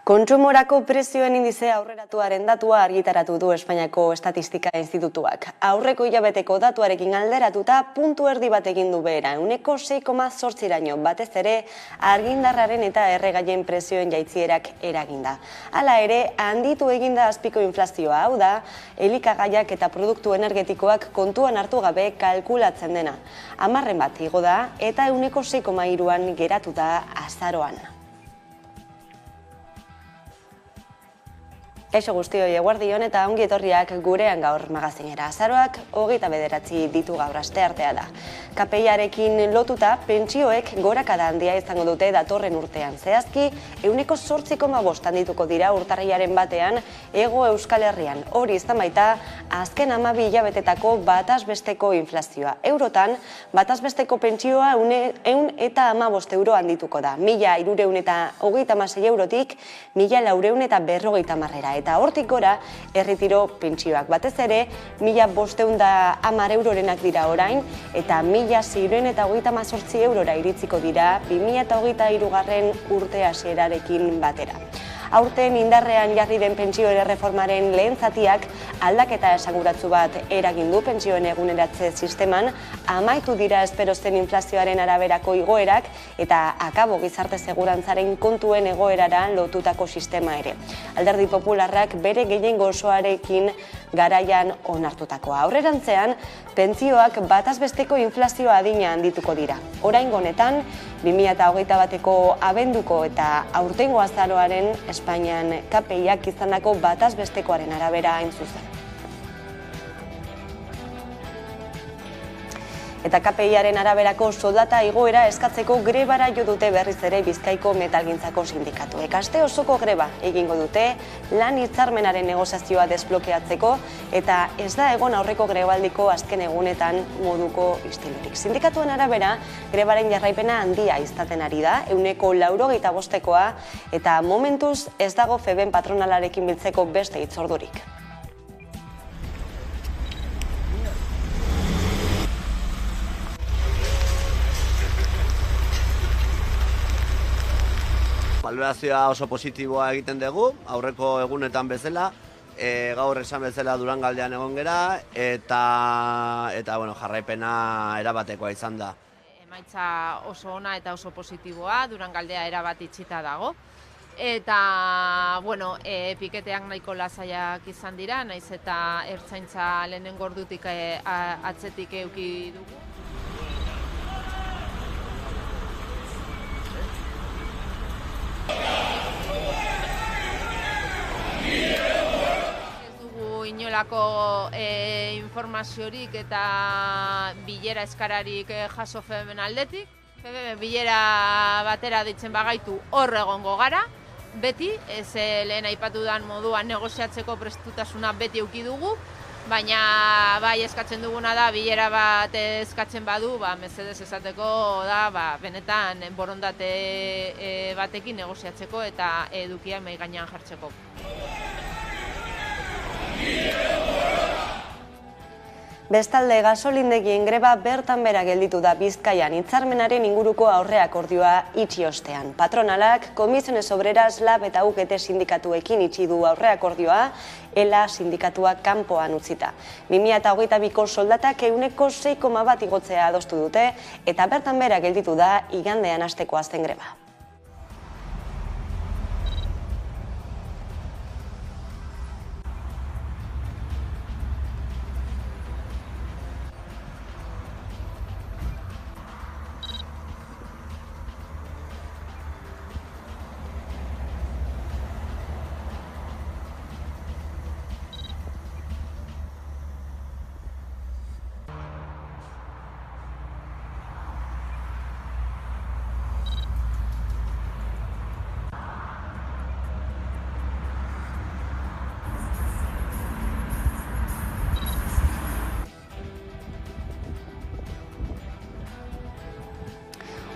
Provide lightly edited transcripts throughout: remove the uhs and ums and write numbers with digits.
Kontsumorako prezioen indize aurreratuaren datua argitaratu du Espainiako Estatistika Institutuak. Aurreko hilabeteko datuarekin alderatuta puntu erdi bat egin du behera, 6,8raino batez ere argindarraren eta erregaien prezioen jaitzierak eraginda. Hala ere, handitu eginda azpiko inflazioa, hau da, elikagaiak eta produktu energetikoak kontuan hartu gabe kalkulatzen dena. 10 bat igo da eta 6,3an geratu da azaroan. Kaixo guztioi, eguardion eta ongi etorriak gurean gaur magazinera. Azaroak 29 ditu gaur asteartea da. KPI-arekin lotuta pentsioek gorakada handia izango dute datorren urtean. Zehazki, 8,5 handituko dira urtarrilaren batean Hego Euskal Herrian. Hori izan baita, azken 12 hilabetetako bataz-besteko inflazioa. Eurotan, bataz-besteko pentsioa 115 euro handituko da. 1.326 eurotik 1.450 eta hortik gora erritiro pentsioak. Batez ere, 1.510 eurorenak dira orain eta 1.628 eurora iritziko dira 2023 urte hasierarekin batera. Aurten indarrean jarri den pentsioen erreformaren lehen zatiak aldaketa esanguratsu bat eragin du pentsioen eguneratze sisteman, amaitu dira espero zen inflazioaren araberako igoerak eta akabo gizarte segurantzaren kontuen egoerara lotutako sistema ere. Alderdi Popularrak bere gehiengo osoarekin garaian onartutakoa. Aurrerantzean, pentsioak bataz-besteko inflazioa adina handituko dira. Oraingo honetan, 2021ko abenduko eta aurtengo azaroaren Espainian KPI-ak izandako bataz-bestekoaren arabera hain zuzen. Eta KPI-aren araberako soldata igoera eskatzeko grebara jo dute berriz ere Bizkaiko metalgintzako sindikatuek. Aste osoko greba egingo dute lan hitzarmenaren negoziazioa desblokeatzeko eta ez da egon aurreko grebaldiko azken egunetan moduko istilurik. Sindikatuen arabera, grebaren jarraipena handia izaten ari da, 95%koa eta momentuz ez dago Feben patronalarekin biltzeko beste hitzordurik. Balorazioa oso positiboa egiten dugu, aurreko egunetan bezala, gaur esan bezala Durangaldean egon gera, eta jarraipena erabatekoa izan da. Emaitza oso ona eta oso positiboa, Durangaldea erabat itxita dago. Eta, piketeak nahiko lasaiak izan dira, naiz eta ertzaintza lehenengo ordutik atzetik eduki dugu. Ez dugu inolako informaziorik eta bilera eskararik jaso Feben aldetik. Feben bilera batera ditzen bagaitu hor egongo gara. Beti, ez lehen aipatu dan moduan negoziatzeko prestutasuna beti eduki dugu, baina bai eskatzen duguna da, bilera bat eskatzen badu, mesedez esateko da, benetan borondate batekin negoziatzeko eta edukia mahai gainean jartzeko. Bestalde, gasolindegien greba bertan bera gelditu da Bizkaian hitzarmenaren inguruko aurreakordioa itxi ostean. Patronalak, Comisiones Obreras, LAB eta UGT sindikatuekin itxi du aurreakordioa, ELA sindikatuak kanpoan utzita. 2022ko soldatak 6,1 igotzea adostu dute eta bertan bera gelditu da igandean hasteko azken greba.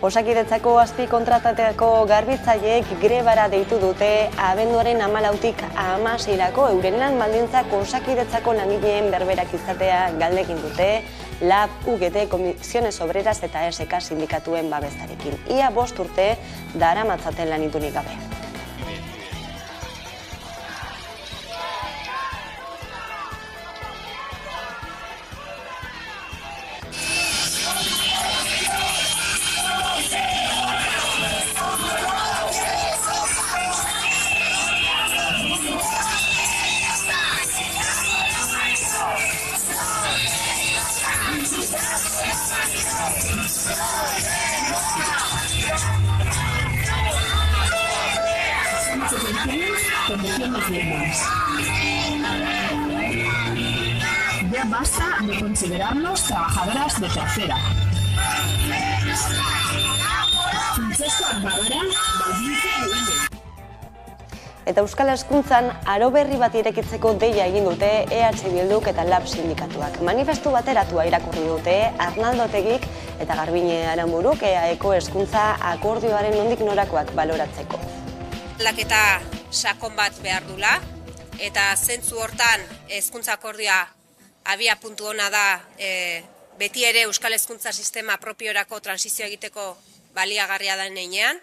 Osakidetzako azpikontratateko garbitzaileek grebara deitu dute abenduaren 14tik 16irako euren lan baldintzak Osakidetzako langileen berberak izatea galdekin dute LAB, UGT, Comisiones Obreras eta SK sindikatuen babesarekin. Ia 5 urte daramatzaten laniturik gabe. viviendas. Ya basta de considerarnos trabajadoras de tercera. Funtsezkoak bagara, baldintza dugu. Eta Euskal Hezkuntzan aro berri bat irekitzeko deia egin dute EH Bilduk eta LAB sindikatuak. Manifestu bateratua irakurri dute Arnaldo Otegik eta Garbine Aranburuk EAeko hezkuntza akordioaren nondik norakoak baloratzeko. Aldaketa sakon bat behar dula eta zentzu hortan hezkuntza akordioa abia puntu ona da beti ere Euskal Hezkuntza sistema propiorako transizio egiteko baliagarria da heinean.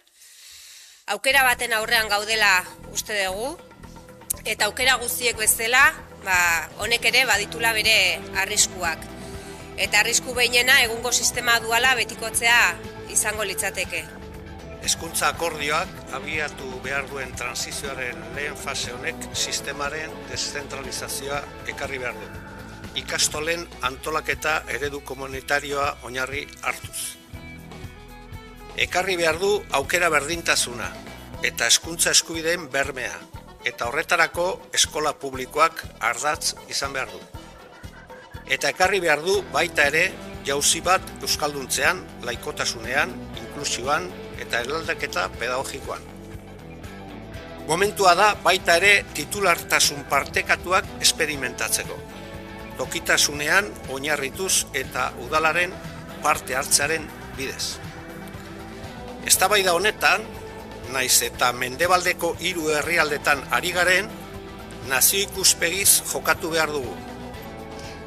Aukera baten aurrean gaudela uste dugu, eta aukera guztiek bezala, honek ere baditula bere arriskuak. Eta arrisku behinena egungo sistema duala betikotzea izango litzateke. Hezkuntza akordioak abiatu behar duen transizioaren lehen fase honek sistemaren deszentralizazioa ekarri behar du. Ikastolen antolaketa eredu komunitarioa oinarri hartuz. Ekarri behar du aukera berdintasuna eta hezkuntza eskubideen bermea, eta horretarako eskola publikoak ardatz izan behar du. Eta ekarri behar du baita ere jauzi bat euskalduntzean, laikotasunean, inklusioan eta eraldaketa pedagogikoan. Momentua da baita ere titulartasun partekatuak esperimentatzeko. Tokitasunean oinarrituz eta udalaren parte hartzearen bidez. Eztabaida honetan, naiz eta mendebaldeko 3 herrialdetan ari garen, nazio ikuspegiz jokatu behar dugu.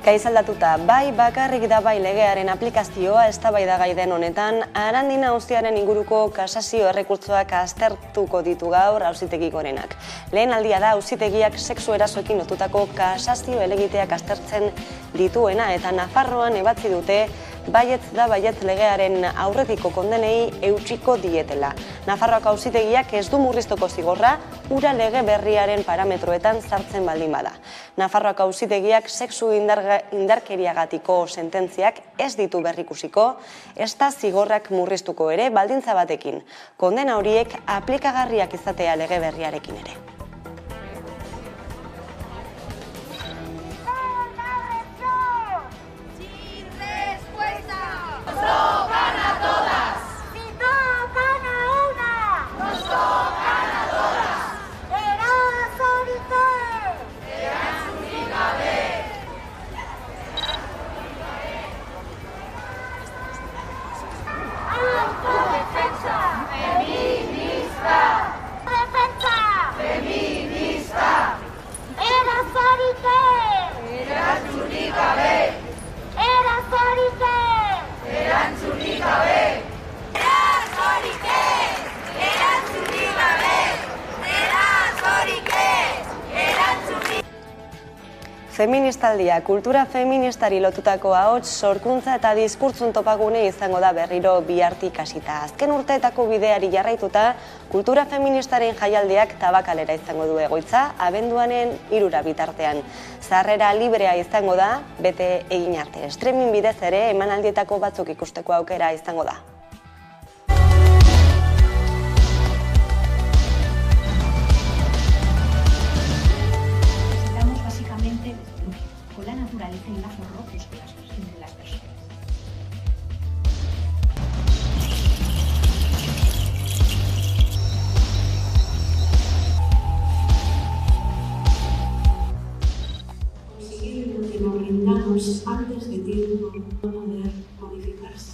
Gaiz aldatuta, bai bakarrik da bai legearen aplikazioa eztabaidagai den honetan, Arandina auziaren inguruko kasazio errekurtsoak aztertuko ditu gaur Auzitegi Gorenak. Lehen aldia da auzitegiak sexu erasoekin lotutako kasazio helegiteak aztertzen dituena eta Nafarroan ebatzi dute baietz da baietz legearen aurretiko kondenei eutsiko dietela. Nafarroako auzitegiak ez du murriztoko zigorra, ura lege berriaren parametroetan sartzen baldin bada. Nafarroako auzitegiak sexu indarkeriagatiko sententziak ez ditu berrikusiko, ez da zigorrak murriztuko ere baldintza batekin. Kondena horiek aplikagarriak izatea lege berriarekin ere. Feministaldia, kultura feministari lotutako ahots, sorkuntza eta diskurtzun topagune izango da berriro bihartik hasita. Azken urteetako bideari jarraituta, kultura feministaren jaialdiak Tabakalera izango du egoitza, abenduanen 3 bitartean. Sarrera librea izango da, bete egin arte. Streaming bidez ere emanaldietako batzuk ikusteko aukera izango da. Con la naturaleza y lazos rotos entre las personas. Conseguir lo que nos rindamos antes de tiempo no poder modificarse.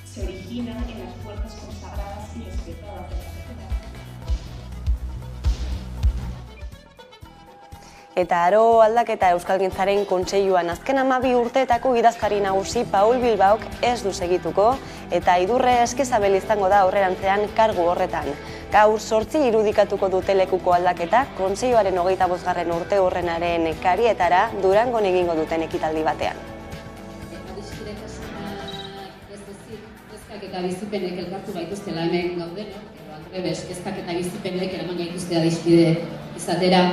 Se origina en las fuerzas consagradas y respetadas de la sociedad. Eta aro aldaketa Euskalgintzaren Kontseiluan azken 12 urteetako idazkari nagusi Paul Bilbaok ez du segituko eta Idurre Eskizabel izango da aurrerantzean kargu horretan. Gaur 8 irudikatuko dute lekuko aldaketa, Kontseiluaren 25. urte hurrenaren karietara Durangon egingo duten ekitaldi batean. Kezkak eta bizipenek elkartu gaituztela hemen gaudenok, edo aldrebes, kezkak eta bizipenek eraman gaituzte adiskide izatera.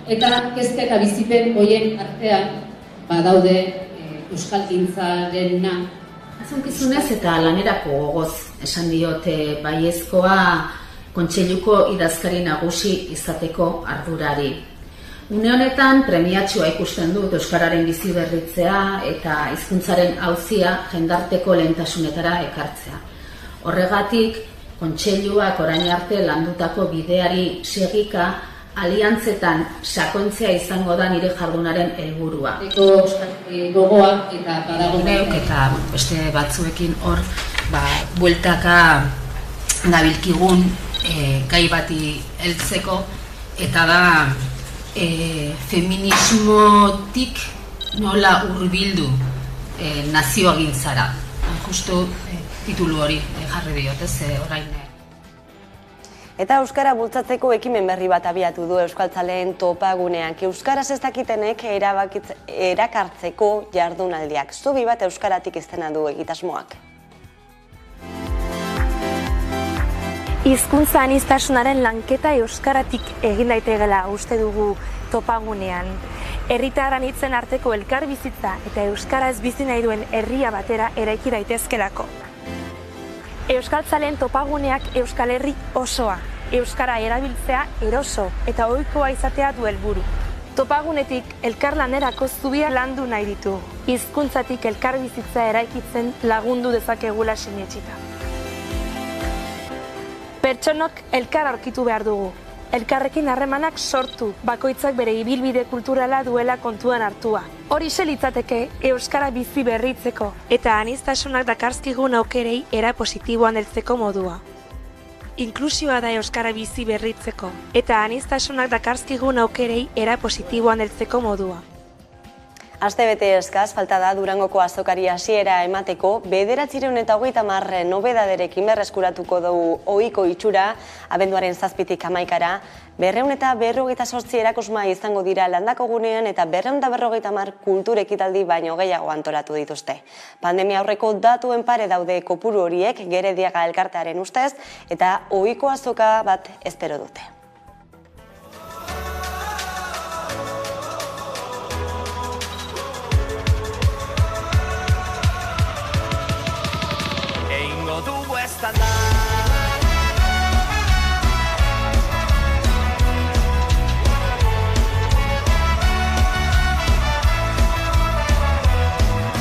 Eta kezka eta bizipen hoien artean badaude euskalgintzarena. Ezankizunez eta lanerako gogoz esan diote baiezkoa Kontseiluko idazkari nagusi izateko ardurari. Une honetan premiatxua ikusten dut euskararen bizi berritzea eta hizkuntzaren auzia jendarteko lehentasunetara ekartzea. Horregatik, Kontseiluak orain arte landutako bideari segika aliantzetan sakontzea izango da nire jardunaren helburua. Gogoak eta Paragoneuk eta beste batzuekin hor bueltaka dabilkigun gai bati heltzeko eta da feminismotik nola hurbildu nazioagintzara. Justu titulu hori jarri diot, orain. Eta euskara bultzatzeko ekimen berri bat abiatu du euskaltzaleen topaguneak. Euskaraz ez dakitenek erakartzeko jardunaldiak. Zubi bat euskaratik izena du egitasmoak. Hizkuntza aniztasunaren lanketa euskaratik egin daitegela uste dugu topagunean. Herritarren hitzen arteko elkarbizitza eta euskaraz bizi nahi duen herria batera eraiki daitezkelako. Euskaltzaleen topaguneak Euskal Herri osoa, euskara erabiltzea eroso eta ohikoa izatea du helburu. Topagunetik elkarlanerako zubia landu nahi ditu. Hizkuntzatik elkarbizitza eraikitzen lagundu dezakegula sinetsita. Pertsonok elkar aurkitu behar dugu. Elkarrekin harremanak sortu, bakoitzak bere ibilbide kulturala duela kontuan hartua. Horixe litzateke euskara bizi berritzeko eta aniztasunak dakarzkigun aukerei era positiboan heltzeko modua. Inklusioa da euskara bizi berritzeko eta aniztasunak dakarzkigun aukerei era positiboan heltzeko modua. Astebete eskaz falta da Durangoko azokari hasiera emateko, 930 nobedaderekin berreskuratuko dugu ohiko itxura, abenduaren 7-tik 11-ra, 258 erakusma izango dira landako gunean eta 250 kultur ekitaldi baino gehiago antolatu dituzte. Pandemia aurreko datuen pare daude kopuru horiek Gerediaga elkartearen ustez eta ohiko azoka bat espero dute.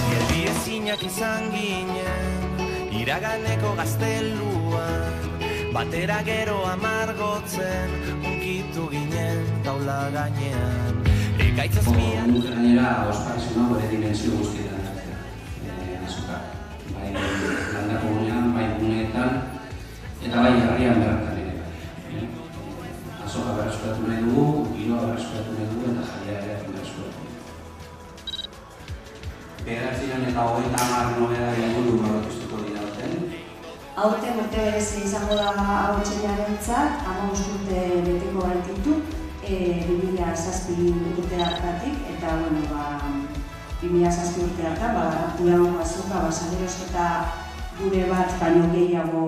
Geldi ezinak izan ginen, iraganeko gazteluan, batera gero amargotzen, unkitu ginen taula gainean. Ekaitzazpian... Gainera, ospakizuna bere dimensio guztietan azoka. Bai landako gunean, bai guneetan, eta bai herrian bertan ere bai. Azoka berreskuratu nahi dugu, giroa berreskuratu nahi dugu eta jaia ere berreskuratu nahi dugu. 930 nobeda inguru aurkeztuko dira aurten. Aurten urte berezi izango da Otsailarentzat, 15 urte beteko baititu, 2007 urte hartatik, eta 2007 urte hartan, Durangoko azoka basageroz eta gure bat baino gehiago.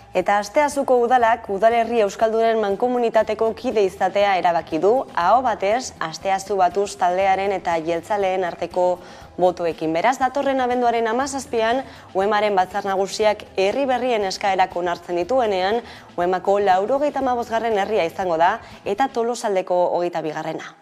Eta Asteazuko udalak udalerri euskaldunen mankomunitateko kide izatea erabaki du, aho batez Asteazu Batuz taldearen eta jeltzaleen arteko botoekin. Beraz, datorren abenduaren 17an, UEMaren batzar nagusiak herri berrien eskaerak onartzen dituenean, UEMako 95. herria izango da eta Tolosaldeko 22.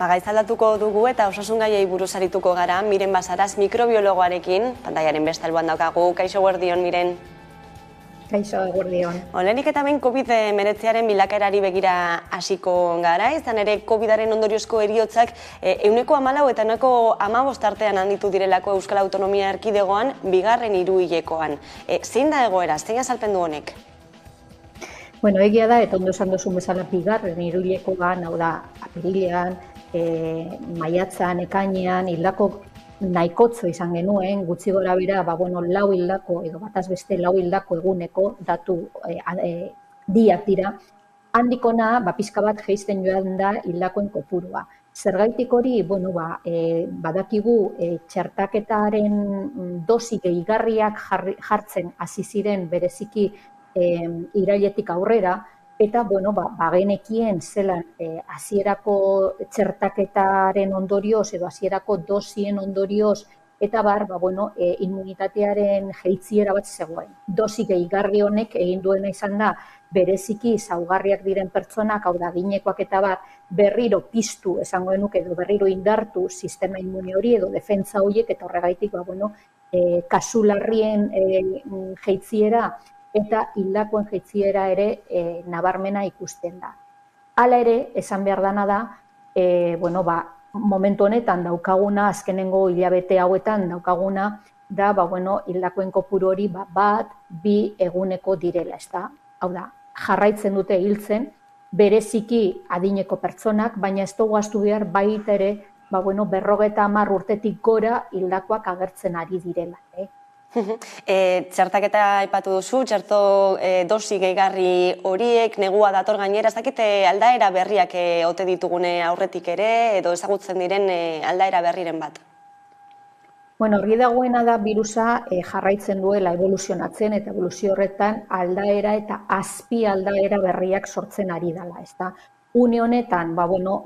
Gaizaldatuko dugu eta osasun gaiei buruz arituko gara, Miren Basaras mikrobiologoarekin, pantaiaren beste alboan daukagu. Kaixo eguerdion, Miren. Kaixo eguerdion. Lehenik eta behin COVID-19 bilakaerari begira hasiko gara, izan ere COVID-aren ondoriozko heriotzak 14% eta 15% artean handitu direlako Euskal Autonomia Erkidegoan, bigarren hiruhilekoan. Zein da egoera, zein azalpen du honek? Bueno, egia da, eta ondo esan duzun bezala bigarren hiruhilekoan, hau da, apirilean, maiatzan, ekainean, hildako nahikotzo izan genuen, gutxi gora bera, lau hildako, edo bataz beste lau hildako eguneko datu diak dira, handikona, pixka bat jeizten joan da hildakoen kopurua. Zergaitik hori, badakigu txertaketaren dosi gehigarriak jartzen hasi ziren bereziki irailetik aurrera, eta, bagenekien zelan hasierako txertaketaren ondorioz edo hasierako dosien ondorioz eta immunitatearen jeitsiera bat zegoen. Dosi gehigarri honek egin duena izan da bereziki zaugarriak diren pertsonak, hau da, adinekoak eta berriro piztu esango genuke edo berriro indartu sistema immune hori edo defentsa horiek eta horregaitik kasu larrien jeitsiera eta hildakoen jeitsiera ere nabarmena ikusten da. Hala ere, esan behar dana da, momentu honetan daukaguna, azkenengo hilabete hauetan daukaguna, da, hildakoen kopuru hori bat, bi eguneko direla, ez da? Hau da, jarraitzen dute hiltzen, bereziki adineko pertsonak, baina ez dugu ahaztu behar baita ere, 50 urtetik gora hildakoak agertzen ari direla. Txertaketa aipatu duzu, txerto dosi gehigarri horiek, negua dator gainera, ez dakite aldaera berriak ote ditugune aurretik ere, edo ezagutzen diren aldaera berriren bat? Argi dagoena da virusa jarraitzen duela evoluzionatzen eta evoluzio horretan aldaera eta azpi aldaera berriak sortzen ari dela. Une honetan,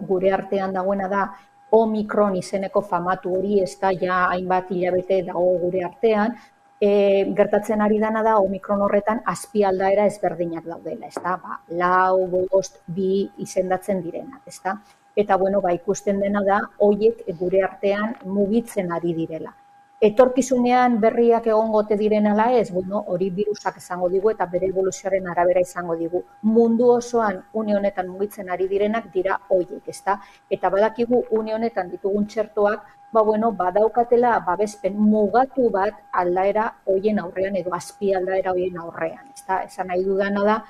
gure artean dagoena da Omikron izeneko famatu hori, ez da ja hainbat hilabete dago gure artean, gertatzen ari dana da Omikron horretan azpi aldaera ezberdinak daudela, ez da, 4, 5, 2 izendatzen direnak, ez da. Eta, ikusten dena da, horiek gure artean mugitzen ari direla. Etorkizunean berriak egongote diren ala ez, hori virusak izango digu eta bere evoluzioaren arabera izango digu. Mundu osoan une honetan mugitzen ari direnak dira horiek, ez da. Eta badakigu une honetan ditugun txertoak, badaukatela babespen mugatu bat aldaera horien aurrean edo azpi aldaera horien aurrean. Esan nahi dudana da,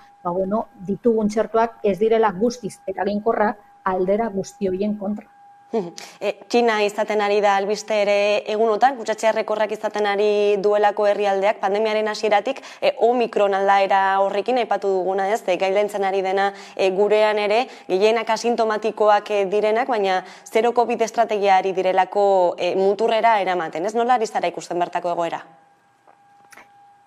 ditugun txertoak ez direla guztiz eraginkorrak aldera guzti horien kontra. Txina izaten ari da albiste ere egunotan, kutsatze errekorrak izaten ari duelako herrialdeak, pandemiaren hasieratik Omikron aldaera horrekin aipatu duguna ez, gailentzen ari dena gurean ere, gehienak asintomatikoak direnak, baina zero COVID estrategia ari direlako muturrera eramaten, ez? Nola ari zara ikusten bertako egoera?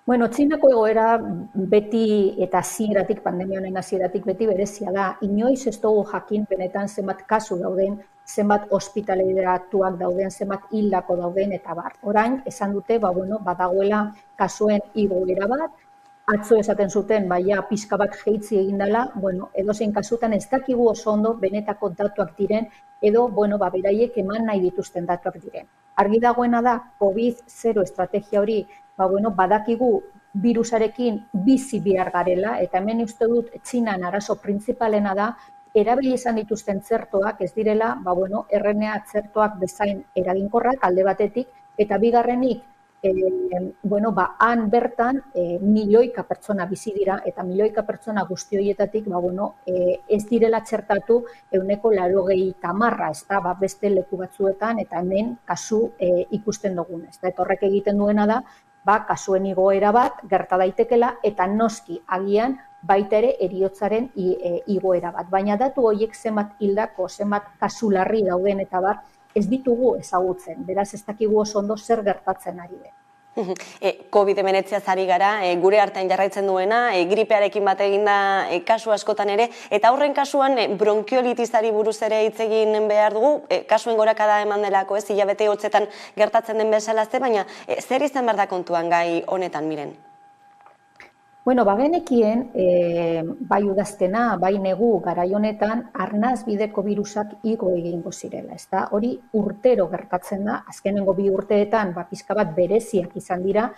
Txinako egoera beti eta hasieratik, pandemia honen hasieratik beti berezia da. Inoiz ez dugu jakin benetan zenbat kasu dauden, zenbat ospitaleratuak dauden, zenbat hildako dauden eta bar. Orain, esan dute, badagoela kasuen igoera bat, atzo esaten zuten, pixka bat jeitzi egin dela, edozein kasutan ez dakigu oso ondo benetako datuak diren, edo, beraiek eman nahi dituzten datuak diren. Argi dagoena da, COVID-0 estrategia hori, badakigu virusarekin bizi behar garela, eta hemen uste dut Txinan arazo printzipalena da, erabili izan dituzten txertoak ez direla, RNA txertoak bezain eraginkorrak alde batetik, eta bigarrenik, han bertan milioika pertsona bizi dira, eta milioika pertsona guzti horietatik, ez direla txertatu 80%, ez da, beste leku batzuetan, eta hemen kasu ikusten dugun. Eta horrek egiten duena da, kasuen igoera bat gerta daitekela, eta noski agian baita ere heriotzaren igoera bat. Baina datu horiek zenbat hildako, zenbat kasu larri dauden eta bar, ez ditugu ezagutzen. Beraz, ez dakigu oso ondo zer gertatzen ari den. COVID-19 ari gara, gure artean jarraitzen duena, gripearekin bat eginda kasu askotan ere, eta horren kasuan bronkiolitizari buruz ere hitz egin behar dugu, kasuen gorakada eman delako, ez hilabete hotzetan gertatzen den bezala baina zer izan behar da kontuan gai honetan, Miren? Bueno, bagenekien, bai udazkena, bai negu garai honetan arnaz bideko virusak igo egingo zirela. Hori urtero gertatzen da, azkenengo 2 urteetan pixka bat bereziak izan dira,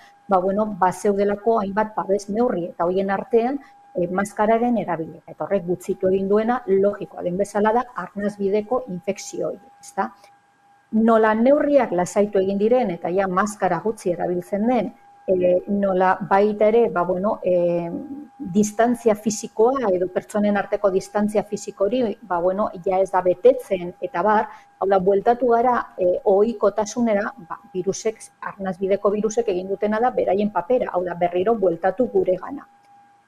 zeudelako hainbat babes neurri eta horien artean maskararen erabilera. Eta horrek gutxitu egin duena, logikoa den bezala da, arnaz bideko infekzio horiek. Nola neurriak lasaitu egin diren eta ja maskara gutxi erabiltzen den, nola baita ere, distantzia fisikoa edo pertsonen arteko distantzia fisiko hori, ja ez da betetzen eta bar, hau da, bueltatu gara ohikotasunera, arnaz bideko virusek egin dutena da, beraien papera, hau da, berriro bueltatu gure gana.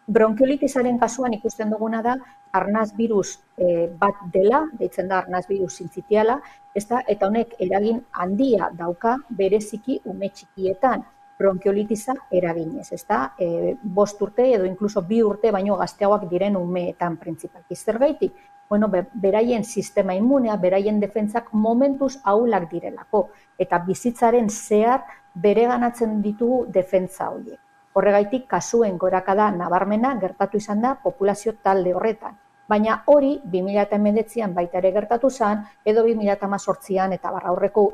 Bronkiolitisaren kasuan ikusten duguna da, arnaz virus bat dela, deitzen da arnaz virus sintzitiala, eta honek eragin handia dauka bereziki ume txikietan bronkiolitisa eraginez, 5 urte edo inkluso 2 urte baino gazteagoak diren umeetan printzipalki. Zergaitik? Beraien sistema immunea, beraien defentsak momentuz ahulak direlako, eta bizitzaren zehar bereganatzen ditugu defentsa horiek. Horregaitik kasuen gorakada nabarmena gertatu izan da populazio talde horretan. Baina hori 2019an baita ere gertatu zen, edo 2018an eta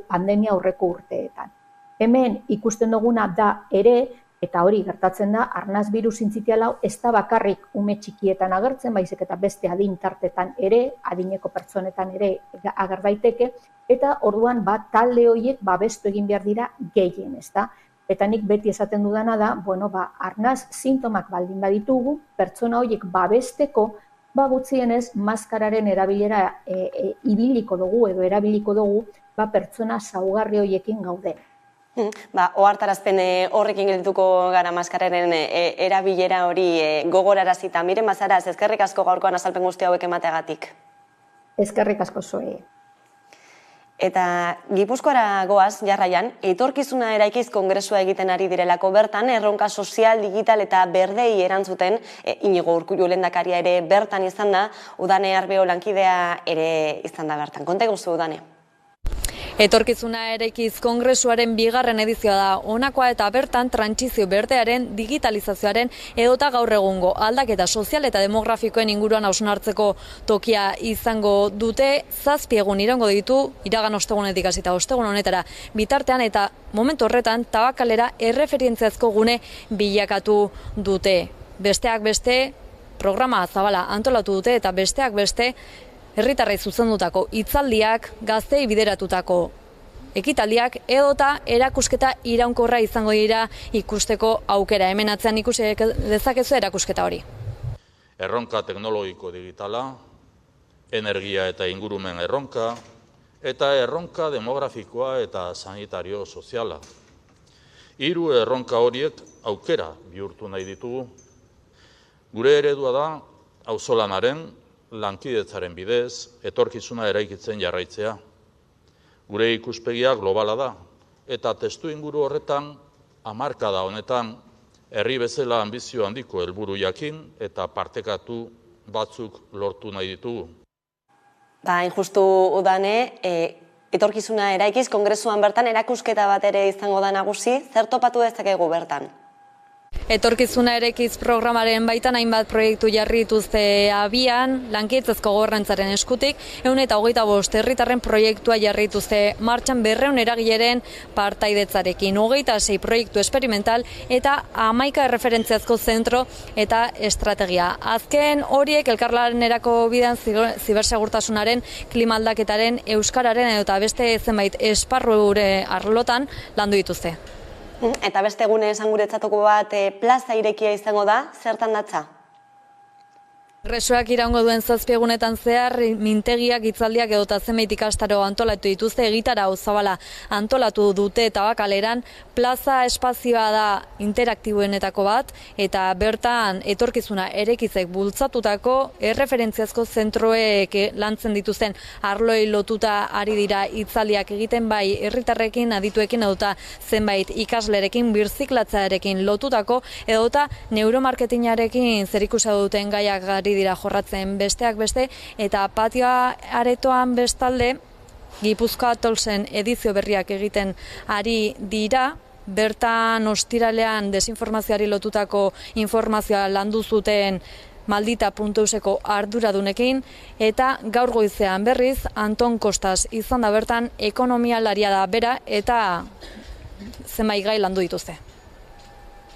pandemia aurreko urteetan. Hemen ikusten duguna da ere, eta hori gertatzen da, arnaz virus sintzitiala ez da bakarrik ume txikietan agertzen, baizik eta beste adin tartetan ere, adineko pertsonetan ere ager daiteke, eta orduan talde horiek babestu egin behar dira gehien, Eta nik beti esaten dudana da, arnaz sintomak baldin baditugu, pertsona horiek babesteko, gutxienez maskararen erabilera ibiliko dugu edo erabiliko dugu, pertsona saugarri horiekin gauden. Ohartarazpen horrekin geldituko gara maskararen erabilera hori gogorarazita. Miren Mazaraz, eskerrik asko gaurkoan azalpen guzti hauek emateagatik. Eskerrik asko zuei. Eta Gipuzkoara goaz, jarraian, etorkizuna eraikiz kongresua egiten ari direlako bertan, erronka sozial, digital eta berdei erantzuten, Inigo Urkullu lehendakaria ere bertan izan da, Udane Arbeo lankidea ere izan da bertan. Konta eguzu, Udane. Etorkizuna eraikiz kongresuaren 2. edizioa da, honakoa eta bertan trantsizio berdearen, digitalizazioaren edota gaur egungo aldaketa sozial eta demografikoen inguruan hausnartzeko tokia izango dute, 7 egun iraungo ditu, iragan ostegunetik hasita ostegun honetara bitartean, eta momentu horretan Tabakalera erreferentziazko gune bilakatu dute. Besteak beste, programa zabala antolatu dute eta besteak beste, herritarrei zuzendutako hitzaldiak, gazteei bideratutako ekitaldiak edota erakusketa iraunkorra izango dira ikusteko aukera. Hemen atzean ikusi dezakezu erakusketa hori. Erronka teknologiko digitala, energia eta ingurumen erronka, eta erronka demografikoa eta sanitario soziala. 3 erronka horiek aukera bihurtu nahi ditugu. Gure eredua da auzolanaren, lankidetzaren bidez, etorkizuna eraikitzen jarraitzea. Gure ikuspegia globala da, eta testu inguru horretan, hamarkada honetan, herri bezala anbizio handiko helburu jakin eta partekatu batzuk lortu nahi ditugu. Injustu, Udane, etorkizuna eraikiz kongresuan bertan erakusketa bat ere izango da nagusi, zer topatu dezakegu bertan? Etorkizuna eraikiz programaren baitan hainbat proiektu jarri dituzte abian, lankidetzazko gobernantzaren eskutik, 125 herritarren proiektua jarri dituzte martxan 200 eragileren partaidetzarekin, 26 proiektu esperimental eta 11 erreferentziazko zentro eta estrategia. Azken horiek elkarlanerako bidean zibersegurtasunaren, klimaldaketaren, euskararen eta beste zenbait esparru arlotan landu dituzte. Eta beste egune esan guretzatuko bat plaza irekia izango da, zertan datza? Kongresuak iraungo duen 7 egunetan zehar, mintegiak, hitzaldiak edota zenbait ikastaro antolatu dituzte, egitarau zabala antolatu dute Tabakaleran, plaza espazioa da interaktiboenetako bat, eta bertan etorkizuna erekizek bultzatutako erreferentziazko zentroek lantzen dituzten arloei lotuta ari dira hitzaldiak egiten, bai herritarrekin, adituekin edota zenbait ikaslerekin, birziklatzearekin lotutako edota neuromarketingarekin zerikusia duten gaiak gari dira jorratzen besteak beste, eta patioa aretoan bestalde Gipuzkoa Tolsen edizio berriak egiten ari dira, bertan ostiralean desinformazioari lotutako informazioa landu zuten Maldita.euseko arduradunekin, eta gaur goizean berriz Anton Kostas izan da bertan ekonomialaria da bera eta zenbait gai landu dituzte.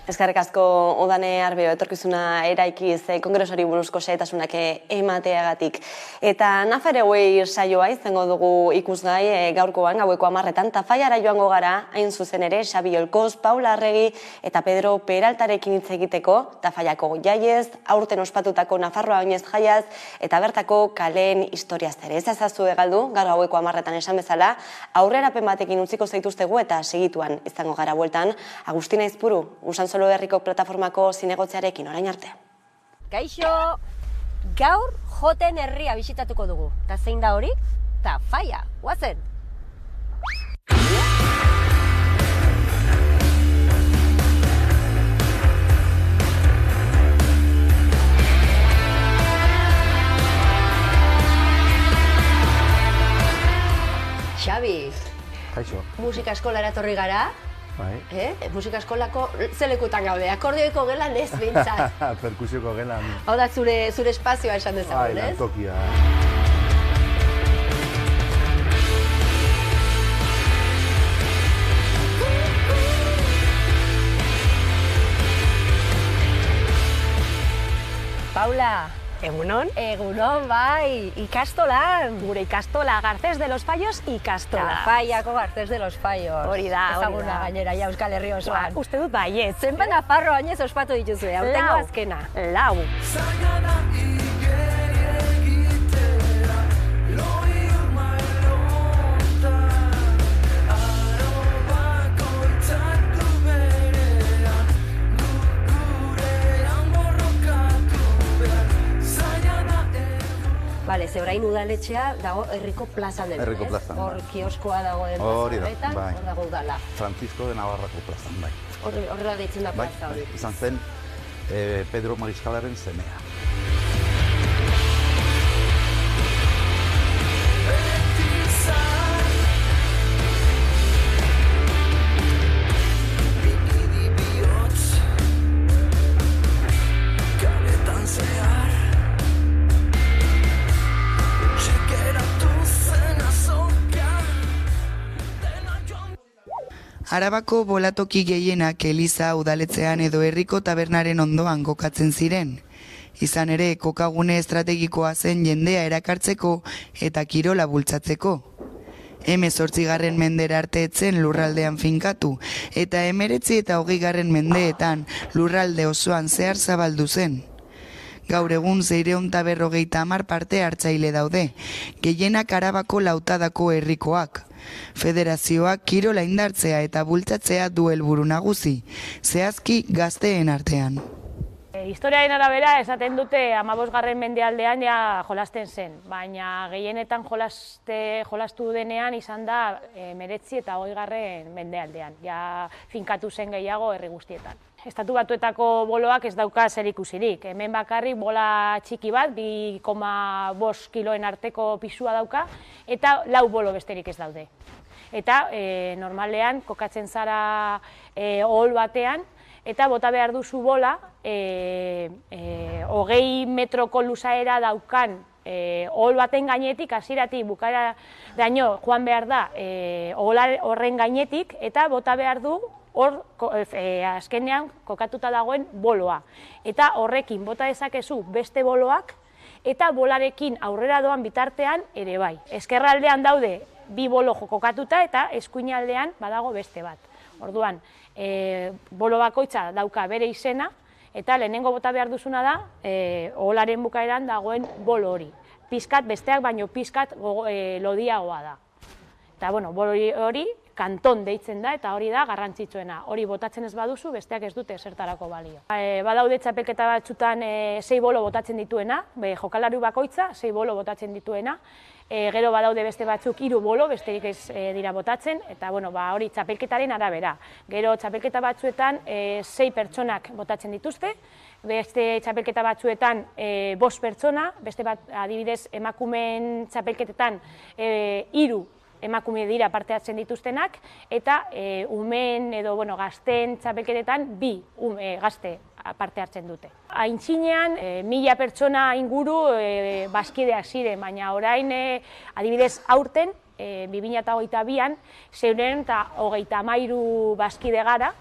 Eskerrik asko Udane Arbeo etorkizuna eraikiz kongresori buruzko xehetasunak emateagatik. Eta Nafarregi saioa izango dugu ikusgai gaurkoan gaueko 10:00 Tafallara joango gara, hain zuzen ere Xabi Olkoz, Paula Arregi eta Pedro Peraltarekin hitz egiteko Tafallako jaiez, aurten ospatutako Nafarroa oinez jaiaz eta bertako kaleen historiaz ere. Ez ezazu galdu, gaur gaueko 10:00 esan bezala, aurrerapen batekin utziko zaituztegu eta segituan izango gara bueltan. Agustina Izpuru, Solo Herriko plataformako zinegotzearekin orain arte. Kaixo, gaur Joten herria bisitatuko dugu. Ta zein da hori? Tafalla, guazen! Xabi, Kaixo. Musika eskolara etorri gara. Musika eskolako zelekutan gaude, akordioiko gelan ez bintzat. Perkusioko gelan. Hau da zure espazioa esan dezagun, ez? Lantokia. Paula. Egunon? Egunon, bai, ikastolan. Gure ikastola, Garcés de los Fallos ikastola. Tafallako Garcés de los Fallos. Hori da. Ezaguna gainera, ja Euskal Herri osoan. Uste dut baiet. Zenbat Nafarro hainez ospatu dituzue, aurtengo azkena. Lau. Bale, ze orain udaletxea dago herriko plazan den, Herriko plazan, hor kioskoa dagoen plaza bai. hor dago udala. Francisco de Navarrako plazan, bai. Horrela deitzen da plaza hori. Izan zen Pedro Mariskalaren semea. Arabako bolatoki gehienak eliza udaletzean edo herriko tabernaren ondoan kokatzen ziren. Izan ere, kokagune estrategikoa zen jendea erakartzeko eta kirola bultzatzeko. 18. mendera arte etzen lurraldean finkatu, eta 19. eta 20. mendeetan lurralde osoan zehar zabaldu zen. Gaur egun 650 parte hartzaile daude, gehienak Arabako lautadako herrikoak. Federazioak kirola indartzea eta bultzatzea du helburu nagusi, zehazki gazteen artean. Historiaren arabera esaten dute 15. mendealdean ja jolasten zen, baina gehienetan jolastu denean izan da 19. eta 20. mendealdean, ja finkatu zen gehiago herri guztietan. Estatu Batuetako boloak ez dauka zerikusirik, hemen bakarrik bola txiki bat, 2,5 kiloen arteko pisua dauka, eta 4 bolo besterik ez daude. Eta normalean kokatzen zara ohol batean, eta bota behar duzu bola, 20 metroko luzaera daukan ohol baten gainetik, hasieratik bukaera daño joan behar da ohol horren gainetik, eta bota behar du hor azkenean kokatuta dagoen boloa. Eta horrekin bota dezakezu beste boloak, eta bolarekin aurrera doan bitartean ere bai. Ezkerraldean daude 2 bolo kokatuta eta eskuinaldean badago beste bat. Orduan, bolo bakoitza dauka bere izena, eta lehenengo bota behar duzuna da, oholaren bukaeran dagoen bolo hori. Pizkat, besteak baino pizkat lodiagoa da. Eta, bueno, bolo hori kanton deitzen da, eta hori da garrantzitsuena. Hori botatzen ez baduzu, besteak ez dute zertarako balio. Badaude txapelketa batzutan 6 bolo botatzen dituena, jokalari bakoitza 6 bolo botatzen dituena, gero badaude beste batzuk 3 bolo, besterik ez dira botatzen, eta hori txapelketaren arabera. Gero txapelketa batzuetan 6 pertsonak botatzen dituzte, beste txapelketa batzuetan 5 pertsona, beste bat adibidez emakumeen txapelketetan 3 emakume dira parte hartzen dituztenak, eta umeen edo gazteen txapelketetan 2 gazte parte hartzen dute. Aintzinean, 1000 pertsona inguru bazkideak ziren, baina orain adibidez aurten, 2022an, 633 bazkide gara,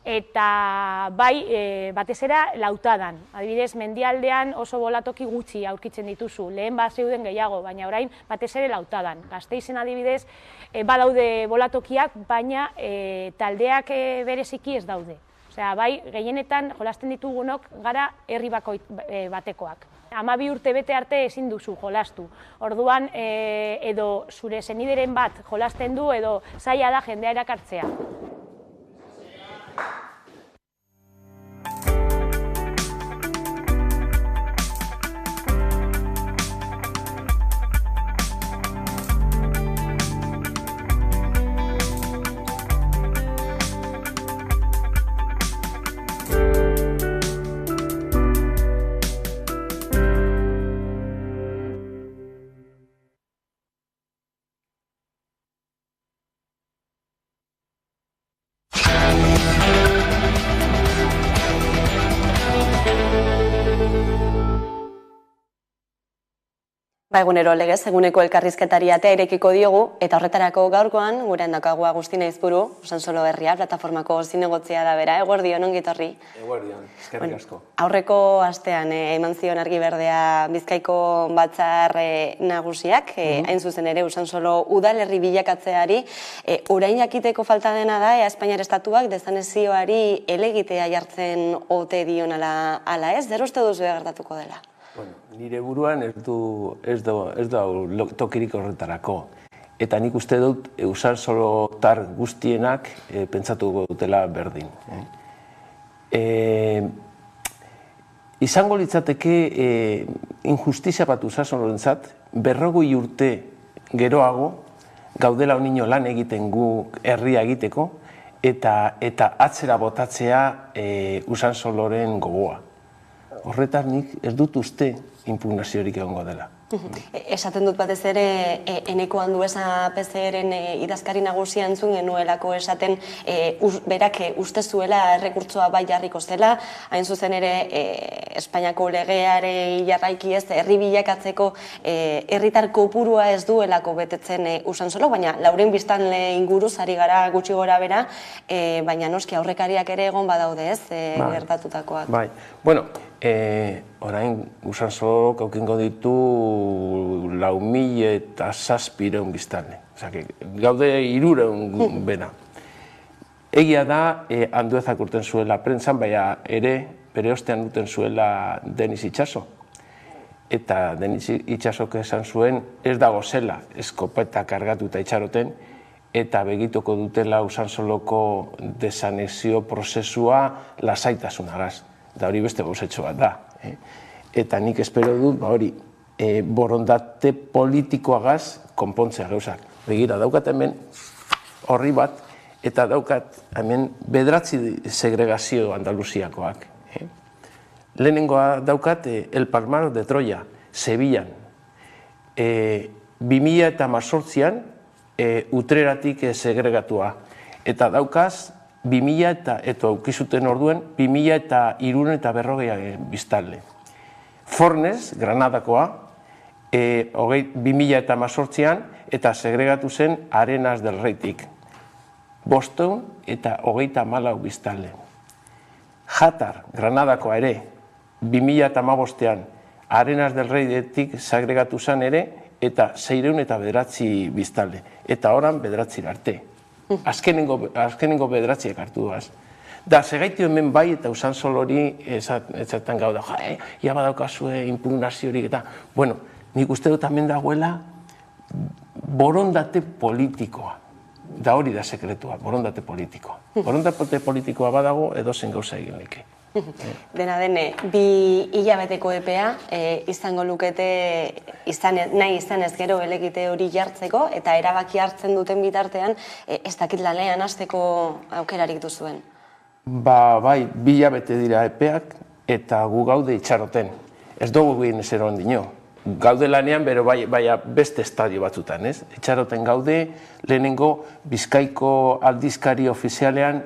eta bai batez ere lautadan. Adibidez, mendialdean oso bolatoki gutxi aurkitzen dituzu, lehen zeuden gehiago, baina orain batez ere lautadan. Gasteizen adibidez badaude bolatokiak, baina taldeak bereziki ez daude. Osea, bai, gehienetan jolasten ditugunok gara herri batekoak. 12 urte bete arte ezin duzu jolastu. Orduan, edo zure senideren bat jolasten du, edo zaila da jendea erakartzea. Egunero legez, eguneko elkarrizketari atea irekiko diogu, eta horretarako gaurkoan, gure handakagu Agustina Izpuru, Usansolo Herria, plataformako zinegotzia da bera, eguerdion, ongitorri. Eguerdion, eskerrik asko. Aurreko astean eman zion argi berdea Bizkaiko batzar nagusiak, hain zuzen ere Usansolo udalerri bilakatzeari, orain jakiteko falta dena da, Espainiar Estatuak desanexioari elegitea jartzen ote dion ala ez, zer uste duzu gertatuko dela? Nire buruan ez da tokirik horretarako. Eta nik uste dut Usansolotar guztienak pentsatuko dutela berdin. Izango litzateke injustizia bat Usansolorentzat 40 urte geroago gaudela honino lan egiten gu herria egiteko eta atzera botatzea Usansoloren gogoa. Horretan nik ez dut uste impugnaziorik egongo dela. Esaten dut batez ere, Eneko Andueza PCR-en idazkari nagusia entzun genuelako esaten berak uste zuela errekurtsoa bai jarriko zela, hain zuzen ere Espainiako legeare jarraiki ez herri bilakatzeko herritar kopurua ez duelako betetzen Usansolo, baina lauren biztanle inguruz ari gara gutxi gora bera, baina noski aurrekariak ere egon badaude ez gertatutakoak. Bai, bueno, orain Usansolok aukingo ditu 4.700 biztanle. Gaude 300 bena. Egia da, Anduezak urten zuela prentsan, baina ere bere ostean urten zuela Denis Itxaso. Eta Denis Itxasok esan zuen ez dago zela eskopeta kargatuta itxaroten, eta begituko dutela Usansoloko desanexio prozesua lasaitasunagaz. Da hori beste gauzetxo bat da. Eta nik espero dut, hori, borondate politikoagaz konpontzea gauzak. Begira, daukat hemen horri bat, eta daukat hemen 9 segregazio Andaluziakoak. Lehenengoa daukat El Palmar de Troya, Sevillan. 2018an Utreratik segregatua. Eta daukaz 2000 eta aukizuten orduen 2340 biztanle. Fornes, Granadakoa, 2018an eta segregatu zen Arenas del Reytik. 500 eta 34 biztanle. Jatar, Granadakoa ere, 2015an Arenas del Reytik segregatu zen ere eta 609 biztanle. Eta oran 9 arte. Azkenengo 9 hartu duaz. Da, segaitu hemen bai eta Usansolo hori ezaten gauda, ja badaukazue impugnaziorik eta, bueno, nik uste dut hemen dagoela borondate politikoa. Da hori da sekretua, borondate politikoa. Borondate politikoa badago edozen gauza egin leke. Dena dene, 2 hilabeteko epea izango lukete nahi izan ez gero elegite hori jartzeko eta erabaki hartzen duten bitartean ez dakit lanean hasteko aukerarik duzuen. Bai, 2 hilabete dira epeak eta gu gaude itxaroten. Ez dugu egin ezer ondino. gaude lanean, bero baina beste estadio batzutan, ez? Itxaroten gaude, lehenengo Bizkaiko aldizkari ofizialean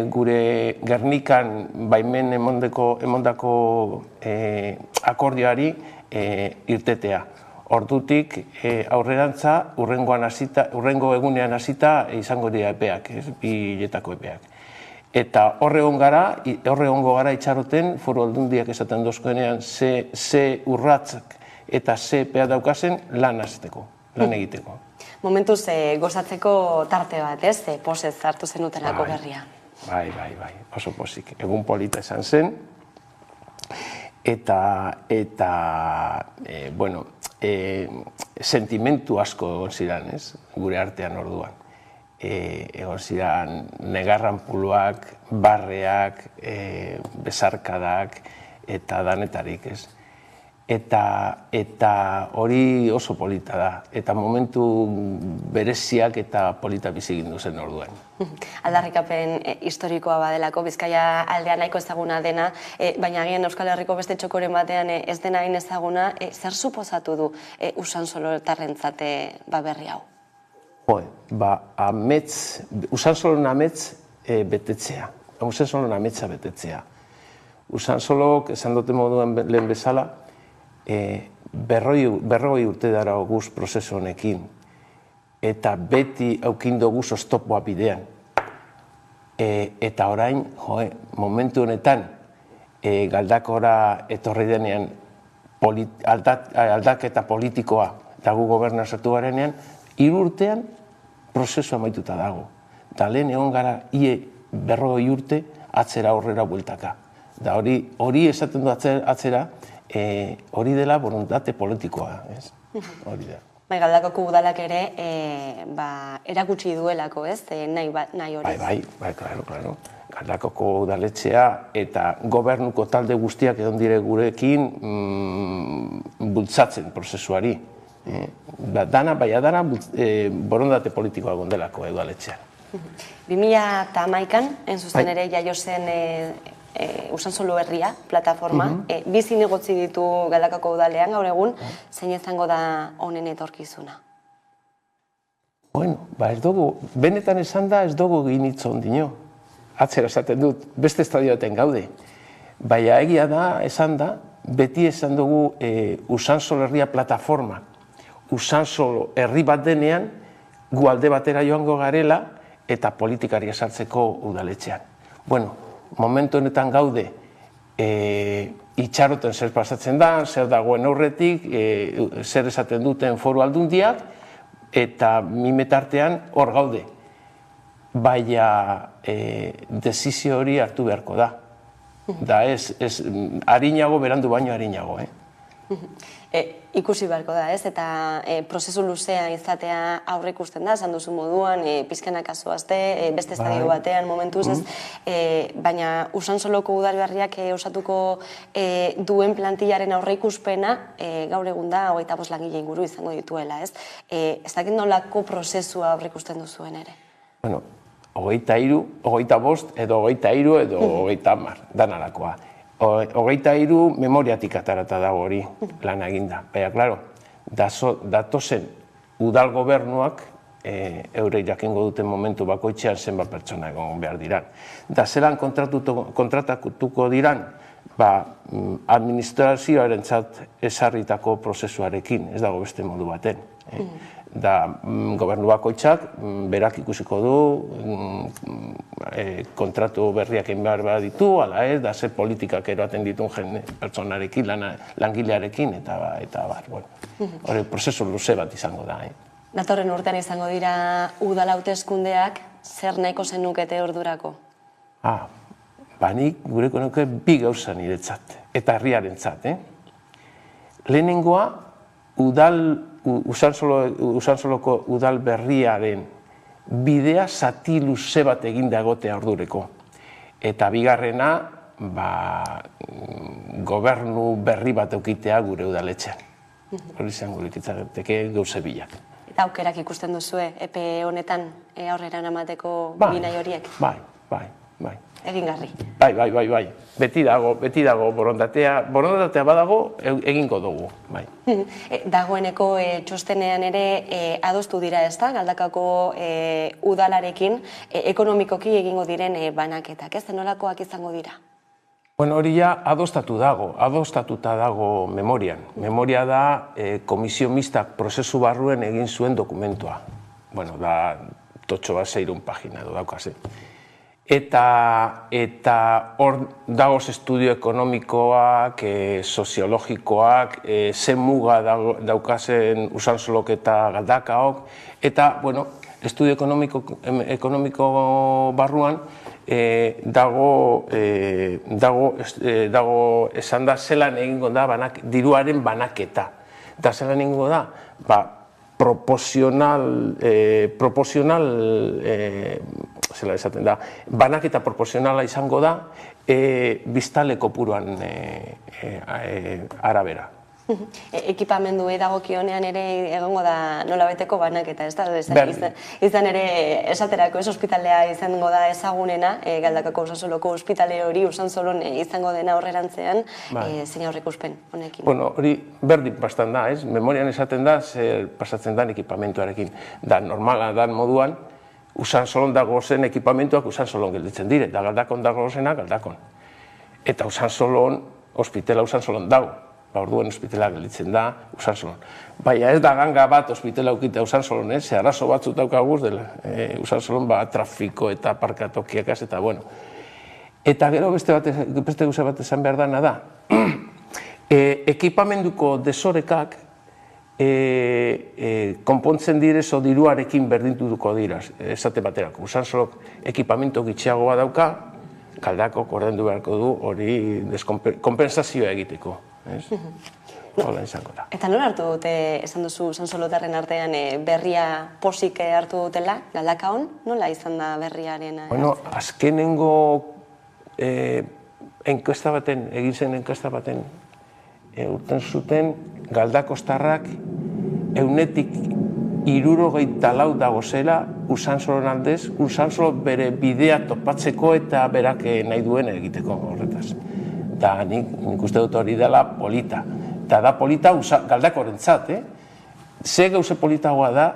gure Gernikan baimen emondako akordioari irtetea. Ordutik aurrerantza, urrengo egunean hasita izango dira epeak, bi hiletako epeak. Eta horre hongo gara itxaroten, Foru Aldundiak esaten dozkoenean ze urratzak eta ze epea daukazen lan egiteko. Momentuz gozatzeko tarte bat, ez? Posez hartu zenutenako berria. Bai, oso pozik. Egun polita esan zen, eta sentimentu asko egon ziren, ez? Gure artean orduan. Egon ziren negarranpuluak, barreak, besarkadak, eta danetarik, ez? Eta hori oso polita da, eta momentu bereziak eta polita bizi egin zen orduan. Aldarrikapen historikoa badelako, Bizkaia aldea nahiko ezaguna dena, baina agian Euskal Herriko beste txokoren batean ez dena hain ezaguna, zer suposatu du Usansolotarrentzat berri hau? Usansolon amets betetzea, Usansolon ametsa betetzea. Usansolok, esan dute moduan lehen bezala, berrogei urte dara guz prozesu honekin, eta beti aukindo guz oztopoa bidean. Eta orain, momentu honetan, Galdakora etorri denean aldaketa politikoa dago goberna sartu garenean, 3 urtean prozesu amaituta dago. Eta lehen egon gara, 40 urte atzera aurrera bueltaka. Da hori esaten du atzera, hori dela borontate politikoa, ez? Hori da. Galdakoko udalak ere erakutsi duelako, ez? Nahi hori. Bai, klaro. Galdakoko udaletxea eta gobernuko talde guztiak egon dire gurekin bultzatzen prozesuari. Dana borondate politikoa gondelako udaletxean. 2011an, zuzen ere jaio zen Usansolo Herria plataforma, bi zinegotzi ditu Galdakako udalean gaur egun, zein izango da honen etorkizuna? Bueno, ez dugu, benetan esan da ez dugu ginitzo ondino. Atzera esaten dut, beste estadioetan gaude. Baina egia da, esan da, beti esan dugu Usansolo Herria plataforma. Usansolo herri bat denean, gu alde batera joango garela eta politikaria sartzeko udaletxean. Bueno, momentu honetan gaude, itxaroten zer pasatzen da, zer dagoen aurretik, zer esaten duten Foru Aldundiak, eta mimetartean hor gaude. Baina desizio hori hartu beharko da. Da ez, harinago, berandu baino harinago. Ikusi beharko da, ez? Eta prozesu luzea izatea aurre ikusten da, esan duzu moduan, pizkanak azoazte, beste estadio batean momentuz, ez? Baina Usansoloko udalerriak osatuko duen plantillaren aurre ikuspena, gaur egun da, 25 langile inguru izango dituela, ez? Ez dakit nolako prozesua aurre ikusten duzuen ere? Bueno, 23, 25 edo 23 edo 30, danarakoa. 23 memoriatik atarata dago hori lan eginda. Baina, klaro, datozen udal gobernuak eure jakingo duten momentu bakoitzean zenbat pertsona egon behar diran. Da zelan kontratatuko diran, administrazioaren ezarritako prozesuarekin, ez dago beste modu baten. Da gobernu bakoitzak berak ikusiko du kontratu berriak egin behar ditu, ala ez, da ze politikak eroaten dituen pertsonarekin, langilearekin, eta bar. Hori prozesu luze bat izango da. Datorren urtean izango dira udal hauteskundeak, zer nahiko zenukete ordurako? Nik gureko nuke 2 gauza niretzat, eta herriarentzat. Lehenengoa, Usansoloko udal berriaren bidea zati luze bat eginda egotea ordureko. Eta bigarrena, gobernu berri bat eukitea gure udaletxean. Hori izango likitzateke gauze bilak. Eta aukerak ikusten duzue, epe honetan aurrera namateko bi nahi horiek? Bai. egingarri. Bai. Beti dago borondatea badago egingo dugu, bai. Dagoeneko txostenean ere adostu dira ez da, Galdakako udalarekin ekonomikoki egingo diren banaketak, ez? Nolakoak izango dira? Bueno, hori ja adostatuta dago memorian. Memoria da komisio mistak prozesu barruen egin zuen dokumentua. Bueno, da totxo bat 600 pagina edo daukaz, Eta hor dagoz estudio ekonomikoak, soziologikoak, zen muga daukazen Usansolok eta Galdakaok, eta, bueno, estudio ekonomiko barruan dago esan da zelan egingo da diruaren banaketa. Eta zelan egingo da, proporcional, zela esaten da, banaketa proportzionala izango da biztanle kopuruan arabera. Ekipamendu dagokionean ere egongo da nolabeteko banaketa, ez da? Izan ere esaterako ospitalea izango da ezagunena, Galdakako Usansoloko ospitale hori Usansolon izango dena aurrerantzean, zein aurreikuspen honekin? Bueno, hori berdin bastan da, ez? Memorian esaten da, zer pasatzen dan ekipamentuarekin. Da, normala dan moduan, Usansolon dago zen ekipamentuak Usansolon gelditzen dire, da Galdakon dago zena Galdakon. Eta Usansolon, ospitala Usansolon dago. Orduen ospitala gelditzen da Usansolon. Baina ez da ganga bat ospitala ukita Usansolon, ze arazo batzuk daukaguz dela. Usansolon trafiko eta parkatokiakaz eta bueno. Eta gero beste gauza bat esan behar dana da. Ekipamenduko desorekak konpontzen direzo diruarekin berdintuko dira, esate baterako. Usansolok ekipamentu gitxiagoa dauka, Galdakok ordaindu beharko du hori konpensazioa egiteko. Hola izango da. Eta nola hartu dute, esan duzu Usansolotarren artean berria posik hartu dutela, Galdakaon? Nola izan da berriaren? Bueno, azkenengo enkuesta baten, egin zen enkuesta baten, urten zuten Galdakostarrak 64 dagozela Usansolon aldez, Usansolo bere bidea topatzeko eta berak nahi duen egiteko horretaz. Eta nik uste dut hori dela polita. Eta da polita Galdakorentzat, Ze gauze politagoa da,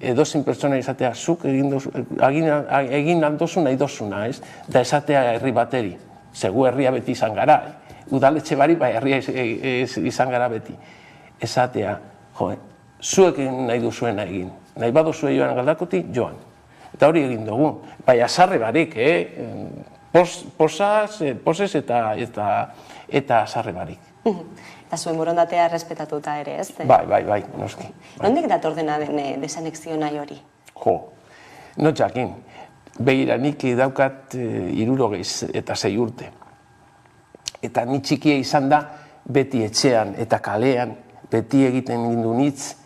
edozein pertsona izatea, zuk egin handozu nahi dozuna, da esatea herri bateri. Zegu herria beti izan gara, udaletxe bari, bai herria izan gara beti. Esatea, zuek nahi duzuena egin. Nahi baduzue joan Galdakoti, joan. Eta hori egin dugu. Bai, azarre barik, posez eta azarre barik. Eta zuen borondatea respetatuta ere, ez? Bai, noski. Nondik dator dena den desanexio nahi hori? No jakin. Begira, nik daukat 76 urte. Eta ni txikia izan da, beti etxean eta kalean, beti egiten gindu nitz,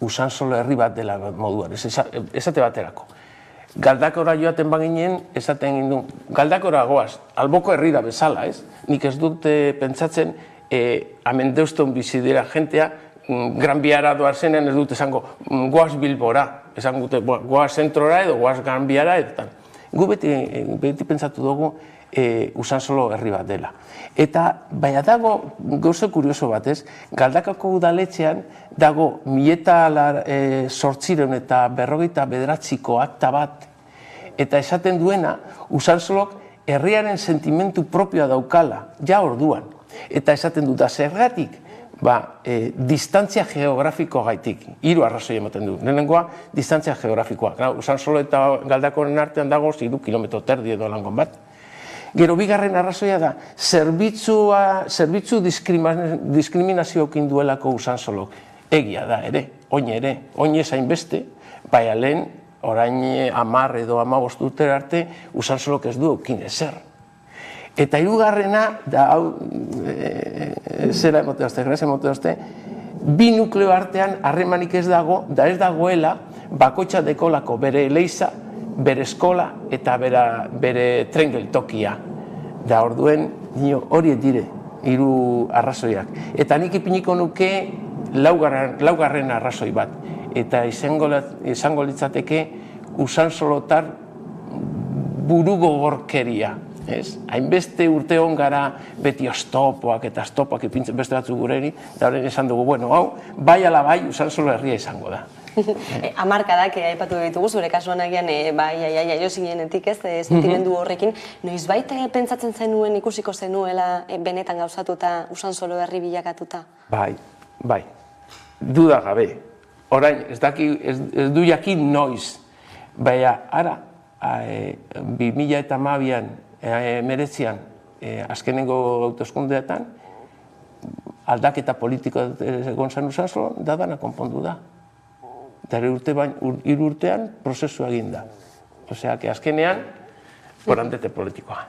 Usansolo herri bat dela moduan, esate baterako. Galdakora joaten baginen, esaten gindu, Galdakora goaz, alboko herrira bezala, ez? Nik ez dute pentsatzen, hemen deuston bizi dira jentea, Gran Biara doazenean ez dute esango, goaz Bilbora, esango dute, goaz zentrora edo goaz Gran Biara, eta gu beti pentsatu dugu Usansolo herri bat dela. Eta, baina dago, gauza kurioso batez, Galdakako udaletxean dago 1800 eta 59 akta bat, eta esaten duena, Usansolok herriaren sentimentu propioa daukala, ja orduan. Eta esaten dut, zergatik, distantzia geografikoa gaitik, 3 arrazoi ematen du. Lehenengoa, distantzia geografikoa. Usansolo eta Galdakoren artean dago 3 kilometro terdi edo langon bat. Gero, bigarren arrazoia da, zerbitzu diskriminazioekin duelako Usansolok. Egia da ere, oin ezain beste, baina lehen, orain 10 edo 15 urte arte, Usansolok ez du eukin ezer. Eta hirugarrena, da hau, zera emoteazte, bi nukleo artean harremanik ez dago, da ez dagoela, bakoitza dekolako bere eleiza, bere eskola eta bere tren geltokia. Da orduen, hori dire, 3 arrazoiak. Eta nik ipiniko nuke laugarren arrazoi bat. Eta izango litzateke Usansolotar burugogorkeria. Hainbeste urte hon gara beti oztopoak eta oztopoak ipintzen beste batzuk gureri, eta horren esan dugu, bueno, hau, bai ala bai, Usansolo herria izango da. Hamarkadak aipatu ditugu, zure kasuan agian, jo zinenetik ez, sentimendu horrekin, noizbait pentsatzen zenuen, ikusiko zenuela benetan gauzatuta, Usansolo herri bilakatuta? Bai, duda gabe. Orain, ez du jakin noiz, baina, ara, 2012an, meretzian, azkenengo hauteskundeetan, aldaketa politiko egon zen Usansolo, dana konpondu da. Eta hiru urtean prozesua egin da. Osea, azkenean, borandete politikoa.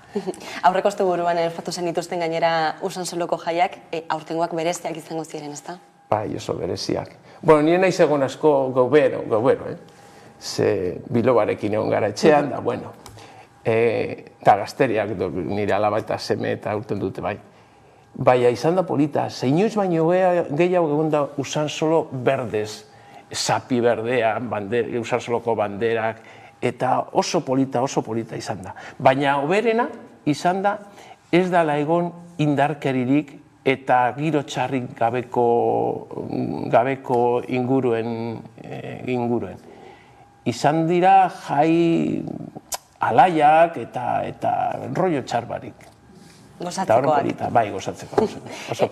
Aurreko asteburuan ospatu zen dituzten gainera Usansoloko jaiak, aurtengoak bereziak izango ziren, ezta? Bai, oso bereziak. Bueno, nire naiz egon asko gaubero, ze bilobarekin egon gara etxean, da, bueno, eta gazteriak, nire alaba eta seme eta urten dute, bai. Baina izan da polita, zeinoiz baino gehiago egon da Usansolo berdez, zapi berdea, Usansoloko banderak, eta oso polita izan da. Baina oberena izan da, ez dala egon indarkeririk eta giro txarrik gabeko inguruen. Izan dira jai alaiak eta rollo txarbarik. Gozatzekoak. Bai, gozatzeko.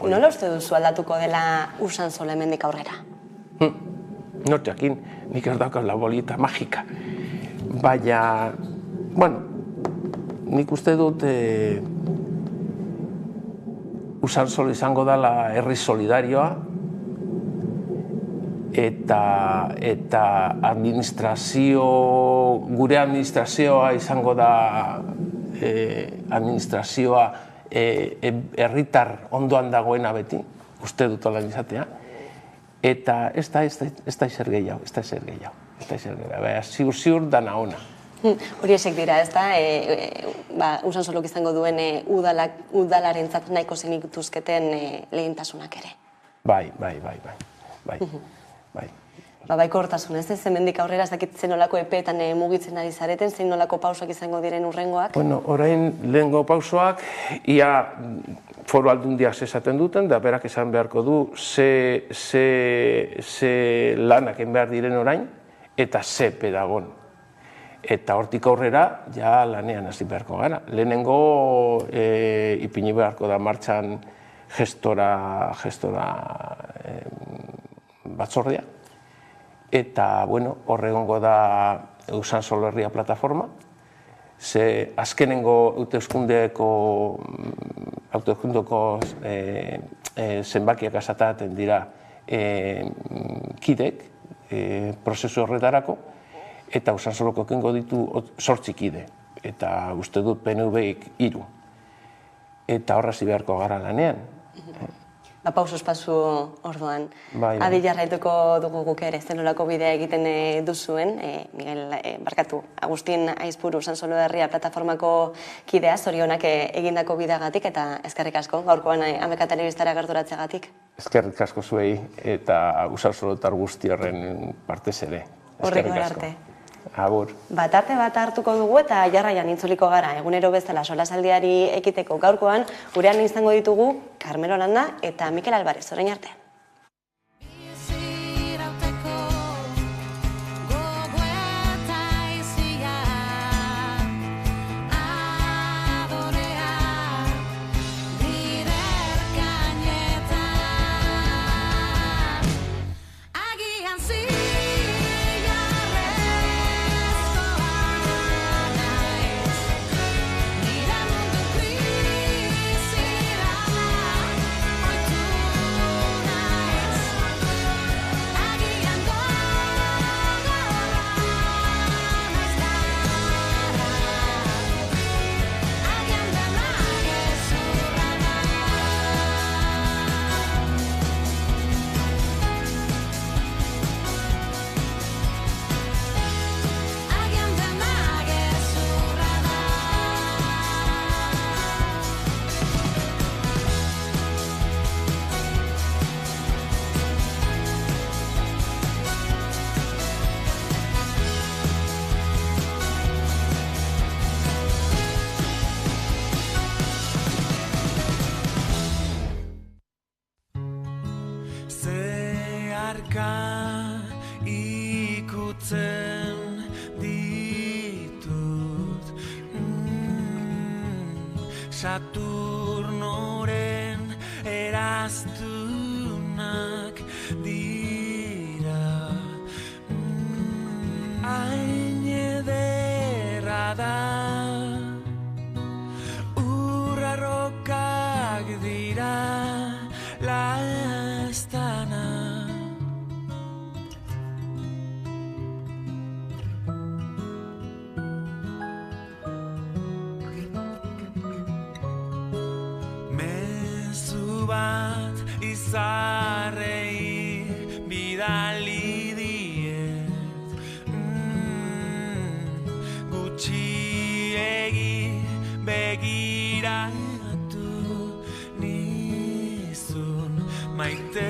Nola uste duzu aldatuko dela Usansolo hemendik aurrera? Norteakin, nik ez daukaz la bolita magika. Baina, bueno, nik uste dut Usansolo izango dela herri solidarioa eta gure administrazioa izango da administrazioa herritar ondoan dagoena beti, uste dut olan izatea, eta ez da ezer gehiago, ziur dana ona. Hori esek dira, ez da, Usansolok izango duen udalarentzat nahiko zenituzketen lehentasunak ere. Bai. Baiko hortasun, ez hemendik aurrera ez dakit zenolako epeetan mugitzen ari zareten, zein nolako pausoak izango diren urrengoak? Bueno, orain lehengo pausoak, ia foru aldundiak esaten duten, da berak esan beharko du ze lanak egin behar diren orain, eta ze pedagon. Eta hortik aurrera, ja lanean hasi beharko gara. Lehenengo ipini beharko da martxan gestora batzordea. Eta, bueno, horregongo da Usansolo herria plataforma. Ze azkenengo hauteskundeko zenbakiak asataten dira kidek prozesu horretarako, eta Usansoloko kengo ditu 8 kide, eta uste dut PNV-ik 3. Eta horrazi beharko gara lanean. Pausos pasu orduan. Adi jarraituko dugu guk ere, zenolako bidea egiten duzuen, Miguel, barkatu, Agustin Aizpuru Usansolo herria plataformako kidea, zorionak egindako bideagatik, eta eskerrik asko, gaurkoan Ameka Telebistara gerturatzeagatik. Eskerrik asko zuei, eta Usansolotar guzti horren partez ere. Horriko arte. Agur. Batarte bat hartuko dugu eta jarraian intzuliko gara, egunero bezala solasaldiari ekiteko gaurkoan, gurean izango ditugu Carmelo Landa eta Mikel Alvarez, orain arte. marka ikutzen ditut Saturnoren eraztunak dira hain ederra da urrarrokak dira laztana mezu bat izarrei bidali diet gutxiegi begiratu nizun maite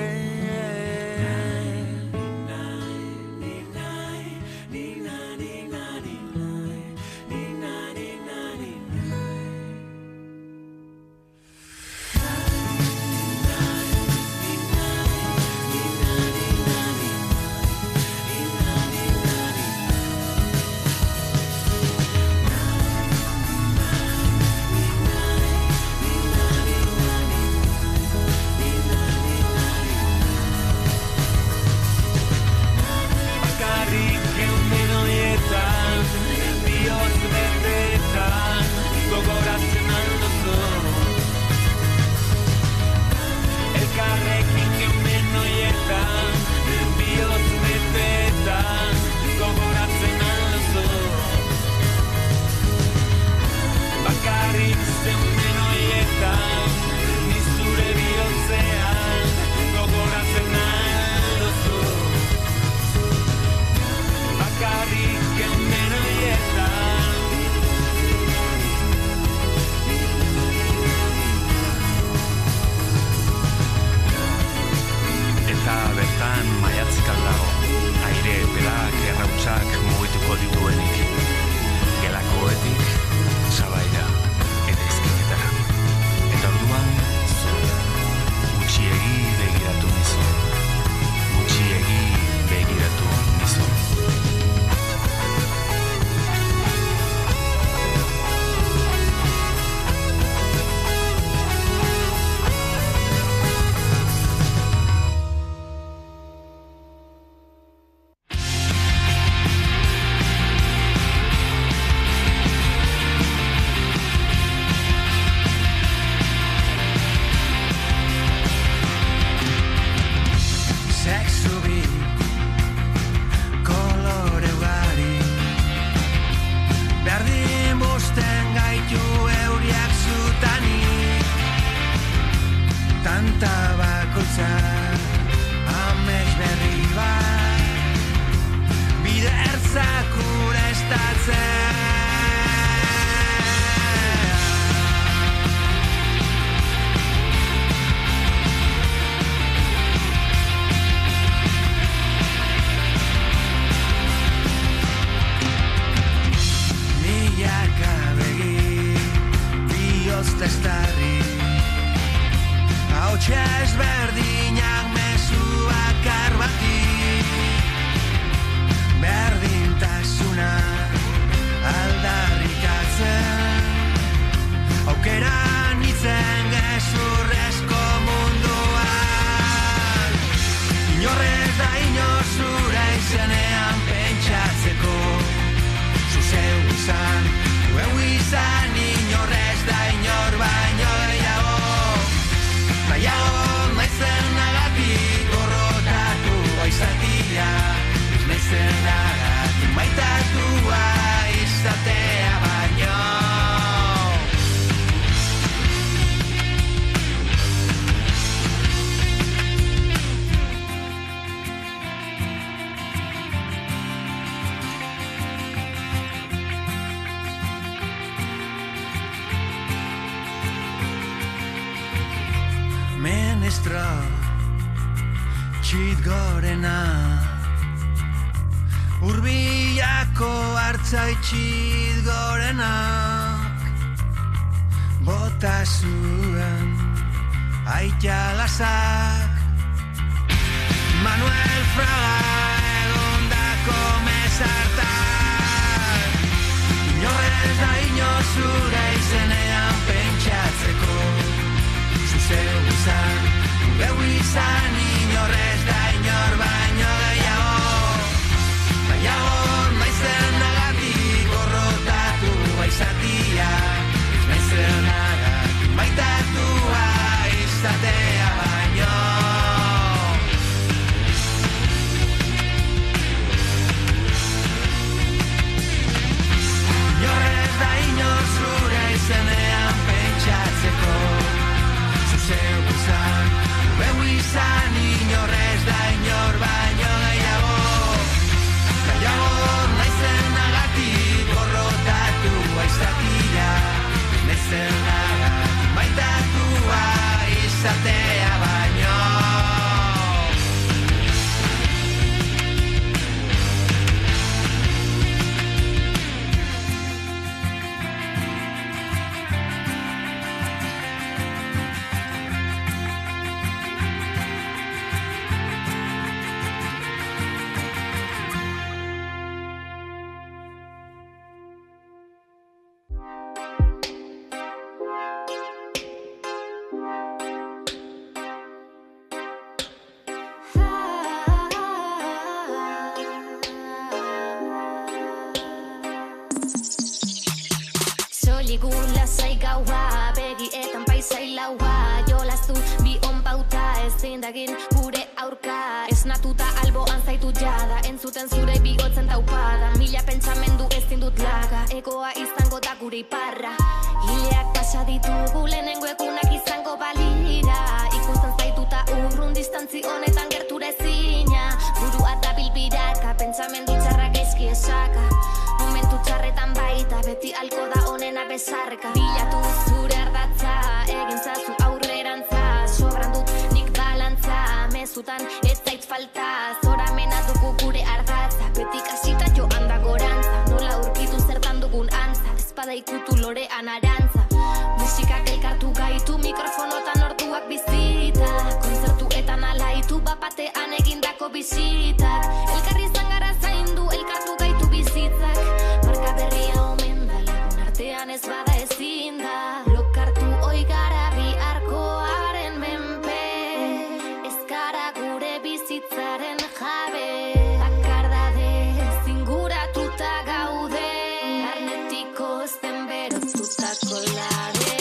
Menestra txit gorena Urbilako hartzaitxit gorenak bota zuen aita lazak Manuel zura izenean pentsatzeko. Zuzeu izan, geu izan, inorrez da inor baino gehiago. Baiago naizen nagatik gorrotatu baizatia, ez naizen nagatik maitatua izatea baino. Inorrez da inor zura izenean pentsatzeko. Zuzeu izan, geu izan, inorrez da inor baino gehiago. Gehiago naizen nagatik gorrotatu izatia, ez naizen nagatik maitatua izatea baino. Soligu lasai gaua, begietan paisailaua, jolastu bi onbauta ezin dagin gure aurka. Esnatuta alboan zaitu jada, entzuten zure bihotzen taupada. Mila pentsamendu ezin dut laga, egoa izango da gure iparra. Hileak pasa ditugu lehenengo egunak izango balira. Ikusten zaituta urrun distantzi honetan gertura ezina. Burua da bilbiraka, pentsamendu txarrak gaizki esaka. Momentu txarretan baita, beti alko da onena bezarka. Bilatu zure ardatza, egin zazu aurrerantza. Sobran dut nik balantza, mezutan ez zait falta. Zoramena dugu gure ardatza, beti kasita joan da gorantza. Nola urkitu zertan dugun antza, espada ikutu lorean arantza. Musikak elkartu gaitu, mikrofonotan orduak bizita. Kontzertuetan alaitu, bapatean egindako bisitak. Elkarri zangara zaindu, elkartu gaitu bizitzak. Marka berria omen da, lagun artean ez bada ezin da. Lokartu oi gara biharkoaren menpe, ez gara gure bizitzaren jabe. Bakardadez inguratuta gaude, arnetiko zen berotutako labe.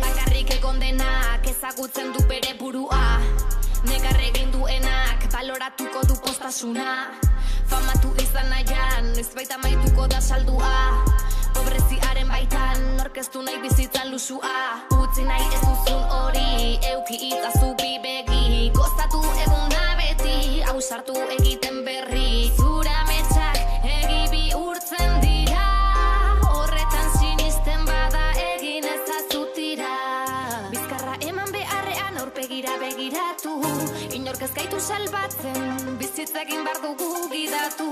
Bakarrik egon denak ezagutzen du bere burua, nekar egin duenak baloratuko du postasuna. Famatu izan nahian, ez baita maituko da saldua. Pobreziaren baitan, orkestu nahi bizitzan lusua. Utzi nahi ez duzun hori, euki itzazu bibegi. Gozatu eguna beti, ausartu egiten berri. Zura metxak egi bihurtzen dira, horretan sinisten bada egin ezazutira. Bizkarra eman beharrean aurpegira begiratu, inork ez gaitu salbatzen, bizitzekin bar dugu gidatu.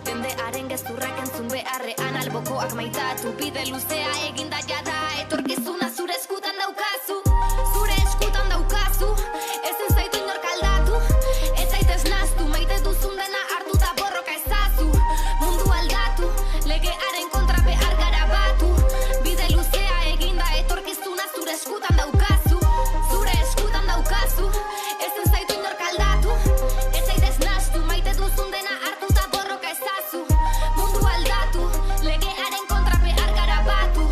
Jendearen gezurrak entzun beharrean albokoak maitatu. Bide luzea eginda jada, etorkizuna zure eskutan daukazu. Zure eskutan daukazu, ezin zaitu inork aldatu. Ez zaitez naztu, maite duzun dena hartu da borroka ezazu. Mundu aldatu, legearen kontra behar gara batu. Bide luzea eginda, etorkizuna zure eskutan daukazu. Zure eskutan daukazu, ezin zaitu inork aldatu. Ez zaitez naztu, maite duzun dena hartu da borroka ezazu. Mundu aldatu, legearen kontra behar gara batu.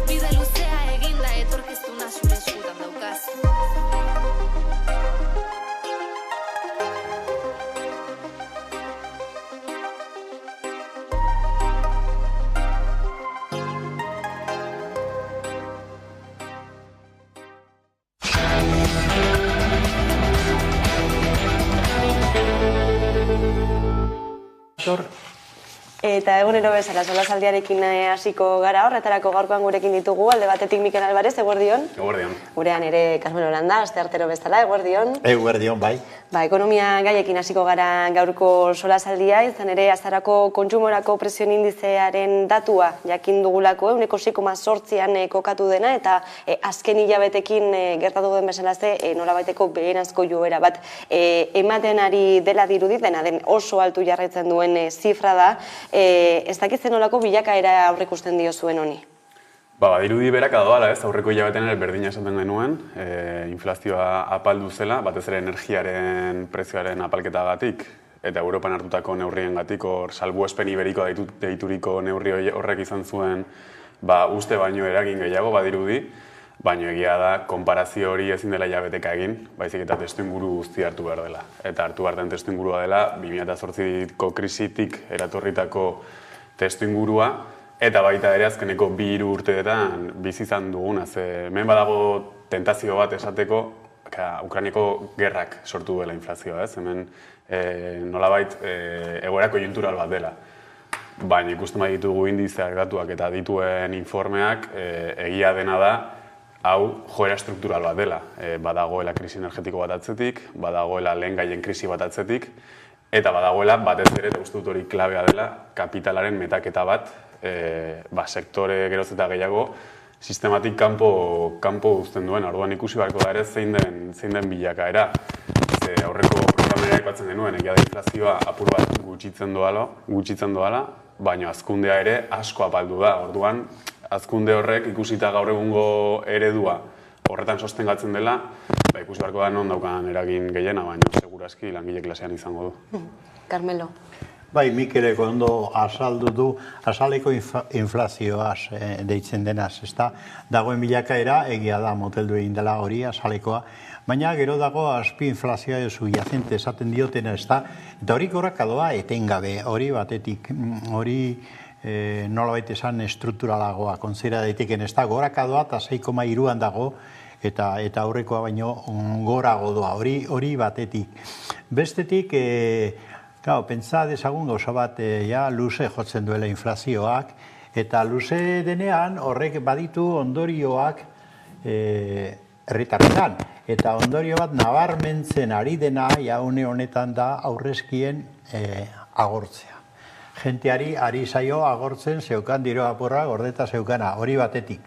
Bide luzea eginda, etorkizuna zure eskutan daukazu. Eta egunero bezala solasaldiarekin hasiko gara, horretarako gaurkoan gurekin ditugu, alde batetik Mikel Alvarez, eguerdion. Eguerdion. Gurean ere Carmen Holanda, asteartero bezala, eguerdion. Eguerdion, bai. Ekonomia gaiekin hasiko gara gaurko solasaldia, izan ere azarako kontsumorako presioen indizearen datua jakin dugulako, 6,8an kokatu dena, eta azken hilabetekin gertatu den bezala nolabaiteko beherazko joera bat ematen ari dela dirudit, dena den oso altu jarraitzen duen zifra da. Ez dakitzen nolako bilakaera aurrikusten dio zuen honi? Badirudi berak doala, aurreko hilabetean ere berdina esaten genuen, inflazioa apaldu zela, batez ere energiaren prezioaren apalketagatik, eta Europan hartutako neurriengatik, salbuespen iberiko deituriko neurri horrek izan zuen uste baino eragin gehiago badirudi, baina egia da, konparazio hori ezin dela hilabeteka egin, baizik eta testuinguru guzti hartu behar dela. Eta hartu behar den testuingurua dela, 2008ko krisitik eratorritako testuingurua, eta baita ere azkeneko 2 urteetan bizi izan duguna. Hemen badago tentazio bat esateko, Ukraineko gerrak sortu duela inflazioa, hemen nolabait egoera koiuntural bat dela. Baina ikusten baditugu indizeak datuak eta dituen informeak, egia dena da, hau joera struktural bat dela. Badagoela krisi energetiko bat atzetik, badagoela lehengaien krisi bat atzetik, eta badagoela batez ere, eta uste dut hori klabea dela, kapitalaren metaketa bat, sektore geroz eta gehiago, sistematik kanpo uzten duen. Orduan ikusi beharko da ere zein den bilakaera. Aurreko programera aipatzen genuen, egia da inflazioa apur bat gutxitzen doala, baina hazkundea ere asko apaldu da. Orduan, hazkunde horrek ikusita gaur egungo eredua horretan sostengatzen dela, ikusi beharko da non daukan eragin gehiena, baina segurazki langile klasean izango du. Carmelo. Bai, Mikelek ondo azaldu du, azaleko inflazioaz deitzen denaz, ezta? Dagoen bilakaera, egia da moteldu egin dela hori azalekoa, baina gero dago azpi inflazioa subyacente esaten diotena, ezta? Eta hori gorakadoa etengabe, hori batetik, hori nolabait esan estrukturalagoa, konzera daiteken, ezta? Gorakadoa eta 6,3an dago, eta aurrekoa baino gorago doa, hori batetik. Bestetik, pentsa dezagun gauza bat luze jotzen duela inflazioak, eta luze denean horrek baditu ondorioak herritarretan. Eta ondorio bat nabarmentzen ari dena une honetan da aurrezkien agortzea. Jenteari ari zaio agortzen zeukan diro apurra gordeta zeukana, hori batetik.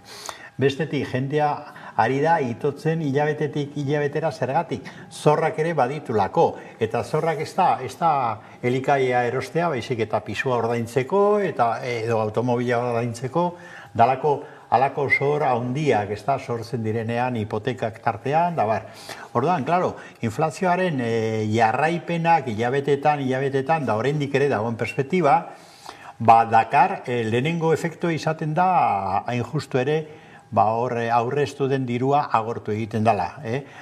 Bestetik, jentea ari da itotzen hilabetetik hilabetera zergatik. Zorrak ere baditulako. Eta zorrak ez da elikaia erostea, baizik eta pisua ordaintzeko, edo automobila ordaintzeko, dalako alako zor handiak ez da sortzen direnean hipotekak tartean, da bar. Orduan, klaro, inflazioaren jarraipenak hilabetetan, da oraindik ere dagoen perspektiba, dakar lehenengo efektu izaten da, hain justu ere, aurreztu den dirua agortu egiten dela.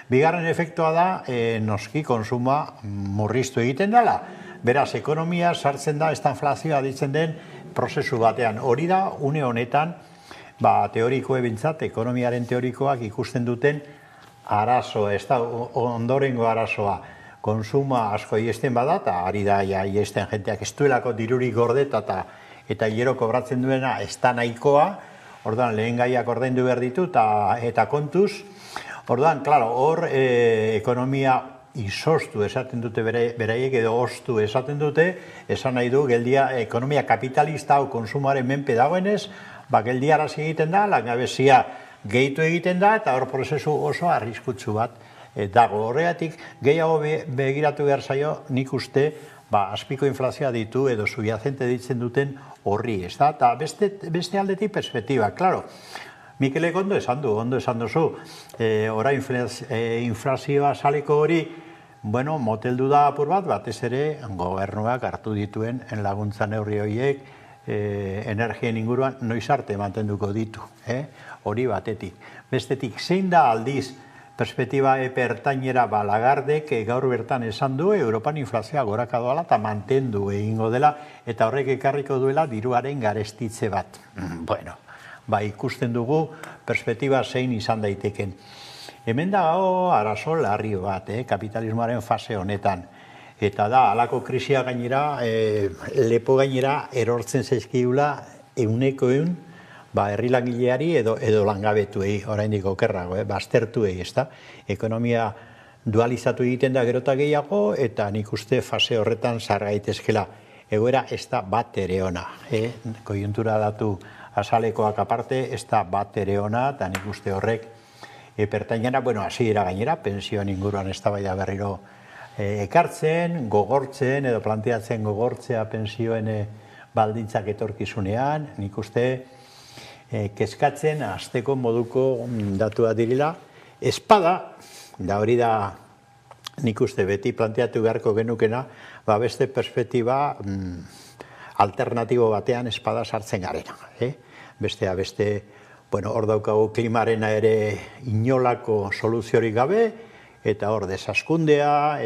Bigarren efektua da, noski konsuma murriztu egiten dela. Beraz, ekonomia sartzen da, ez da inflazioa ditzen den prozesu batean. Hori da, une honetan, teorikoe bintzat, ekonomiaren teorikoak ikusten duten arazo, ez da ondorengo arazoa. Konsuma asko iesten bada, eta ari da iesten jenteak ez duelako dirurik gordeta eta hilero kobratzen duena ez da nahikoa. Orduan, lehen gaiak ordaindu behar ditu eta kontuz. Orduan, klaro, hor ekonomia izostu esaten dute beraiek edo ostu esaten dute, esan nahi du, ekonomia kapitalista hau konsumoaren menpe dagoenez, geldiarazi egiten da, langabezia gehitu egiten da, eta hor prozesu oso arriskutsu bat dago. Horregatik, gehiago begiratu behar zaio, nik uste, azpiko inflazioa ditu edo subyacente ditzen duten horri, ez da? Eta beste aldetik perspektiba, klaro. Mikelek ondo esan duzu, ora inflazioa saleko hori, moteldu da apur bat, batez ere gobernuak hartu dituen laguntza neurri horiek, energien inguruan noiz arte mantenduko ditu, hori batetik. Bestetik, zein da aldiz perspektiba ertainera Lagardek gaur bertan esan du Europan inflazioa goraka doala eta mantendu egingo dela eta horrek ekarriko duela diruaren garestitze bat. Ikusten dugu perspektiba zein izan daiteken. Hemen dago arazo larri bat, kapitalismoaren fase honetan. Eta da, halako krisia gainera, lepo gainera erortzen zaizkiula euneko eun, herri langileari edo langabetuei, oraindik okerrago, baztertuei, ez da? Ekonomia dualizatu egiten da gerota gehiago, eta nik uste fase horretan zar gaitezkela. Egoera ez da bat ere ona. Koiuntura datu azalekoak aparte, ez da bat ere ona, eta nik uste horrek pertainera, hasiera gainera, pensioen inguruan ez da baida berriro ekartzen, gogortzen, edo planteatzen gogortzea pensioen baldintzak etorkizunean, nik uste kezkatzen hasteko moduko datua direla. Espada, da hori da nik uste beti planteatu beharko genukena, beste perspektiba alternatibo batean espada sartzen garena. Bestea beste, hor daukagu klimarena ere inolako soluziorik gabe, eta hor desaskundea,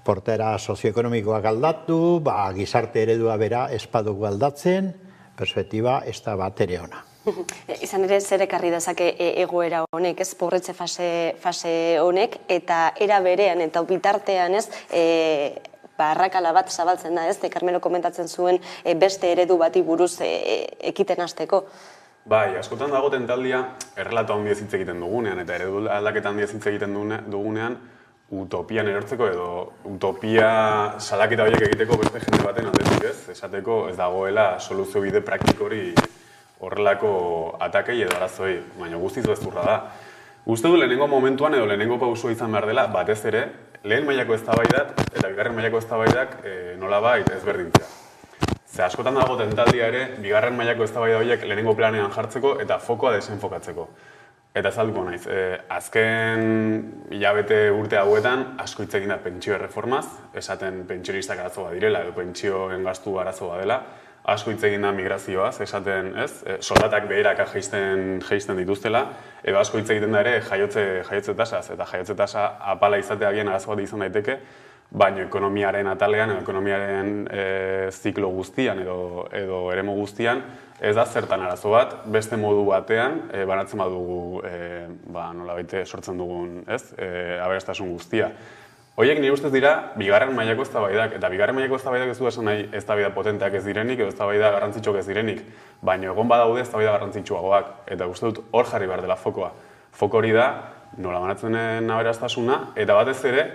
portera sozioekonomikoak aldatu, gizarte eredua bera espadugu aldatzen, perspektiba ez da bat ere ona. Izan ere, zer ekarri dezake egoera honek, ez, pobretze fase honek, eta era berean, eta bitartean, ez, arrakala bat zabaltzen da, ez, Carmelo komentatzen zuen beste eredu bati buruz ekiten hasteko. Bai, askotan dago tentaldia, errelato handia hitz egiten dugunean, eta eredu aldaketa handia hitz egiten dugunean, utopian erortzeko edo utopia salaketa horiek egiteko beste jende baten aldetik, ez? Esateko ez dagoela soluzio bide praktikori horrelako atakei edo arazoi, baina guztiz bezurra da. Uste du lehenengo momentuan edo lehenengo pausua izan behar dela, batez ere, lehen mailako eztabaidak eta bigarren mailako eztabaidak nolabait ezberdintzea. Ze askotan dago tentaldia ere, bigarren mailako eztabaida horiek lehenengo planean jartzeko eta fokoa desenfokatzeko. Eta azalduko naiz, azken hilabete urte hauetan asko hitz egin da pentsio erreformaz, esaten pentsionistak arazoa direla edo pentsioen gastu arazoa dela, asko hitz egin da migrazioaz, esaten, ez, soldatak beheraka jaisten dituztela, edo asko hitz egiten da ere jaiotze tasaz, eta jaiotze tasa apala izatea agian arazo bat izan daiteke, baina ekonomiaren atalean, ekonomiaren ziklo guztian edo eremu guztian, ez da zertan arazo bat, beste modu batean banatzen badugu nolabait sortzen dugun, ez, aberastasun guztia. Horiek nire ustez dira bigarren mailako eztabaidak, eta bigarren mailako eztabaidak ez du esan nahi eztabaida potenteak ez direnik edo eztabaida garrantzitsuak ez direnik, baina egon badaude eztabaida garrantzitsuagoak, eta uste dut hor jarri behar dela fokoa. Foko hori da nola banatzen aberastasuna, eta batez ere,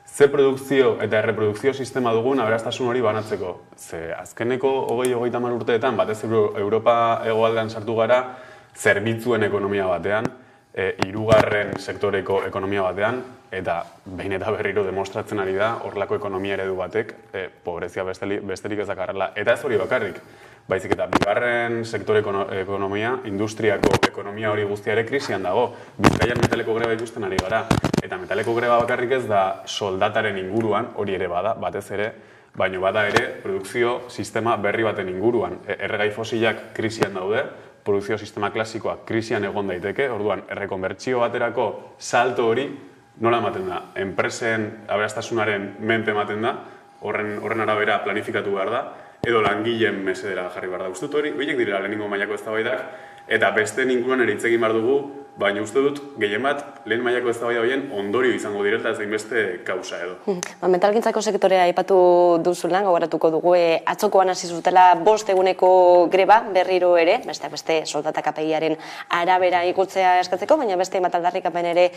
ze produkzio eta erreprodukzio sistema dugun aberastasun hori banatzeko. Ze azkeneko 20-30 urteetan, batez Europa hegoaldean sartu gara, zerbitzuen ekonomia batean, hirugarren sektoreko ekonomia batean, eta behin eta berriro demostratzen ari da horrelako ekonomia eredu batek pobrezia besterik ez dakarrela. Eta ez hori bakarrik, baizik eta bigarren sektore ekonomia, industriako ekonomia hori guztia ere krisian dago. Bizkaian metaleko greba ikusten ari gara. Eta metaleko greba bakarrik ez da soldataren inguruan, hori ere bada, batez ere, baina bada ere produkzio sistema berri baten inguruan. Erregai fosilak krisian daude, produkzio sistema klasikoa krisian egon daiteke, orduan, errekonbertsio baterako salto hori nola ematen da? Enpresen aberastasunaren mente ematen da, horren arabera planifikatu behar da, edo langileen mesedera jarri behar da. Uste dut hori, horiek direla lehenengo mailako eztabaidak, eta beste inguruan ere hitz egin behar dugu, baina uste dut, gehien bat, lehen mailako eztabaida horien ondorio izango direla ez beste kausa edo. Metalgintzako sektorea aipatu duzulan, gogoratuko dugu, atzokoan hasi zutela 5 eguneko greba berriro ere, besteak beste soldatak apegiaren arabera igutzea eskatzeko, baina beste aldarrikapen ere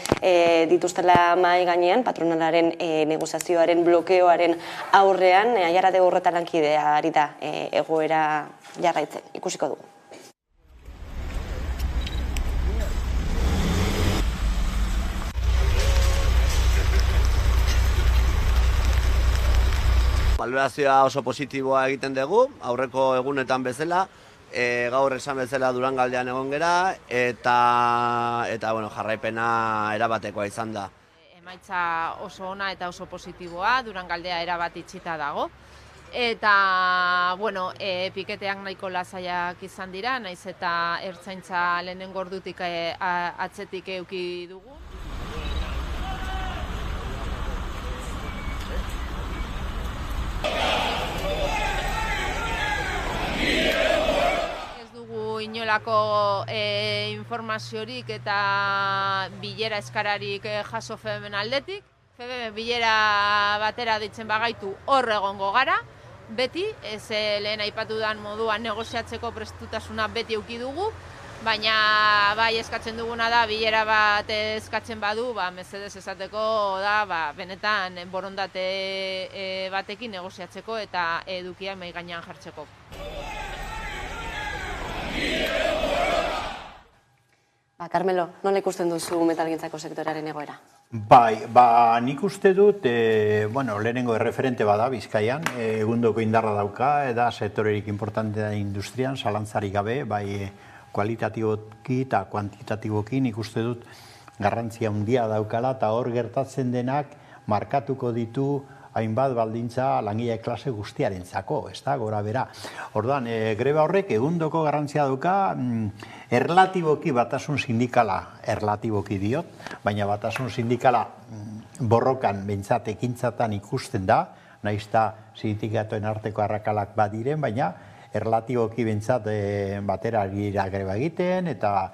dituztela mahai gainean, patronalaren negoziazioaren blokeoaren aurrean, Aiarate Urreta lankidea ari da egoera jarraitzen, ikusiko dugu. Balorazioa oso positiboa egiten dugu, aurreko egunetan bezala, gaur esan bezala Durangaldean egon gera, eta jarraipena erabatekoa izan da. Emaitza oso ona eta oso positiboa, Durangaldea erabat itxita dago. Eta, piketeak nahiko lasaiak izan dira, naiz eta ertzaintza lehenengo ordutik atzetik eduki dugu. Ez dugu inolako informaziorik eta bilera eskararik jaso FEBEMen aldetik. FEBEM bilera batera ditzen bagaitu hor egongo gara. Beti, ez lehen aipatu dan moduan negoziatzeko prestutasuna beti eduki dugu, baina bai eskatzen duguna da, bilera bat eskatzen badu, mesedez esateko da, benetan borondate batekin negoziatzeko eta edukia mahai gainean jartzeko. Carmelo, nola ikusten duzu metalgintzako sektorearen egoera? Bai, nik uste dut, lehenengo erreferente bada Bizkaian, egundoko indarra dauka, eta sektorerik importantea industrian, zalantzarik gabe, bai kualitatiboki eta kuantitatiboki nik uste dut garrantzia handia daukala, eta hor gertatzen denak markatuko ditu hainbat baldintza langile klase guztiarentzako, ez da, gora bera. Orduan, greba horrek egundoko garrantzia dauka, erlatiboki batasun sindikala, erlatiboki diot, baina batasun sindikala borrokan behintzat ekintzatan ikusten da, nahiz eta sindikatuen arteko arrakalak badiren, baina erlatiboki behintzat batera dira greba egiten, eta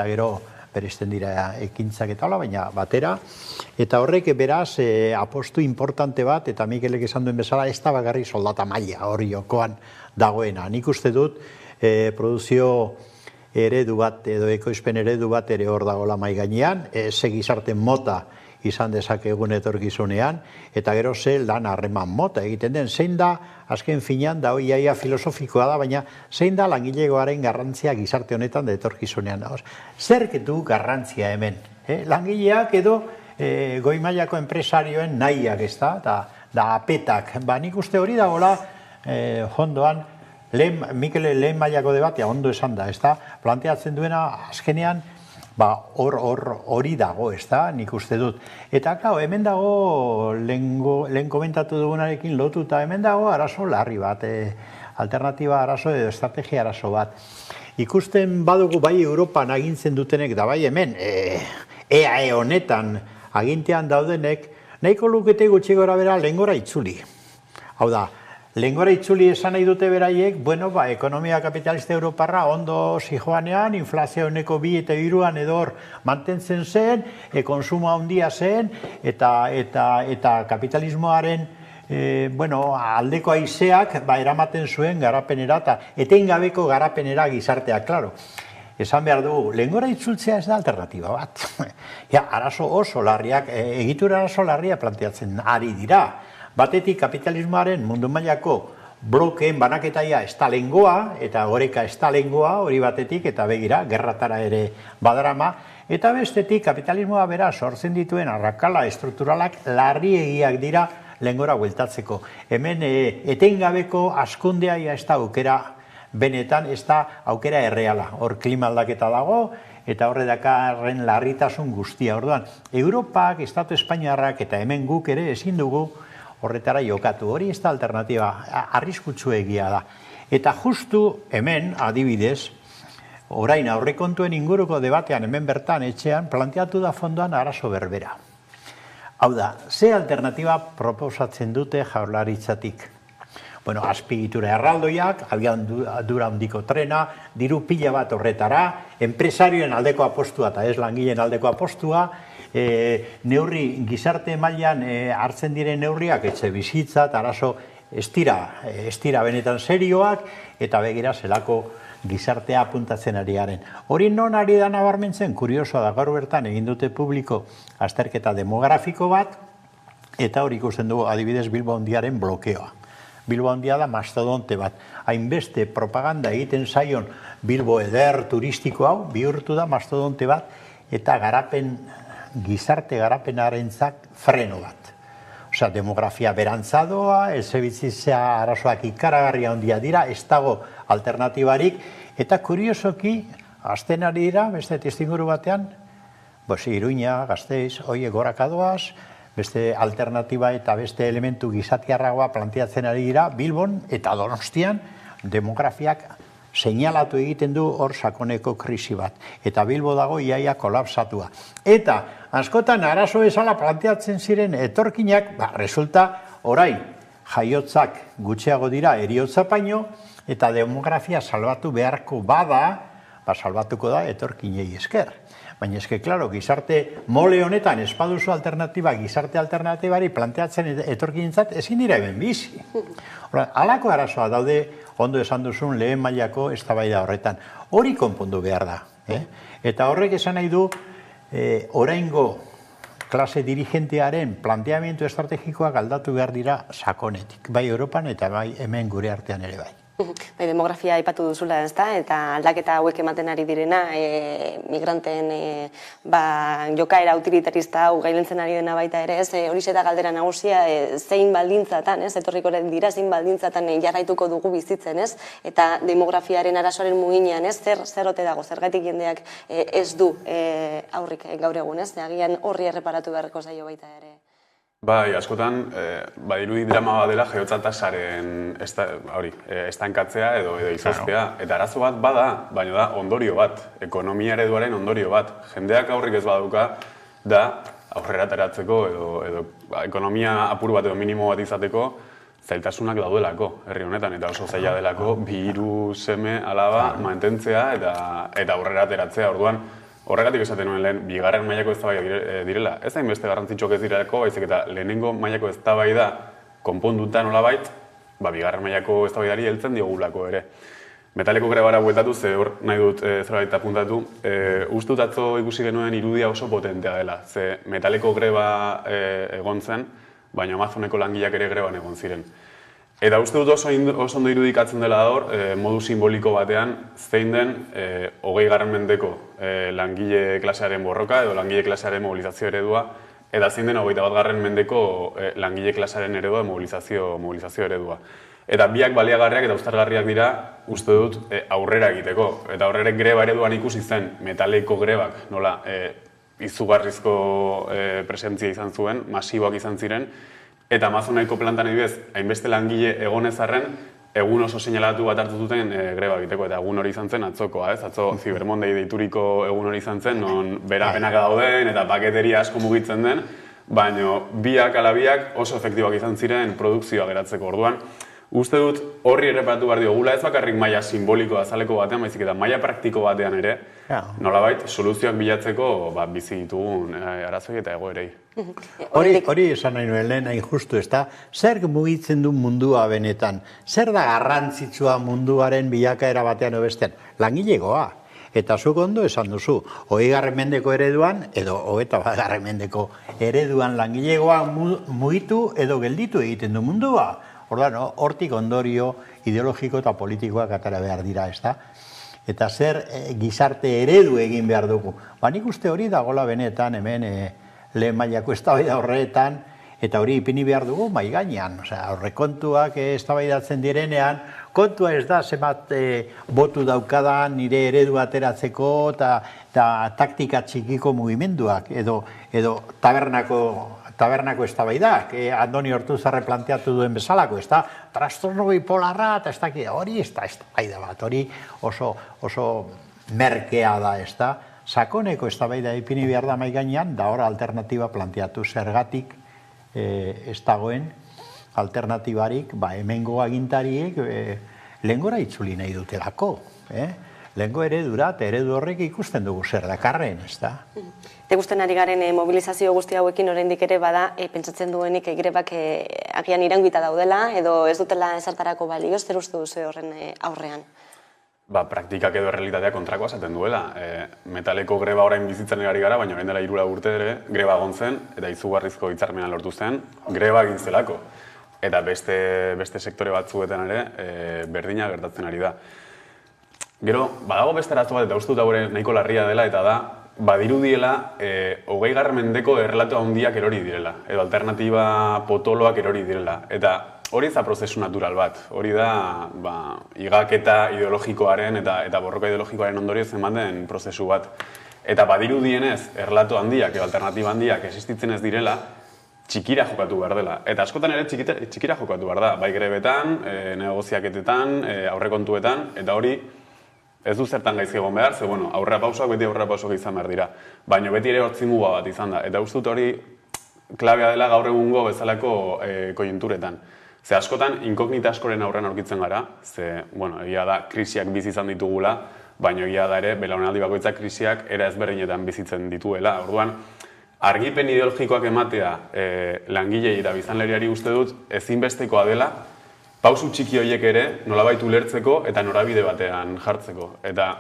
gero beresten dira ekintzak eta hola, baina batera. Eta horrek beraz apostu importante bat, eta Mikelek esan duen bezala, ez da bakarrik soldata maila hori jokoan dagoena. Nik uste dut produzio eredu bat edo ekoizpen eredu bat ere hor dagoela mai gainean, ze gizarte mota izan dezakegun etorkizunean, eta gero ze lan harreman mota egiten den, zein da, azken finean, da hoi iaia filosofikoa da, baina zein da langilegoaren garrantzia gizarte honetan da etorkizunean. Zerketu garrantzia hemen. Langileak edo goi mailako enpresarioen nahiak ez da, da apetak. Nik uste hori dagoela hondoan, Mikele lehen mailako debatea ondo esan da, ez da, planteatzen duena azkenean, hori dago, ez da, nik uste dut. Eta, hemen dago, lehen komentatu dugunarekin lotuta, hemen dago arazo larri bat, alternatiba arazo edo estrategia arazo bat. Ikusten badugu bai Europan agintzen dutenek, da bai hemen, EAE honetan agintean daudenek, nahiko lukete gutxi gora bera lehengora itzuli. Hau da, lehengora itzuli esan nahi dute beraiek, ekonomia kapitalista europarra ondo zijoanean, inflazio honeko 2 eta 3 edo hor mantentzen zen, konsumo handia zen, eta kapitalismoaren aldeko haizeak eramaten zuen garapenera, eta etengabeko garapenera gizartea, klaro. Esan behar dugu, lehengora itzultzea ez da alternatiba bat. Arazo oso larriak, egitura arazo larria planteatzen ari dira. Batetik kapitalismoaren mundu mailako blokeen banaketaia ez da lengoa, eta goreka ez da lengoa, hori batetik, eta begira, gerratara ere badarama, eta bestetik kapitalismoa bera sortzen dituen arrakala estrukturalak larriegiak dira lehengora bueltatzeko. Hemen etengabeko askundea ez da aukera benetan, ez da aukera erreala. Hor klima aldaketa dago, eta horre dakarren larritasun guztia. Orduan, Europak, Estatu Espainiarrak eta hemen guk ere ezin dugu horretara jokatu. Hori ez da alternatiba, arriskutsu egia da. Eta justu hemen, adibidez, orain aurrekontuen inguruko debatean hemen bertan etxean, planteatu da fondoan arazo berbera. Hau da, ze alternatiba proposatzen dute Jaurlaritzatik? Azpiegitura erraldoiak, abiadura handiko trena, diru pila bat horretara, enpresarioen aldeko apostua eta ez langileen aldeko apostua, neurri gizarte mailan hartzen diren neurriak etxe bizitza eta arazo estira benetan serioak eta begira zelako gizartea apuntatzen ari garen. Hori non ari da nabarmentzen, kuriosoa da, gaur bertan egin dute publiko azterketa demografiko bat eta hori ikusten dugu adibidez Bilbo Handiaren blokeoa. Bilbo Handia da mastodonte bat. Hainbeste propaganda egiten zaion Bilbo eder turistiko hau bihurtu da mastodonte bat eta gizarte garapenarentzat freno bat. Osea, demografia berantzadoa, elzebitzizea arazoak ikaragarria handia dira, ez dago alternatibarik, eta kuriosoki, azten ari dira, beste testinguru batean, Iruña, Gasteiz, oie gorakadoaz, beste alternatiba eta beste elementu gizatiarragoa planteatzen ari dira, Bilbon eta Donostian demografiak seinalatu egiten du hor sakoneko krisi bat. Eta Bilbo dago iaia kolapsatua. Eta askotan arazo bezala planteatzen ziren etorkinak, resulta orain jaiotzak gutxiago dira eriotza paino, eta demografia salbatu beharko bada, salbatuko da etorkinei esker. Baina eske, klaro, gizarte mole honetan espaduzu alternatiba, gizarte alternatibari planteatzen etorkinentzat ezin dira hemen bizi. Halako arazoa daude ondo esan duzun lehen mailako eztabaida horretan. Hori konpondu behar da. Eta horrek esan nahi du oraingo klase dirigentearen planteamiento estrategikoak aldatu behar dira sakonetik. Bai Europan eta bai hemen gure artean ere bai. Demografia aipatu duzula, ezta? Eta aldaketa hauek ematen ari direna, migranten jokaera utilitarista hau gailentzen ari dena baita ere, horixe da galdera nagusia, zein baldintzatan, etorriko dira, zein baldintzatan jarraituko dugu bizitzen, eta demografiaren arazoaren muginean, zer ote dago, zergatik jendeak ez du aurrik gaur egun, agian horri erreparatu beharreko zaio baita ere. Bai, askotan, badirudi drama bat dela jaiotza tasaren estankatzea edo izoztea. Eta arazo bat bada, baina da ondorio bat, ekonomia ereduaren ondorio bat. Jendeak aurrik ez badauka da aurrera ateratzeko edo ekonomia apur bat edo minimo bat izateko zailtasunak daudelako herri honetan, eta oso zaila delako bi hiru seme alaba mantentzea eta aurrera ateratzea. Orduan, horregatik esaten nuen lehen, bigarren mailako eztabaida direla. Ez hainbeste garrantzitsuak ez direlako, baizik eta lehenengo mailako eztabaida konponduta nolabait, bigarren mailako eztabaidari heltzen diogulako ere. Metaleko grebara bueltatu, ze hor nahi dut zerbait apuntatu, uste dut atzo ikusi genuen irudia oso potentea dela. Ze metaleko greba egon zen, baina Amazoneko langileak ere greban egon ziren. Eta uste dut oso ondo irudikatzen dela hor, modu simboliko batean, zein den 20. mendeko langile klasearen borroka edo langile klasearen mobilizazio eredua, eta zein den 21. mendeko langile klasearen eredua mobilizazio eredua. Eta biak baliagarriak eta uztargarriak dira, uste dut, aurrera egiteko. Eta horrek greba ereduan ikusi zen, metaleko grebak, nola, izugarrizko presentzia izan zuen, masiboak izan ziren, eta Amazoneko plantan edibidez, hainbeste langile egonezarren, egun oso seinalatu bat hartu duten greba egiteko, eta egun hori izan zen atzokoa, atzo Cyber Monday deituriko egun hori izan zen, non berapenak dauden eta paketeria asko mugitzen den, baina biak ala biak oso efektibak izan ziren produkzioa geratzeko. Orduan, uste dut horri erreparatu behar diogula, ez bakarrik maila simboliko azaleko batean, baizik eta maila praktiko batean ere, nolabait, soluzioak bilatzeko bizi ditugun arazoi eta egoerei. Hori esan nahi nuen lehen, hain justu, ez da, zer mugitzen du mundua benetan? Zer da garrantzitsua munduaren bilakaera batean bestean? Langilegoa. Eta zuk ondo esan duzu, 20. mendeko ereduan, edo 21. mendeko ereduan langilegoa mugitu edo gelditu egiten du mundua. Orduan, hortik ondorio ideologiko eta politikoak atara behar dira, ez da? Eta zer gizarte eredu egin behar dugu. Nik uste hori dagoela benetan hemen lehen mailako eztabaida horretan, eta hori ipini behar dugu mai gainean. Aurrekontuak eztabaidatzen direnean, kontua ez da zenbat botu daukadan nire eredu ateratzeko eta taktika txikiko mugimenduak, edo tabernako eztabaidak, Andoni Ortuzarre planteatu duen bezalako, ez da, trastorno bipolarra, eta ez da, hori ez da eztabaida bat, hori oso merkea da, ez da, sakoneko eztabaida ipini behar da mai gainean, da hor alternatiba planteatu zergatik ez dagoen alternatibarik, hemengo agintariek lehengora itzuli nahi dutelako, lehengo eredura, eta eredu horrek ikusten dugu zer dakarren, ez da. Te gusten ari garen mobilizazio guzti hauekin oraindik ere bada, pentsatzen duenik grebak agian iraungita daudela, edo ez dutela ezertarako balio, zer uste duzu horren aurrean? Praktikak edo errealitatea kontrakoa esaten duela. Metaleko greba orain bizitzen ari gara, baina orain dela 3 urte ere greba egon zen, eta izugarrizko hitzarmena lortu zen, greba egin zelako. Eta beste sektore batzuetan ere berdina gertatzen ari da. Gero, badago beste arazo bat, eta uste dut hori nahiko larria dela, eta da, badirudiela 20. mendeko errelato handiak erori direla, edo alternatiba potoloak erori direla. Eta hori ez da prozesu natural bat, hori da igaketa ideologikoaren eta borroka ideologikoaren ondorioz ematen prozesu bat. Eta badirudienez, errelato handiak edo alternatiba handiak existitzen ez direla, txikira jokatu behar dela. Eta askotan ere txikira jokatu behar da, bai grebetan, negoziaketetan, aurrekontuetan, eta hori ez du zertan gaizki egon behar, ze aurrera pausoak beti aurrera pausoak izan behar dira. Baina beti ere hortzi muga bat izan da. Eta uste dut hori klabea dela gaur egungo bezalako koienturetan. Ze askotan inkognita askoren aurrean aurkitzen gara, ze, egia da krisiak bizi izan ditugula, baina egia da ere belaunaldi bakoitzak krisiak era ezberdinetan bizitzen dituela. Orduan, argipen ideologikoak ematea langilei eta biztanleriari uste dut ezinbestekoa dela, pausu txiki horiek ere nolabait ulertzeko eta norabide batean jartzeko. Eta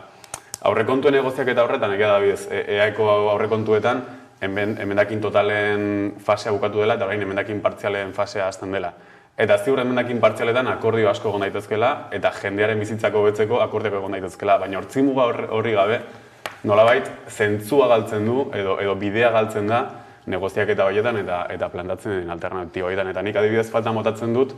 aurrekontuen negoziak eta horretan, egia da bidez, EAeko aurrekontuetan, emendakin totalen fasea bukatu dela eta orain emendakin partzialen fasea hasten dela. Eta ziur emendakin partzialetan akordio asko egon daitezkela, eta jendearen bizitzako betzeko akordioak egon daitezkela, baina hortzimuga horri gabe, nolabait, zentzua galtzen du, edo bidea galtzen da, negoziaketa horietan eta plantatzen alternatiba horietan. Eta nik adibidez falta motatzen dut,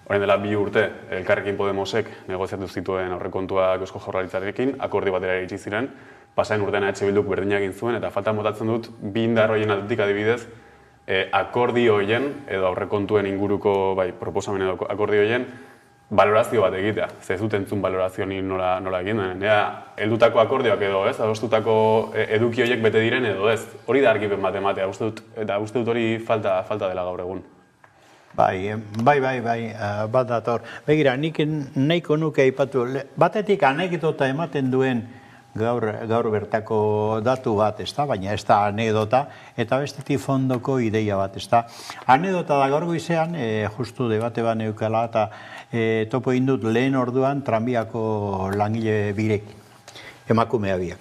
orain dela 2 urte, Elkarrekin Podemosek negoziatu zituen aurrekontuak Eusko Jaurlaritzarekin, akordio batera iritsi ziren, pasaren urtean EH Bilduk berdina egin zuen, eta falta motatzen dut, bi indar horien aldetik adibidez, akordio horien, edo aurrekontuen inguruko proposamen edo akordio horien, balorazio bat egitea. Ez dut entzun balorazio nola egin den. Heldutako akordioak edo ez, adostutako eduki horiek bete diren edo ez. Hori da argipen bat ematea, eta uste dut hori falta dela gaur egun. Bai, bat dator. Begira, nik nahiko nuke aipatu, batetik anekdota ematen duen gaur bertako datu bat, baina ez da anekdota, eta bestetik fondoko ideia bat, Anekdota da gaur goizean, justu debate bat neukala, eta topo indut lehen orduan tranbiako langile birekin, emakumea biak.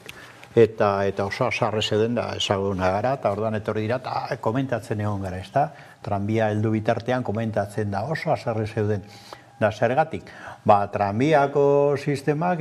Eta oso asarre zeuden da ezaguna gara, eta orduan etorri dira, eta komentatzen egon gara, tranbia heldu bitartean komentatzen da, oso asarre zeuden. Da zergatik, tranbiako sistemak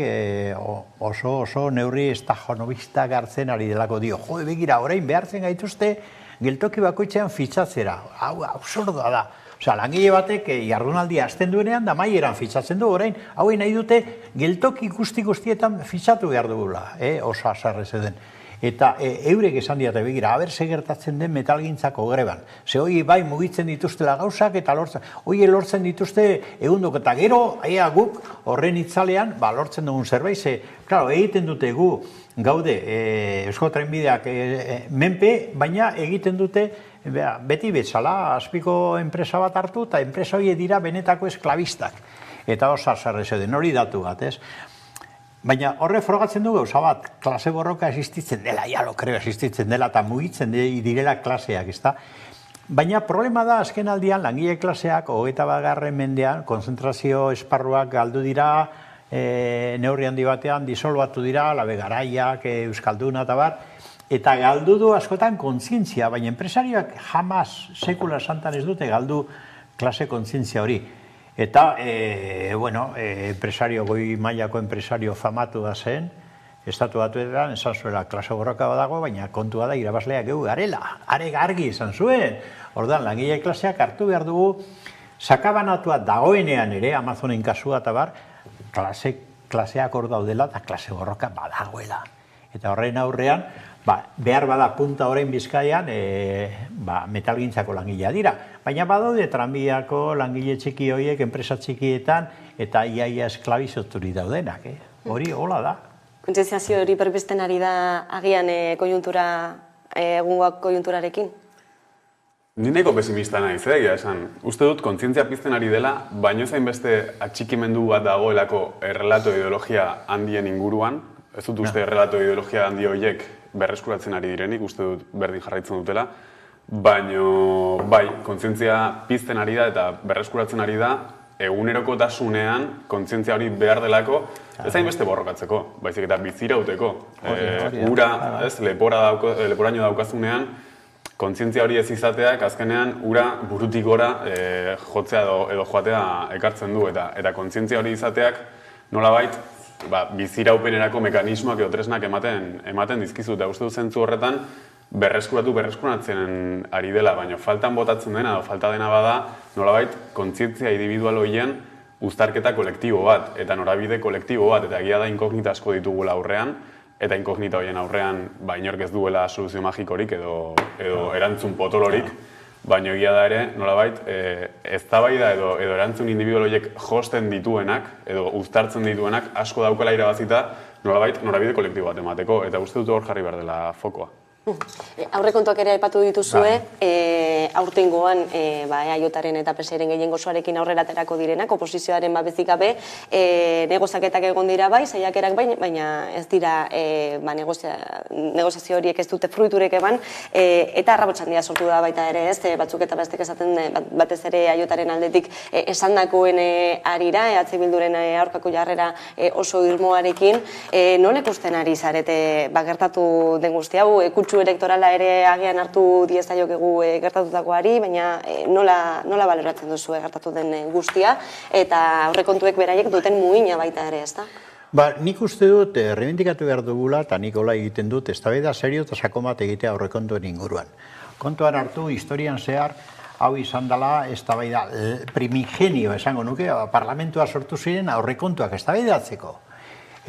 oso neurri estajonobistak hartzen ari delako dio. Jo, begira, orain behartzen gaituzte geltoki bakoitzean fitxatzera. Hau absurdoa da. Osea, langile batek jardunaldia hasten duenean da maieran fitxatzen du, orain, hauei nahi dute geltoki guztietan fitxatu behar dugula, oso asarre zeuden. Eta eurek esan diate begira, aber gertatzen den metalgintzako greban. Ze hoi bai mugitzen dituztela gauzak eta lortzen dituzte egundok. Eta gero, guk horren itzalean lortzen dugun zerbait, ze, klaro, egiten dute gu gaude Eusko Trenbideak menpe, baina egiten dute beti bezala, azpiko enpresa bat hartu, eta enpresa hori dira benetako esklabistak. Eta oso azarre zeuden, hori datu bat, ez? Baina horre frogatzen du gauza bat, klase borroka existitzen dela, existitzen dela, eta mugitzen direla klaseak, ezta? Baina problema da, azken aldian, langile klaseak, 21. mendean, konzentrazio esparruak galdu dira, neurri handi batean, disolbatu dira, Labe Garaiak, Euskalduna eta bar, eta galdu du askotan kontzientzia, baina enpresarioak jamaz sekula santan ez dute galdu klase kontzientzia hori. Eta, enpresario, goi mailako enpresario famatu da zen, estatu batuetan, esan zuela klase borroka badago, baina kontua da irabazleak geu garela, are argi izan zuen. Ordan langile klaseak hartu behar dugu, sakabanatua dagoenean ere, Amazonen kasua eta bar, klaseak hor daudela eta klase borroka badagoela. Eta horren aurrean, behar bada punta orain Bizkaian metalgintzako langilea dira. Baina badaude tranbiako langile txiki horiek, enpresa txikietan, eta iaia esklabizoturi daudenak. Hori hola da. Kontzientziazio hori berbesten ari da agian egungoak koiunturarekin? Ni nahiko pesimista naiz, esan. Uste dut kontzientzia pizten ari dela, baino zain beste atxikimendu bat dagoelako errelato ideologia handien inguruan. Ez dut uste errelato ideologia handi horiek berreskuratzen ari direnik, uste dut berdin jarraitzen dutela, baino kontzientzia pizten ari da eta berreskuratzen ari da egunerokotasunean kontzientzia hori behar delako, ez hainbeste borrokatzeko, baizik eta bizirauteko. Ura, leporaino daukazunean, kontzientzia hori ez izateak azkenean ura burutik gora jotzea edo joatea ekartzen du, eta kontzientzia hori izateak nolabait biziraupenerako mekanismoak edo tresnak ematen dizkizu, eta uste dut zentzu horretan berreskuratzen ari dela, baina faltan botatzen dena edo falta dena bada nolabait kontzientzia individual horien uztarketa kolektibo bat, eta norabide kolektibo bat, eta egia da inkognita asko ditugula aurrean, eta inkognita horien aurrean inork ez duela soluzio magikorik edo erantzun potolorik, baina egia da ere, nolabait, eztabaida edo erantzun individual horiek josten dituenak, edo uztartzen dituenak, asko daukala irabazita, nolabait, norabide kolektibo bat emateko, eta uste dut hor jarri behar dela fokoa. Aurrekontuak ere aipatu dituzue, aurtengoan EAJaren eta PSeren gehiengo osoarekin aurrera aterako direnak, oposizioaren babezik gabe, negoziaketak egon dira bai, saiakerak bai, baina ez dira negoziazio horiek ez dute fruiturek eban, eta arrabotsandia sortu da baita ere ez, batzuk eta bestek esaten batez ere EAJaren aldetik esandakoen arira, EH Bilduren aurkako jarrera oso irmoarekin, nola ikusten ari zarete gertatu den guzti hau, kutsu kalkulu elektorala ere agian hartu diezaiokegu gertatutakoari, baina nola baloratzen duzu gertatu den guztia, eta aurrekontuek beraiek duten muina baita ere, ezta? Nik uste dut, reivindikatu behar dugula, eta nik hola egiten dut, eztabaida serio eta sakon bat egitea aurrekontuen inguruan. Kontuan hartu, historian zehar, hau izan dela eztabaida primigenio esango nuke, parlamentua sortu ziren aurrekontuak eztabaidatzeko.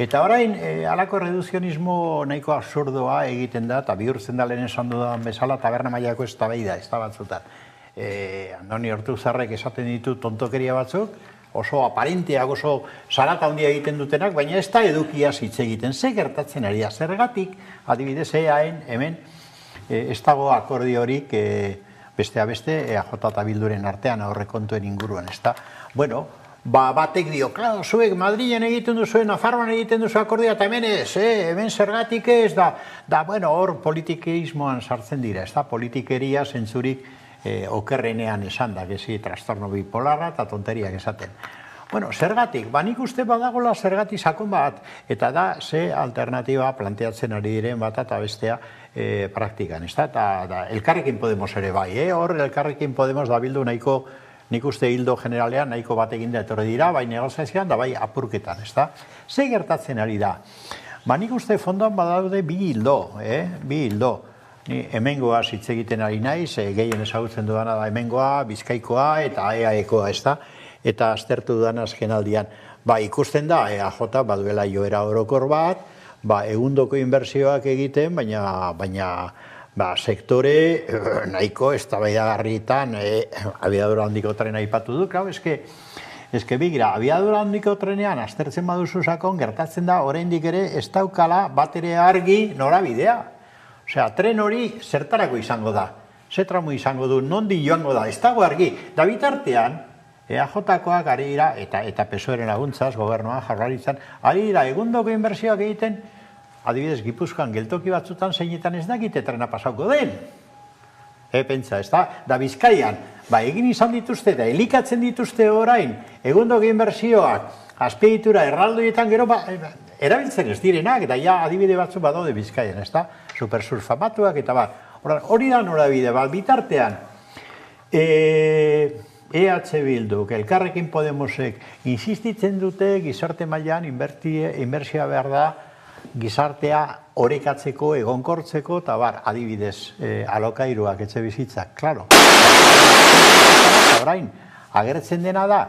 Eta orain, halako reduzionismo nahiko absurdoa egiten da, eta bihurtzen da lehen esan dudan bezala, taberna mailako eztabaida, ez da batzutan. Andoni Ortuzarrek esaten ditu tontokeria batzuk, oso aparenteak, oso zarata handia egiten dutenak, baina ez da edukiaz hitz egiten. Ze gertatzen ari da, zergatik, adibidez, EAen, hemen, ez dago akordiorik bestea beste, EAJ eta Bilduren artean aurrekontuen inguruan, ez da. Bueno, batek dio, klaro, zuek Madrilen egiten duzuen, Nafarroan egiten duzu akordioa, eta hemen ez, hemen zergatik ez, da, bueno, hor politikeismoan sartzen dira, ez da, politikeria zentzurik okerrenean esan da, gezi, trastorno bipolarra eta tonteriak esaten. Bueno, zergatik, nik uste badagola zergatik sakon bat, eta da, ze alternatiba planteatzen ari diren bat eta bestea praktikan, ez da, eta Elkarrekin Podemos ere bai, hor Elkarrekin Podemos da bildu nahiko, nik uste hildo generalean nahiko bat eginda etorri dira, bai negoziazioan, da bai apurketan, ez da. Ze gertatzen ari da? Nik uste fondoan badaude bi hildo, Ni hemengoa hitz egiten ari naiz, gehien ezagutzen dudana da hemengoa, Bizkaikoa eta EAEkoa, ez da? Eta aztertu dudana azkenaldian. Ikusten da, EAJ baduela joera orokor bat, egundoko inbertsioak egiten, baina sektore nahiko eztabaidagarrietan abiadura handiko trena aipatu du, klar, eske bigira, abiadura handiko trenean aztertzen baduzu sakon, gertatzen da oraindik ere ez daukala bat ere argi norabidea. Osea, tren hori zertarako izango da, ze tramo izango du, nondi joango da, ez dago argi. Da bitartean, EAJ-koak ari dira, eta PSOE-ren laguntzaz, gobernuan, Jaurlaritzan, ari dira egundoko inbertsioak egiten, adibidez, Gipuzkoan geltoki batzutan zeinetan ez dakite trena pasauko den. Pentsa, ez da? Da Bizkaian, egin izan dituzte eta elikatzen dituzte orain, egundoko inbertsioak, azpiegitura erraldoietan gero, erabiltzen ez direnak, eta ja adibide batzu badaude Bizkaian, ez da? Supersurfamatuak eta bat. Hori da norabide bat, bitartean, EH Bilduk, Elkarrekin Podemosek, insistitzen dute gizarte mailan inbertsioa behar da gizartea orekatzeko, egonkortzeko, eta adibidez, alokairuak, etxe bizitzak, klaro. Orain, agertzen dena da,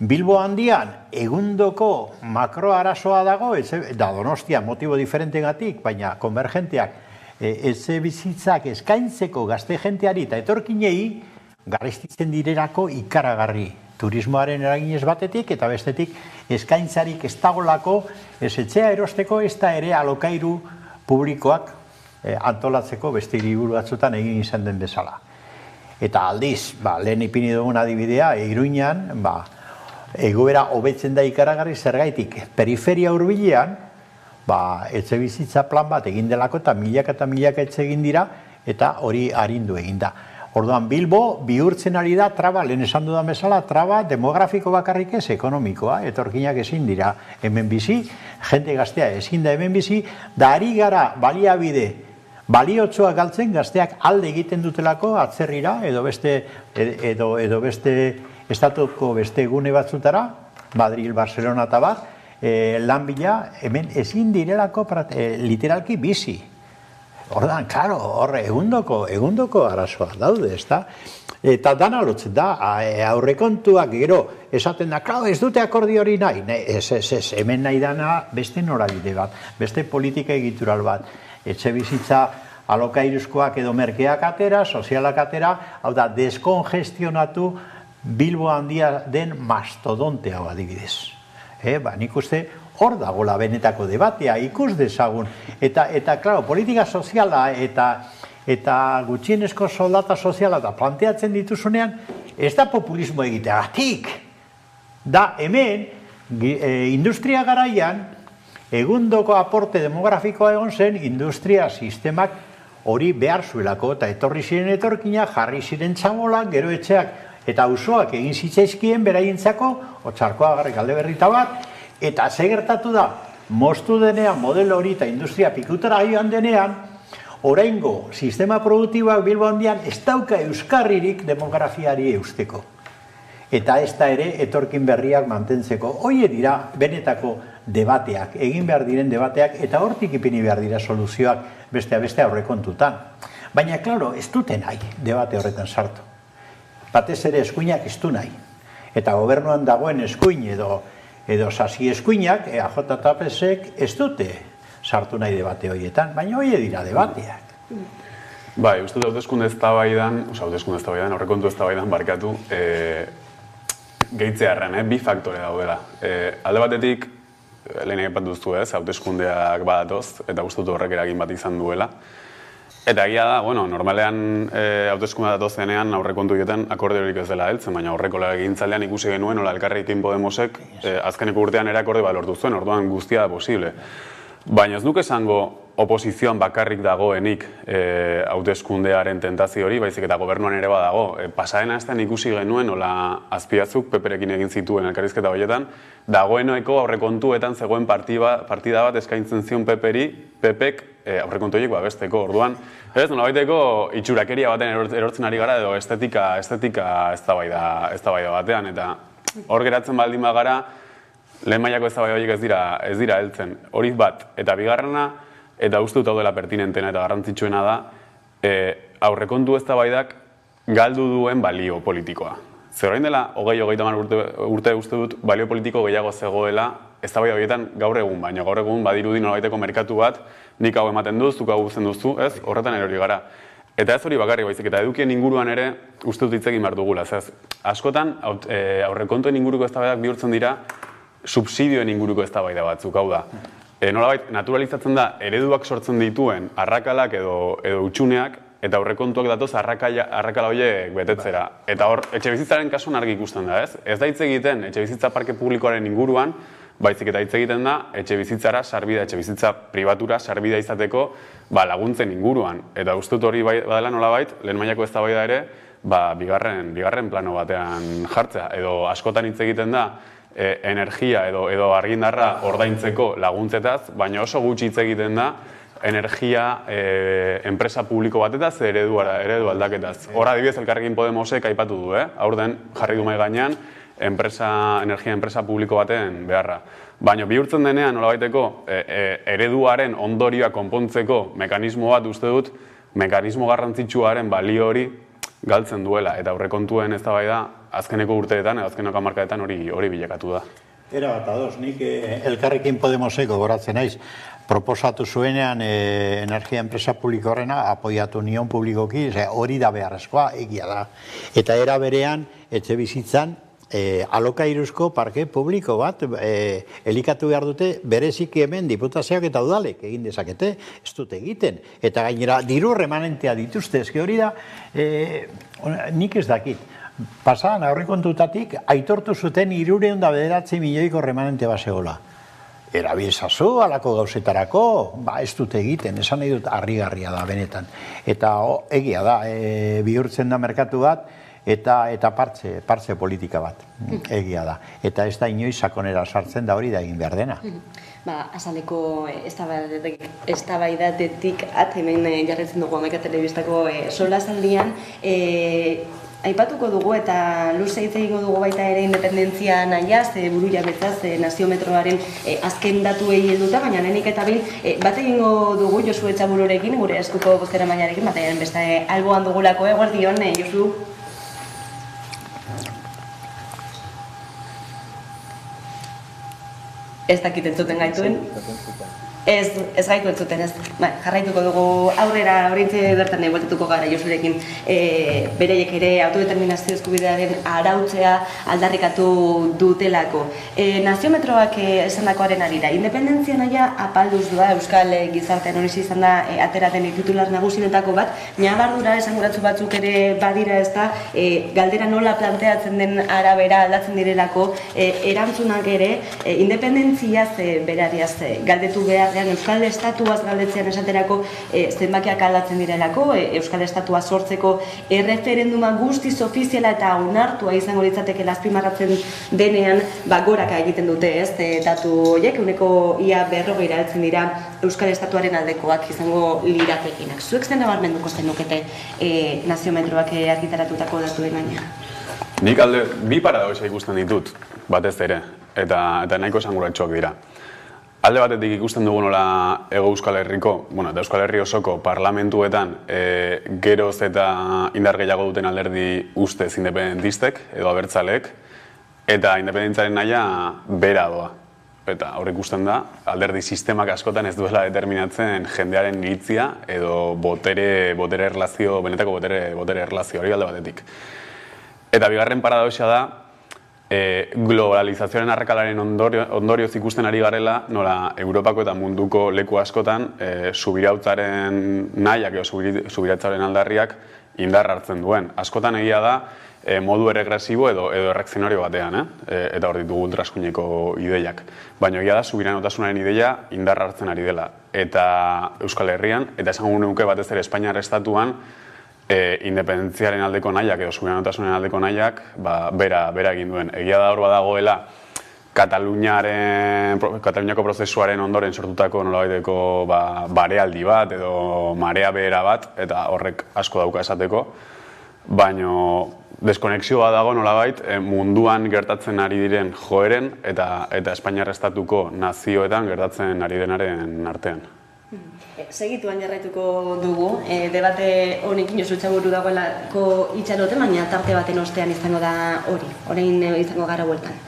Bilbo handian egundoko makroarazoa dago, da Donostia motibo diferentegatik, baina konvergenteak etxe bizitzak eskaintzeko gazte jenteari eta etorkinei garestitzen direlako ikaragarri. Turismoaren eraginez batetik eta bestetik eskaintzarik ez dagolako ez etxea erosteko ez da ere alokairu publikoak antolatzeko beste hiriburu batzutan egin izan den bezala. Eta aldiz, lehen ipini dugun adibidea, Iruñan, egoera hobetzen da ikaragarri zergaitik periferia hurbilean, etxe bizitza plan bat egin delako eta milaka etxe egin dira eta hori arindu egin da. Orduan Bilbo bihurtzen ari da traba, lehen esan dudan bezala, traba demografiko bakarrik ez ekonomikoa, etorkinak ezin dira hemen bizi, jende gaztea ezin da hemen bizi, da ari gara baliabide, baliotsoak galtzen gazteak alde egiten dutelako atzerrira edo beste estatuko beste gune batzutara, Madrid, Barcelona eta bat, lan bila hemen ezin direlako literalki bizi. Ordan, klaro, horre egundoko arazoa daude, ez da? Eta dana lotzen da, aurrekontuak gero esaten da, klaro, ez dute akordio hori nahi. Ez, hemen nahi dana beste norabide bat, beste politika egitural bat. Etxe bizitza alokairuzkoak edo merkeak atera, sozialak atera, hau da, deskongestionatu Bilbo handia den mastodonte hau adibidez. Nik uste hor dagoela benetako debatea, ikus dezagun. Eta, klaro, politika soziala eta gutxienezko soldata soziala da planteatzen dituzunean, ez da populismo egiteagatik. Da hemen, industria garaian, egundoko aporte demografikoa egon zen, industria sistemak hori behar zuelako, eta etorri ziren etorkinak, jarri ziren txabolak, gero etxeak, eta auzoak egin zitzaizkien beraientzako, Otsarkoa garrik alde berrita bat, eta ze gertatu da, moztu denean modelo hori eta industria pikutara joan denean, oraingo sistema produktiboak Bilbo handian ez dauka euskarririk demografiari eusteko. Eta ez da ere etorkin berriak mantentzeko. Hoie dira benetako debateak, egin behar diren debateak, eta hortik ipini behar dira soluzioak beste aurrekontutan. Baina, klaro, ez dute nahi debate horretan sartu. Batez ere eskuinak ez du nahi. Eta gobernuan dagoen eskuin edo sasi eskuinak, EAJ eta PSek ez dute sartu nahi debate horietan, baina hoie dira debateak. Bai, uste dut hauteskunde eztabaidan, aurrekontu eztabaidan barkatu, gehitzearren, bi faktore daudela. Alde batetik, lehen egipat duztu hauteskundeak badatoz, eta uste dut horrek eragin bat izan duela. Eta egia da, normalean hauteskunde datozenean aurrekontu egiten akorde horik ez dela heltzen, baina aurreko legegintzaldean ikusi genuen, Elkarrekin Podemosek azkeneko urtean ere akorde bat lortu zuen, orduan guztia da posible. Baina ez duke esango oposizioan bakarrik dagoenik hauteskundearen tentazio hori, baizik eta gobernuan ere badago. Pasaden astean ikusi genuen, Azpiazuk Peperekin egin zituen elkarrizketa horietan, dagoeneko aurrekontuetan zegoen partida bat eskaintzen zion Pepek aurrekontu horiek babesteko. Orduan, nolabaiteko itxurakeria baten erortzen ari gara edo estetika eztabaida batean, eta hor geratzen baldin bagara, lehen mailako eztabaida horiek ez dira heltzen. Hori bat, eta bigarrena, eta uste dut hau dela pertinentena eta garrantzitsuena da, aurrekontu eztabaidak galdu duen balio politikoa. Zer orain dela, 20-30 urte uste dut, balio politiko gehiago zegoela eztabaida horietan gaur egun, baina gaur egun badirudi nolabaiteko merkatu bat, nik hau ematen duz, zuk hau guzen duzu, horretan erori gara. Eta ez hori bakarrik baizik, eta edukien inguruan ere uste dut hitz egin behar dugula. Askotan, aurrekontuen inguruko eztabaidak bihurtzen dira, subsidioen inguruko eztabaida batzuk, hau da. Nolabait, naturalizatzen da, ereduak sortzen dituen arrakalak edo utxuneak, eta aurrekontuak datoz arrakala horiek betetzera. Eta hor, etxebizitzaren kasuan argi ikusten da, ez? Ez da hitz egiten etxebizitza parke publikoaren inguruan, baizik eta hitz egiten da etxebizitzara sarbidea, etxebizitza pribatura sarbidea izateko laguntzen inguruan. Eta uste dut hori badela nolabait, lehen mailako eztabaida ere, bigarren plano batean jartzea. Edo askotan hitz egiten da, energia edo argindarra ordaintzeko laguntzetaz, baina oso gutxi hitz egiten da energia enpresa publiko batetaz eredu aldaketaz. Hor adibidez Elkarrekin Podemosek aipatu du, aurten jarri du mahai gainean energia enpresa publiko baten beharra. Baina bihurtzen denean nolabaiteko ereduaren ondorioa konpontzeko mekanismo bat uste dut, mekanismo garrantzitsuaren balio hori galtzen duela, eta aurrekontuen eztabaida azkeneko urteetan edo azkeneko hamarkadetan hori bilakatu da. Era bat ados, nik Elkarrekin Podemosek gogoratzen naiz, proposatu zuenean energia enpresa publiko horrena apoiatu nion publikoki, hori da beharrezkoa, egia da. Eta era berean, etxe bizitzan, alokairuzko parke publiko bat elikatu behar dute bereziki hemen diputazioak eta udalek egin dezakete, ez dute egiten. Eta gainera, diru remanentea dituzte, ezke hori da, nik ez dakit. Pasadan aurrekontutatik aitortu zuten 309 milioiko remanente basegola. Erabilzazu alako gauzetarako, ez dute egiten, esan nahi dut harrigarria da benetan. Eta egia da, bihurtzen da merkatu bat, eta partze politika bat, egia da. Eta ez da inoiz sakonera sartzen da hori da egin behar dena. Azaleko eztabaidatetik hemen jarretzen dugu Hamaika Telebistako solasaldian, aipatuko dugu eta luze hitz egingo dugu baita ere independentzia nahiaz, buru jabetzaz, naziometroaren azken datuei helduta, baina lehenik eta bat egingo dugu Josu Etxabururekin, gure eskuko bozeramailearekin, bataiaren beste alboan dugulako, eguerdion, Josu? Ez dakit entzuten gaituen. Ez gaitu entzuten, ez. Jarraituko dugu aurrera horintze bertan bueltatuko gara Josurekin. Bereiek ere autodeterminazio eskubidearen arautzea aldarrikatu dutelako. Naziometroak esandakoaren arira, independentzia nahia apalduz doa Euskal gizartean hori izan da ateraten titular nagusienetako bat, ñabardura esanguratsu batzuk ere badira ez da, galdera nola planteatzen den arabera aldatzen direlako, erantzunak ere, independentzia definiziaz berariaz galdetu beharrean, Euskal Estatuaz galdetzean esaterako zenbakiak aldatzen direlako, Euskal Estatua sortzeko erreferenduma guztiz ofiziala eta onartua izango litzateke azpimarratzen denean, goraka egiten dute, datu horiek, ehuneko ia 40 heltzen dira Euskal Estatuaren aldekoak izango liratekinak. Zuek zen nabarmenduko zenukete naziometroak argitaratutako datuen gaina? Nik bi paradoxa ikusten ditut, batez ere, eta nahiko esanguratsuak dira. Alde batetik ikusten dugu nola Hego Euskal Herriko, eta Euskal Herri osoko parlamentuetan geroz eta indar gehiago duten alderdi ustez independentistek edo abertzaleek, eta independentzaren nahia bera doa. Eta hor ikusten da, alderdi sistemak askotan ez duela determinatzen jendearen iritzia edo botere erlazio, benetako botere erlazio hori alde batetik. Eta bigarren paradoxa da, globalizazioaren arrakalaren ondorioz ikusten ari garela, nola Europako eta munduko leku askotan subirautzaren nahiak edo subirautzaren aldarriak indar hartzen duen. Askotan egia da, modu erregresibo edo erreakzionario batean, eta hor ditugu ultraskuineko ideiak. Baina egia da, subiranotasunaren ideia indar hartzen ari dela. Eta Euskal Herrian, eta esango nuke batez ere Espainiar estatuan, independentziaren aldeko nahiak edo subiranotasunaren aldeko nahiak bera egin duen. Egia da hor badagoela Kataluniako prozesuaren ondoren sortutako nolabaiteko barealdi bat edo marea behera bat, eta horrek asko dauka esateko, baina deskonexioa dago nolabait munduan gertatzen ari diren joeren eta Espainiar estatuko nazioetan gertatzen ari denaren artean. Segituan jarraituko dugu, debate honekin Josu Etxaburu dagoelako itxarote, baina tarte baten ostean izango da hori, orain izango gara bueltan.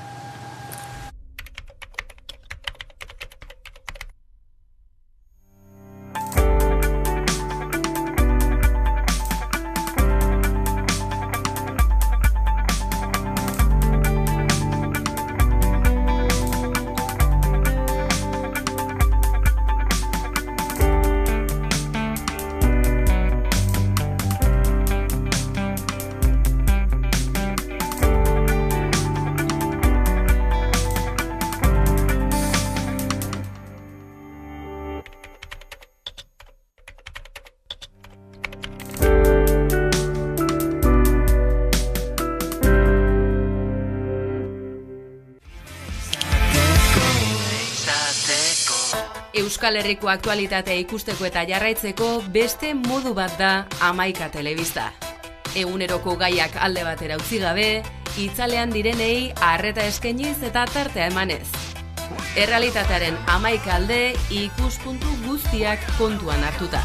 Euskal Herriko aktualitatea ikusteko eta jarraitzeko beste modu bat da Hamaika Telebista. Eguneroko gaiak alde batera utzi gabe, itzalean direnei arreta eskainiz eta tartea emanez. Errealitatearen 11 alde ikuspuntu guztiak kontuan hartuta.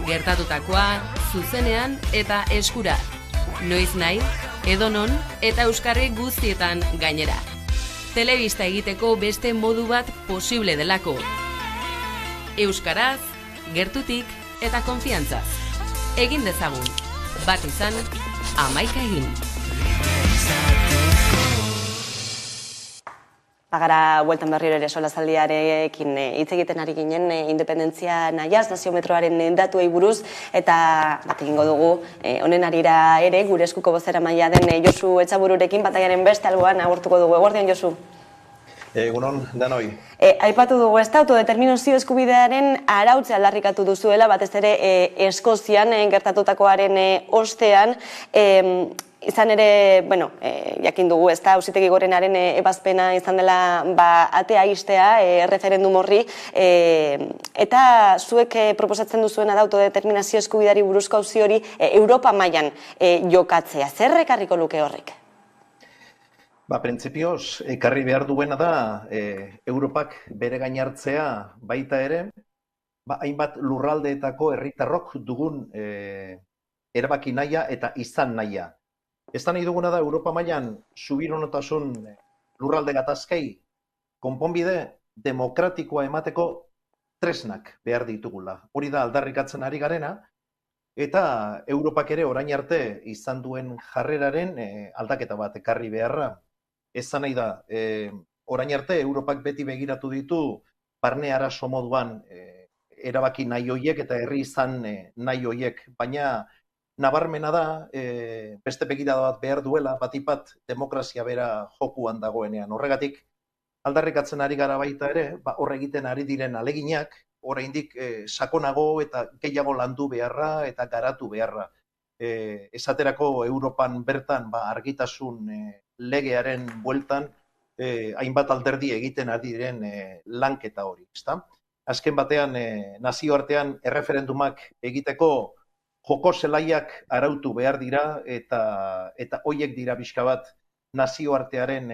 Gertatutakoa, zuzenean eta eskura. Noiz nahi, edonon eta euskarri guztietan gainera. Telebista egiteko beste modu bat posible delako. Euskaraz, gertutik eta konfiantzaz. Egin dezagun, bat izan, 11 egin. Bagara, bueltan berriro ere solazaldiarekin hitz egiten ari ginen independentzia nahiaz, naziometroaren datuei buruz, eta bat egingo dugu, honen arira ere, gure eskuko bozera maila den Josu Etxabururekin, bataiaren beste alboan agurtuko dugu. Eguerdion, Josu? Egunon, danoi. Aipatu dugu, ez da, autodeterminazio eskubidearen arautze aldarrikatu duzuela, batez ere Eskozian gertatutakoaren ostean, izan ere, bueno, jakin dugu, ez da, Auzitegi Gorenaren ebazpena izan dela atea ixtea, referendum horri, eta zuek proposatzen duzuena da autodeterminazio eskubideari buruzko auzi hori Europa mailan jokatzea. Zer ekarriko luke horrek? Printzipioz, ekarri behar duena da, Europak bere gain hartzea baita ere, hainbat lurraldeetako herritarrok dugun erabaki nahia eta izan nahia. Ez da nahi duguna da, Europa mailan subiranotasun lurralde gatazkei konponbide demokratikoa emateko tresnak behar ditugula. Hori da aldarrikatzen ari garena, eta Europak ere orain arte izan duen jarreraren aldaketa bat ekarri beharra. Ez nahi da, orain arte Europak beti begiratu ditu barne arazo moduan erabaki nahi hoiek eta herri izan nahi hoiek, baina nabarmena da, beste begirada bat behar duela, batipat demokrazia bera jokuan dagoenean. Horregatik, aldarrikatzen ari gara baita ere, hor egiten ari diren aleginak, oraindik sakonago eta gehiago landu beharra eta garatu beharra. Esaterako Europan bertan argitasun legearen bueltan hainbat alderdi egiten ari diren lanketa hori, ezta? Azken batean nazioartean erreferendumak egiteko joko zelaiak arautu behar dira eta hoiek dira pixka bat nazioartearen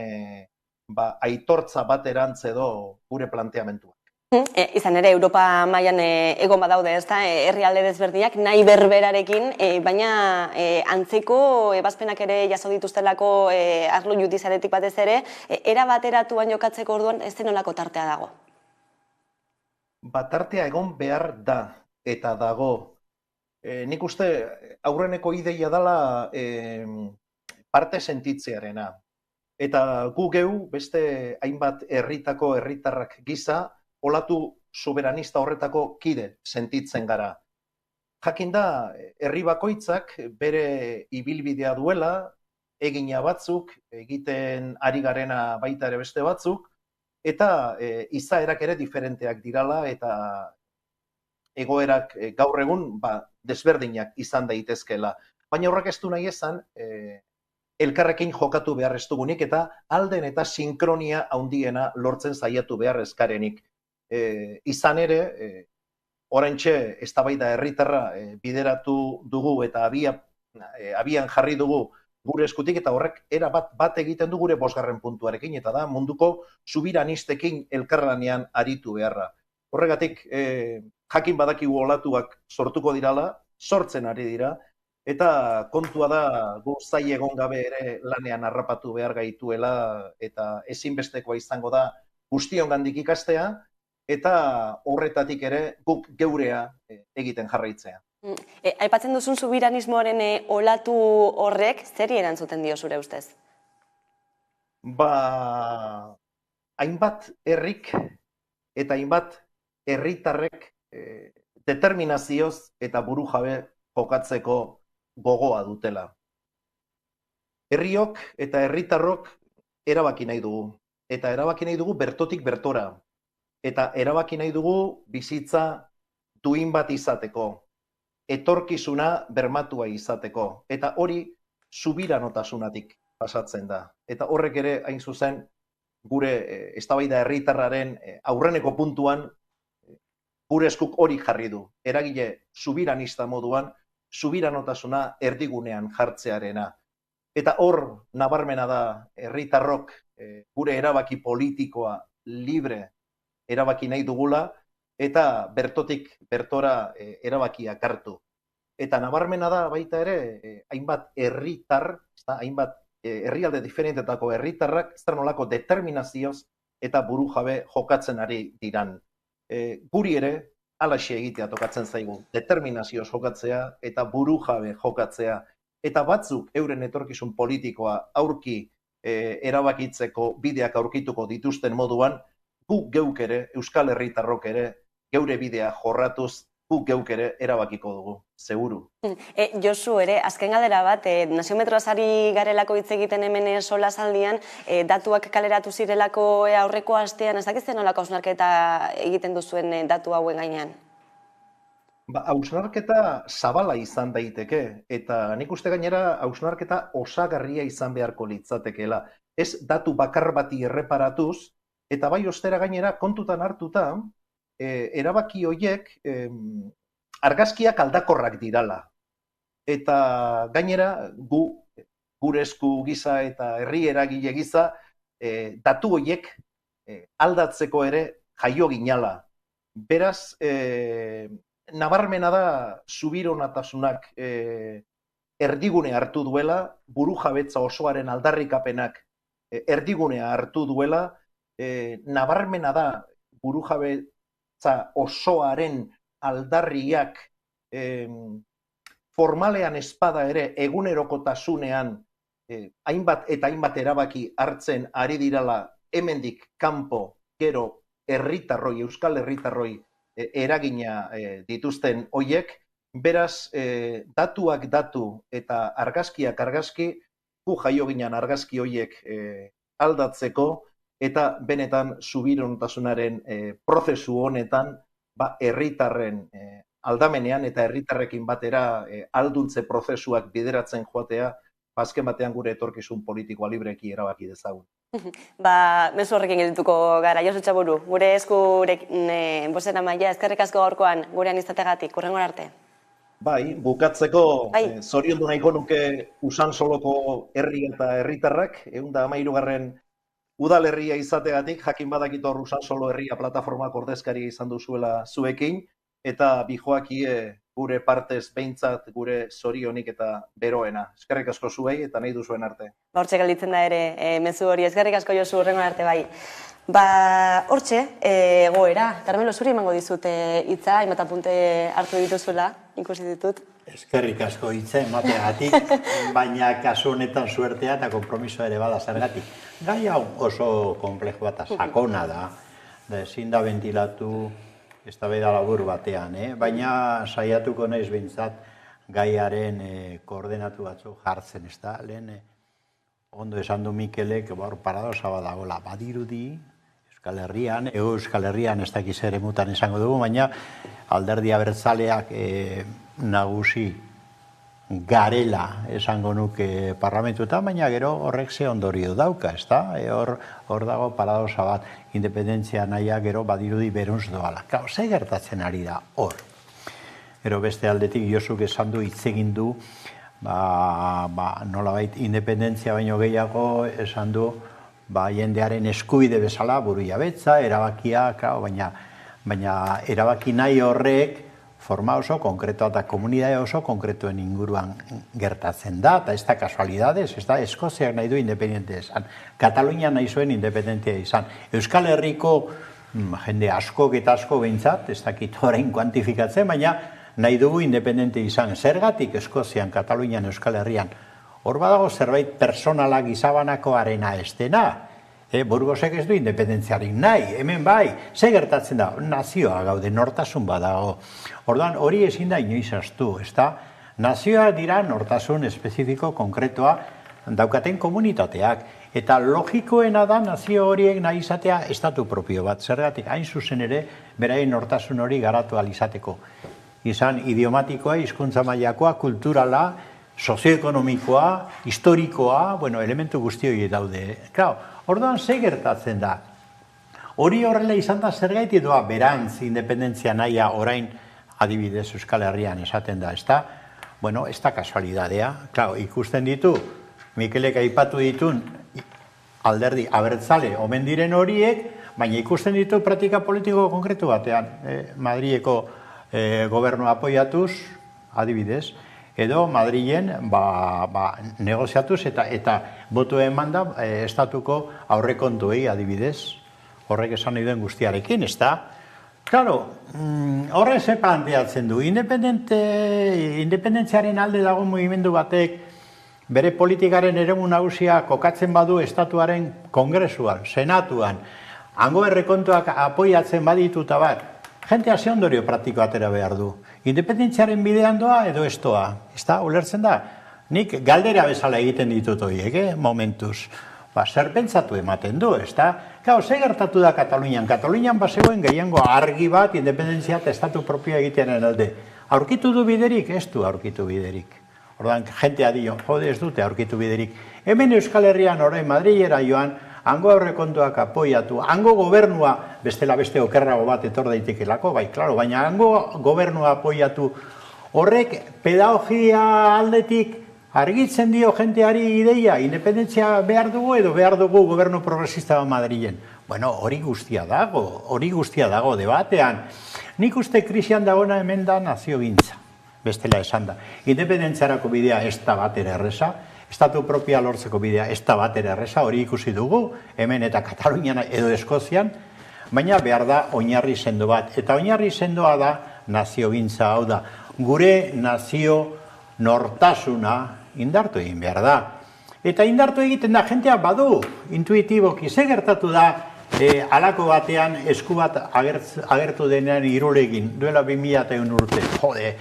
aitortza baterantz edo gure planteamentua. Izan ere, Europa mailan egon badaude, ezta, herrialde desberdinak nahi berberarekin, baina antzeko ebazpenak ere jaso dituztelako arlo judizialetik batez ere, era bateratuan jokatzeko orduan ez zenolako tartea dago? Tartea egon behar da eta dago. Nik uste aurreneko ideia dela parte sentitzearena. Eta gu geu, beste hainbat herritarrak gisa, olatu soberanista horretako kide sentitzen gara. Jakin da, herri bakoitzak bere ibilbidea duela, egina batzuk, egiten ari garena baita ere beste batzuk, eta izaerak ere diferenteak dirala, eta egoerak gaur egun desberdinak izan daitezkeela. Baina horrek ez du nahi esan, elkarrekin jokatu behar ez dugunik, eta alden eta sinkronia handiena lortzen saiatu behar eskarenik. Izan ere, oraintxe eztabaida herritarra bideratu dugu eta abian jarri dugu gure eskutik, eta horrek era bat egiten du gure 5. puntuarekin, eta da munduko subiranistekin elkarlanean aritu beharra. Horregatik, jakin badakigu olatuak sortuko dirala, sortzen ari dira, eta kontua da gu zai egon gabe ere lanean harrapatu behar gaituela, eta ezinbestekoa izango da guztiongandik ikastea, eta horretatik ere guk geurea egiten jarraitzea. Aipatzen duzun subiranismoaren olatu horrek, zeri erantzuten dio zure ustez? Hainbat herrik eta hainbat herritarrek determinazioz eta burujabe jokatzeko gogoa dutela. Herriok eta herritarrok erabaki nahi dugu. Eta erabaki nahi dugu bertotik bertora. Eta erabaki nahi dugu bizitza duin bat izateko. Etorkizuna bermatua izateko. Eta hori subiranotasunatik pasatzen da. Eta horrek ere hain zuzen gure eztabaida herritarraren aurreneko puntuan gure eskuk hori jarri du. Eragile subiranista moduan, subiranotasuna erdigunean jartzearena. Eta hor nabarmena da herritarrok gure erabaki politikoa libre erabaki nahi dugula, eta bertotik bertora erabakiak hartu. Eta nabarmena da baita ere, hainbat herritar, hainbat herrialde diferentetako herritarrak, ez da nolako determinazioz eta burujabe jokatzen ari diran. Guri ere, alaxe egitea tokatzen zaigu, determinazioz jokatzea eta burujabe jokatzea. Eta batzuk euren etorkizun politikoa aurki erabakitzeko bideak aurkituko dituzten moduan, guk geuk ere, Euskal Herritarrok ere, geure bidea jorratuz, guk geuk ere erabakiko dugu, seguru. Josu ere, azken galdera bat, naziometroaz ari garelako hitz egiten hemen solasaldian, datuak kaleratu zirelako aurreko astean, ez dakitzen nolako hausnarketa egiten duzuen datu hauen gainean? Hausnarketa zabala izan daiteke, eta nik uste gainera hausnarketa osagarria izan beharko litzatekeela. Ez datu bakar bati erreparatuz, eta bai ostera gainera kontutan hartuta, erabaki horiek argazkiak aldakorrak dirala. Eta gainera gure esku gisa eta herri eragile gisa datu horiek aldatzeko ere jaio ginala. Beraz, nabarmena da subironatasunak erdigune hartu duela, burujabetza osoaren aldarrikapenak erdigunea hartu duela, nabarmena da burujabetza osoaren aldarriak formalean espada ere egunerokotasunean hainbat eta hainbat erabaki hartzen ari dirala hemendik kanpo gero herritarroi, euskal herritarroi eragina dituzten hoiek, beraz datuak datu eta argazkiak argazki, gu jaio ginen argazki hoiek aldatzeko eta benetan subirontasunaren prozesu honetan herritarren aldamenean eta herritarrekin batera alduntze prozesuak bideratzen joatea, azken batean gure etorkizun politikoa libreki erabaki dezagun. Mezu horrekin geldituko gara, Josu Txaburu, gure eskurek bozera maila, eskerrik asko gaurkoan gurean izategatik, hurrengora arte. Bai, bukatzeko zoriondu nahiko nuke Usansoloko herri eta herritarrak, 113. Udalerria izategatik, jakin badakit hor Usansolo herria plataformak ordezkaria izan duzuela zuekin, eta bijoakie gure partez behintzat gure zorionik eta beroena. Eskerrik asko zuei eta nahi duzuen arte. Hortxe gelditzen da ere, mezu hori, eskerrik asko Josu, hurrengora arte bai. Hortxe, egoera, Carmelo, zuri emango dizut hitza, hainbat apunte hartu dituzuela, ikusi ditut. Eskerrik asko hitza emateagatik, baina kasu honetan suertea eta konpromisoa ere bada zergatik. Gai hau oso konplexu bat sakona da, ezin da ventilatu eztabaida labur batean, baina saiatuko naiz behintzat gaiaren koordenatu batzuk jartzen, ez da? Lehen ondo esan du Mikelek, paradoxa badagoela, badirudi Euskal Herrian ez dakiz ere mutan izango dugu, baina alderdi abertzaleak nagusi garela esango nuke parlamentuetan, baina gero horrek ze ondorio dauka, ez da? Hor dago paradoxa bat, independentzia naia gero badirudi beruntz doala. Kau, ze gertatzen ari da hor? Gero beste aldetik Josuk esan du hitz egin du, nolabait independentzia baino gehiago esan du jendearen eskubide bezala burujabetza, erabakia, baina erabaki nahi horrek forma oso konkretoa eta komunidade oso konkretuen inguruan gertatzen da, eta ez da kasualidades, ez da Eskoziak nahi du independentea izan, Katalunia nahi zuen independentea izan. Euskal Herriko jende askok eta asko behintzat, ez dakit orain kuantifikatzen, baina nahi dugu independentea izan. Zergatik Eskozian, Katalunian, Euskal Herrian? Hor badago zerbait personalak izabanako arena ez dena. Burgosek ez du independentziarik nahi, hemen bai, ze gertatzen da, nazioa gaude, nortasun badago. Orduan hori ezin da inoiz astu, ez da? Nazioa dira nortasun espezifiko konkretoa daukaten komunitateak. Eta logikoena da nazio horiek nahi izatea estatu propio bat. Zergatik, hain zuzen ere, beraien nortasun hori garatu alizateko. Izan idiomatikoa, hizkuntza mailakoa, kulturala, sozioekonomikoa, historikoa, elementu guzti hori daude. Orduan, ze gertatzen da? Hori horrela izan da zergaiti doa berantz independentzia nahia orain adibidez Euskal Herrian esaten da, ez da? Ez da kasualidadea. Ikusten ditu, Mikelek aipatu ditun alderdi abertzale omen diren horiek, baina ikusten ditu praktika politiko konkretu batean. Madrileko gobernua apoiatuz, adibidez, edo Madrilen negoziatuz eta botu eman da estatuko aurrekontuei adibidez, horrek esan nahi duen guztiarekin, ez da? Horre ze planteatzen du, independentziaren alde dago mugimendu batek bere politikaren eremu nagusia kokatzen badu estatuaren kongresuan, senatuan, hango errekontuak apoiatzen badituta bat, jentea ze ondorio praktiko atera behar du. Independentziaren bidean doa edo ez doa. Ez da, ulertzen da? Nik galdera bezala egiten ditut horiek, momentuz. Zer pentsatu ematen du, ez da? Ze gertatu da Katalunian? Katalunian bazegoen gehiengo argi bat independentzia eta estatu propioa egitearen alde. Aurkitu du biderik? Ez du aurkitu biderik. Ordan, jentea dio, jode ez dute aurkitu biderik. Hemen Euskal Herrian orain Madrilera joan, hango aurrekontuak apoiatu, hango gobernua, bestela beste okerrago bat etor daitekelako, baina hango gobernua apoiatu, horrek pedagogia aldetik argitzen dio jenteari ideia, independentzia behar dugu edo behar dugu gobernu progresista bat Madrilen. Hori guztia dago debatean. Nik uste krisian dagoena hemen da naziogintza, bestela esan da. Independentziarako bidea ez da batera erresa, estatu propia lortzeko bidea ez da batera erresa, hori ikusi dugu, hemen eta Katalunian edo Eskozian, baina behar da oinarri sendo bat. Eta oinarri sendoa da naziogintza, hau da, gure nazio nortasuna indartu egin behar da. Eta indartu egiten da, jentea badu, intuitiboki, ze gertatu da, halako batean esku bat agertu denean Irulegin, duela 2001 urte, jode,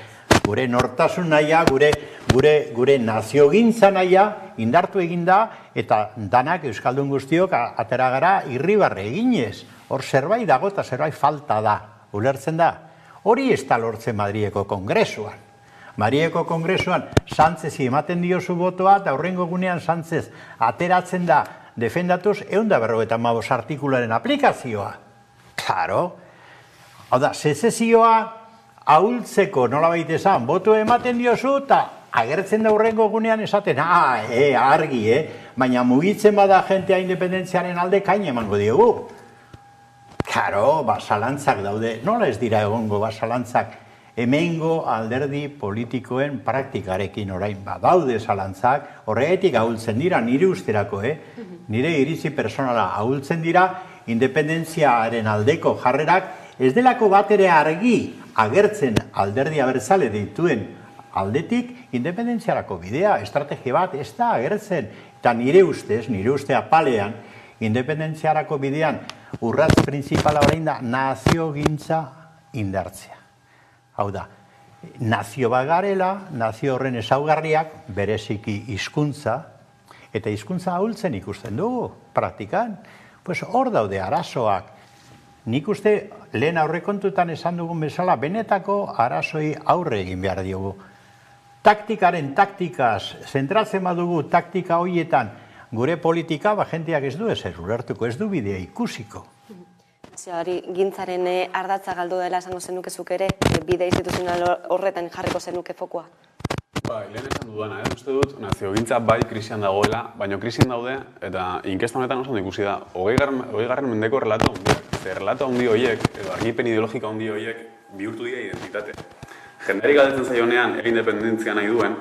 Gure nortasun nahia, gure naziogintza nahia indartu eginda, eta danak Euskaldun guztiok atera gara irribarre eginez. Hor zerbait dago eta zerbait falta da. Ulertzen da? Hori ez da lortzen Madrileko Kongresuan. Madrileko Kongresuan Sánchezi ematen diozu botoa, eta aurrengo gunean Sánchez ateratzen da defendatuz 155 artikularen aplikazioa. Claro. Hau da, sezezioa ahultzeko nolabait esan, boto ematen diozu, eta agertzen da aurrengo gunean esaten, argi, baina mugitzen bada jentea independentziaren alde kain emango diogu. Claro, zalantzak daude, nola ez dira egongo zalantzak, hemengo alderdi politikoen praktikarekin orain badaude zalantzak, horregatik ahultzen dira, nire usterako, nire iritzi personala ahultzen dira, independentziaren aldeko jarrerak, ez delako bat ere argi agertzen alderdi abertzale dituen aldetik, independentziarako bidea, estrategia bat, ez da agertzen. Eta nire uste apalean, independentziarako bidean, urratz printzipala orain da, naziogintza indartzea. Hau da, nazio bagarela, nazio horren ezaugarriak, bereziki hizkuntza, eta hizkuntza ahultzen ikusten dugu, praktikan. Pues hor daude arazoak. Nik uste lehen aurrekontutan esan dugun bezala, benetako arazoi aurre egin behar diogu. Taktikaz, zentratzen badugu taktika horietan, gure politika, jenteak ez du ezer ulertuko, ez du bidea ikusiko. Gintzaren ardatza galdu dela esango zenukezuk ere, bide instituzional horretan jarriko zenuke fokua? Lehen esan dudana, uste dut, naziogintza bai krisian dagoela, baina krisian daude, eta inkesta honetan oso ikusi da, 20. mendeko relato handiak. Relato handi horiek, edo argipen ideologika handi horiek, bihurtu dira identitate. Jendari galdetzen zaionean, independentzia nahi duen,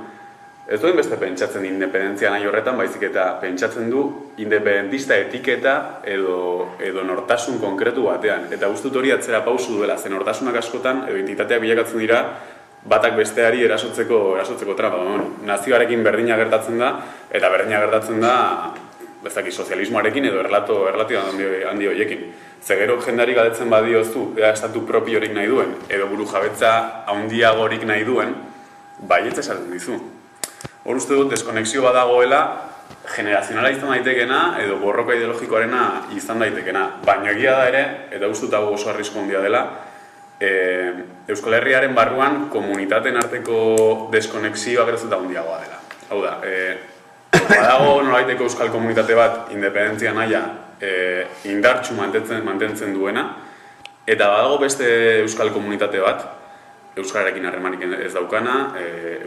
ez duen beste pentsatzen independentzia nahi horretan, baizik eta pentsatzen du independentista etiketa edo nortasun konkretu batean. Eta uste dut hori atzera pausu duela, zen nortasunak askotan, edo identitateak bilakatzen dira, batak besteari erasotzeko traba. Nazioarekin berdina gertatzen da, eta berdina gertatzen da, bezaki sozialismoarekin edo erlatio handi horiekin. Zegero jendari galdetzen badioztu, estatu propiorik nahi duen, edo buru jabetza handiagorik nahi duen, baietza esaten dizu. Hor uste dut, deskonexio badagoela, generazionala izan daitekena, edo borroka ideologikoarena izan daitekena. Baina egia da ere, eta uste dut oso arrisku handia dela, Euskal Herriaren barruan komunitateen arteko deskonexioa geroz eta handiagoa dela. Hau da, badago nolaiteko euskal komunitate bat independentzia naia indartsu mantentzen duena, eta badago beste euskal komunitate bat, euskararekin harremanik ez daukana,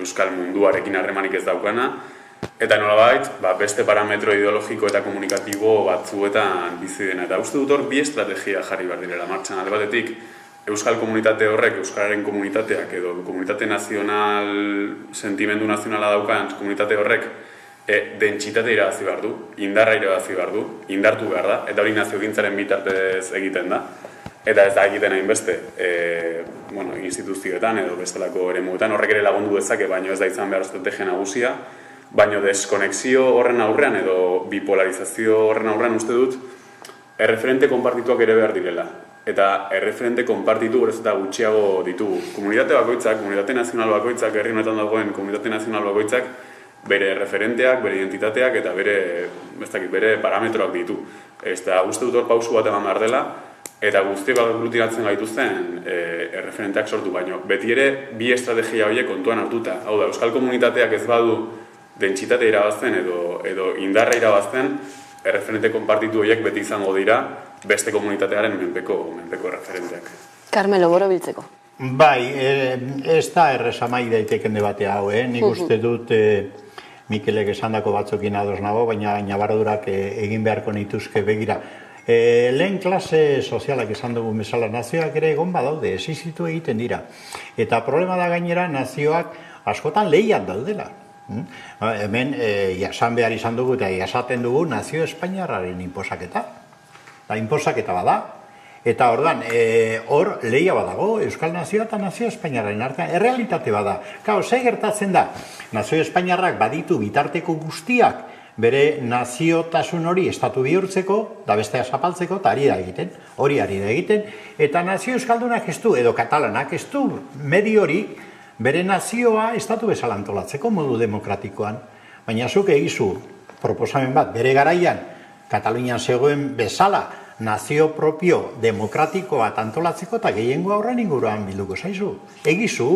euskal munduarekin harremanik ez daukana, eta nolabait beste parametro ideologiko eta komunikatibo batzuetan bizi dena. Eta uste dut hor bi estrategia jarri behar direla martxan. Alde batetik, euskal komunitate horrek, euskararen komunitateak edo komunitate nazional, sentimendu nazionala daukan komunitate horrek, dentsitate irabazi behar du, indarra irabazi behar du, indartu behar da, eta hori naziogintzaren bitartez egiten da. Eta ez da egiten hainbeste instituzioetan edo bestelako eremuetan, horrek ere lagundu dezake, baino ez da izan behar estrategia nagusia, baino deskonexio horren aurrean edo bipolarizazio horren aurrean uste dut, erreferente konpartituak ere behar direla. Eta erreferente konpartitu horrez eta gutxiago ditugu. Komunitate bakoitzak, komunitate nazional bakoitzak, herri honetan dagoen komunitate nazional bakoitzak, bere referenteak, bere identitateak eta bere parametroak ditu. Eta uste dut hor pausu bat eman behar dela, eta guztiok aglutinatzen gaituzten erreferenteak sortu baino. Beti ere, bi estrategia horiek kontuan hartuta. Hau da, euskal komunitateak ez badu dentsitate irabazten edo indarra irabazten, erreferente konpartitu horiek beti izango dira beste komunitatearen menpeko erreferenteak. Carmelo, borobiltzeko. Bai, ez da errezamai daiteken debate hau, nik uste dut Mikelek esandako batzukin ados nago, baina nabaradurak egin beharko nituzke begira. Lehen klase sozialak esan dugu bezala, nazioak ere egon badaude, existitu egiten dira. Eta problema da gainera nazioak askotan lehian daudela. Hemen jasan behar izan dugu eta jasaten dugu nazio espainiarraren inposaketa. Da inposaketa bada. Eta ordan, hor lehia badago, Euskal Nazioa eta Nazio Espainiarraren artean, errealitate bada. Kao, ze gertatzen da, Nazio Espainiarrak baditu bitarteko guztiak bere naziotasun hori estatu bihurtzeko, da bestea zapaltzeko, eta hori ari da egiten, eta Nazio Euskaldunak ez du, edo Katalanak ez du, medio hori bere nazioa estatu bezala antolatzeko modu demokratikoan. Baina zuk egizu proposamen bat, bere garaian, Katalunian zegoen bezala, nazio propio demokratiko bat antolatzeko eta gehiengo aurren inguruan bilduko zaizu. Egizu,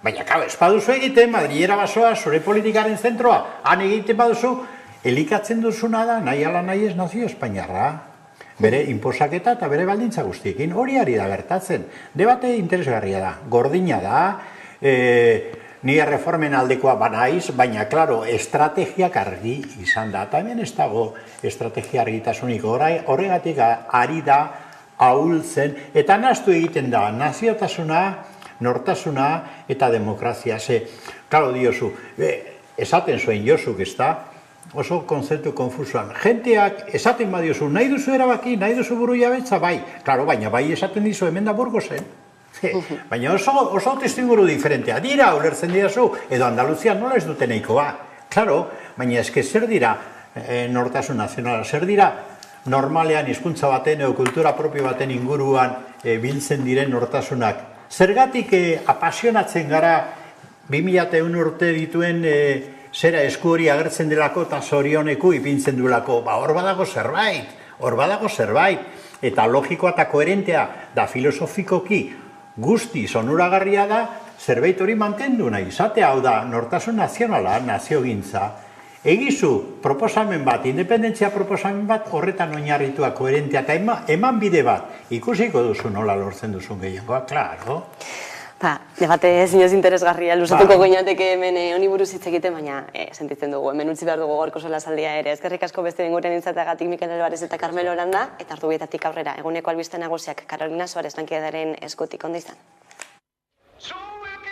baina ez baduzu egiten, Madrilera basoa, zure politikaren zentroa, han egiten baduzu, elikatzen duzuna da, nahi ala nahi ez nazio Espainiarra. Bere inposaketa eta bere baldintza guztiekin, hori ari da gertatzen. Debate interesgarria da, gordina da, ni erreformen aldekoa banaiz, baina, klaro, estrategiak argi izan da. Eta hemen ez dago estrategia argitasunik horregatik ari da ahultzen, eta nahaztu egiten da naziotasuna, nortasuna eta demokrazia. Klaro diozu, esaten zuen Josuk ez da, oso konzeptu konfusuan. Jenteak esaten badiozu, nahi duzu erabaki, nahi duzu buru jabetza, bai. Klaro, baina bai esaten dizu hemen da Burgosen. Baina oso testuinguru diferentea dira, ulertzen dirazu, edo Andaluzian nola ez dute nahikoa. Klaro, baina eske zer dira nortasun nazionala, zer dira normalean hizkuntza baten edo kultura propio baten inguruan biltzen diren nortasunak. Zergatik apasionatzen gara 2001 urte dituen zera esku hori agertzen delako eta zorioneku ipintzen duelako. Hor badago zerbait, eta logikoa eta koherentea da filosofikoki guzti onuragarria da, zerbait hori mantendu nahi izatea, hau da, nortasun nazionala, naziogintza. Egizu proposamen bat, independentzia proposamen bat, horretan oinarritua koherentea, eta eman bide bat, ikusiko duzu nola lortzen duzun gehiagoa, klaro. Debate zinez interesgarria, luzatuko goinateke hemen honi buruz hitz egiten, baina sentitzen dugu, hemen utzi behar dugu gorko solasaldia ere. Eskerrik asko beste denguren intzateagatik Mikel Alvarez eta Carmelo Landa, eta ordu bietatik aurrera, eguneko albiste nagusiak Carolina Suarez lankidaren eskutik, ondo izan.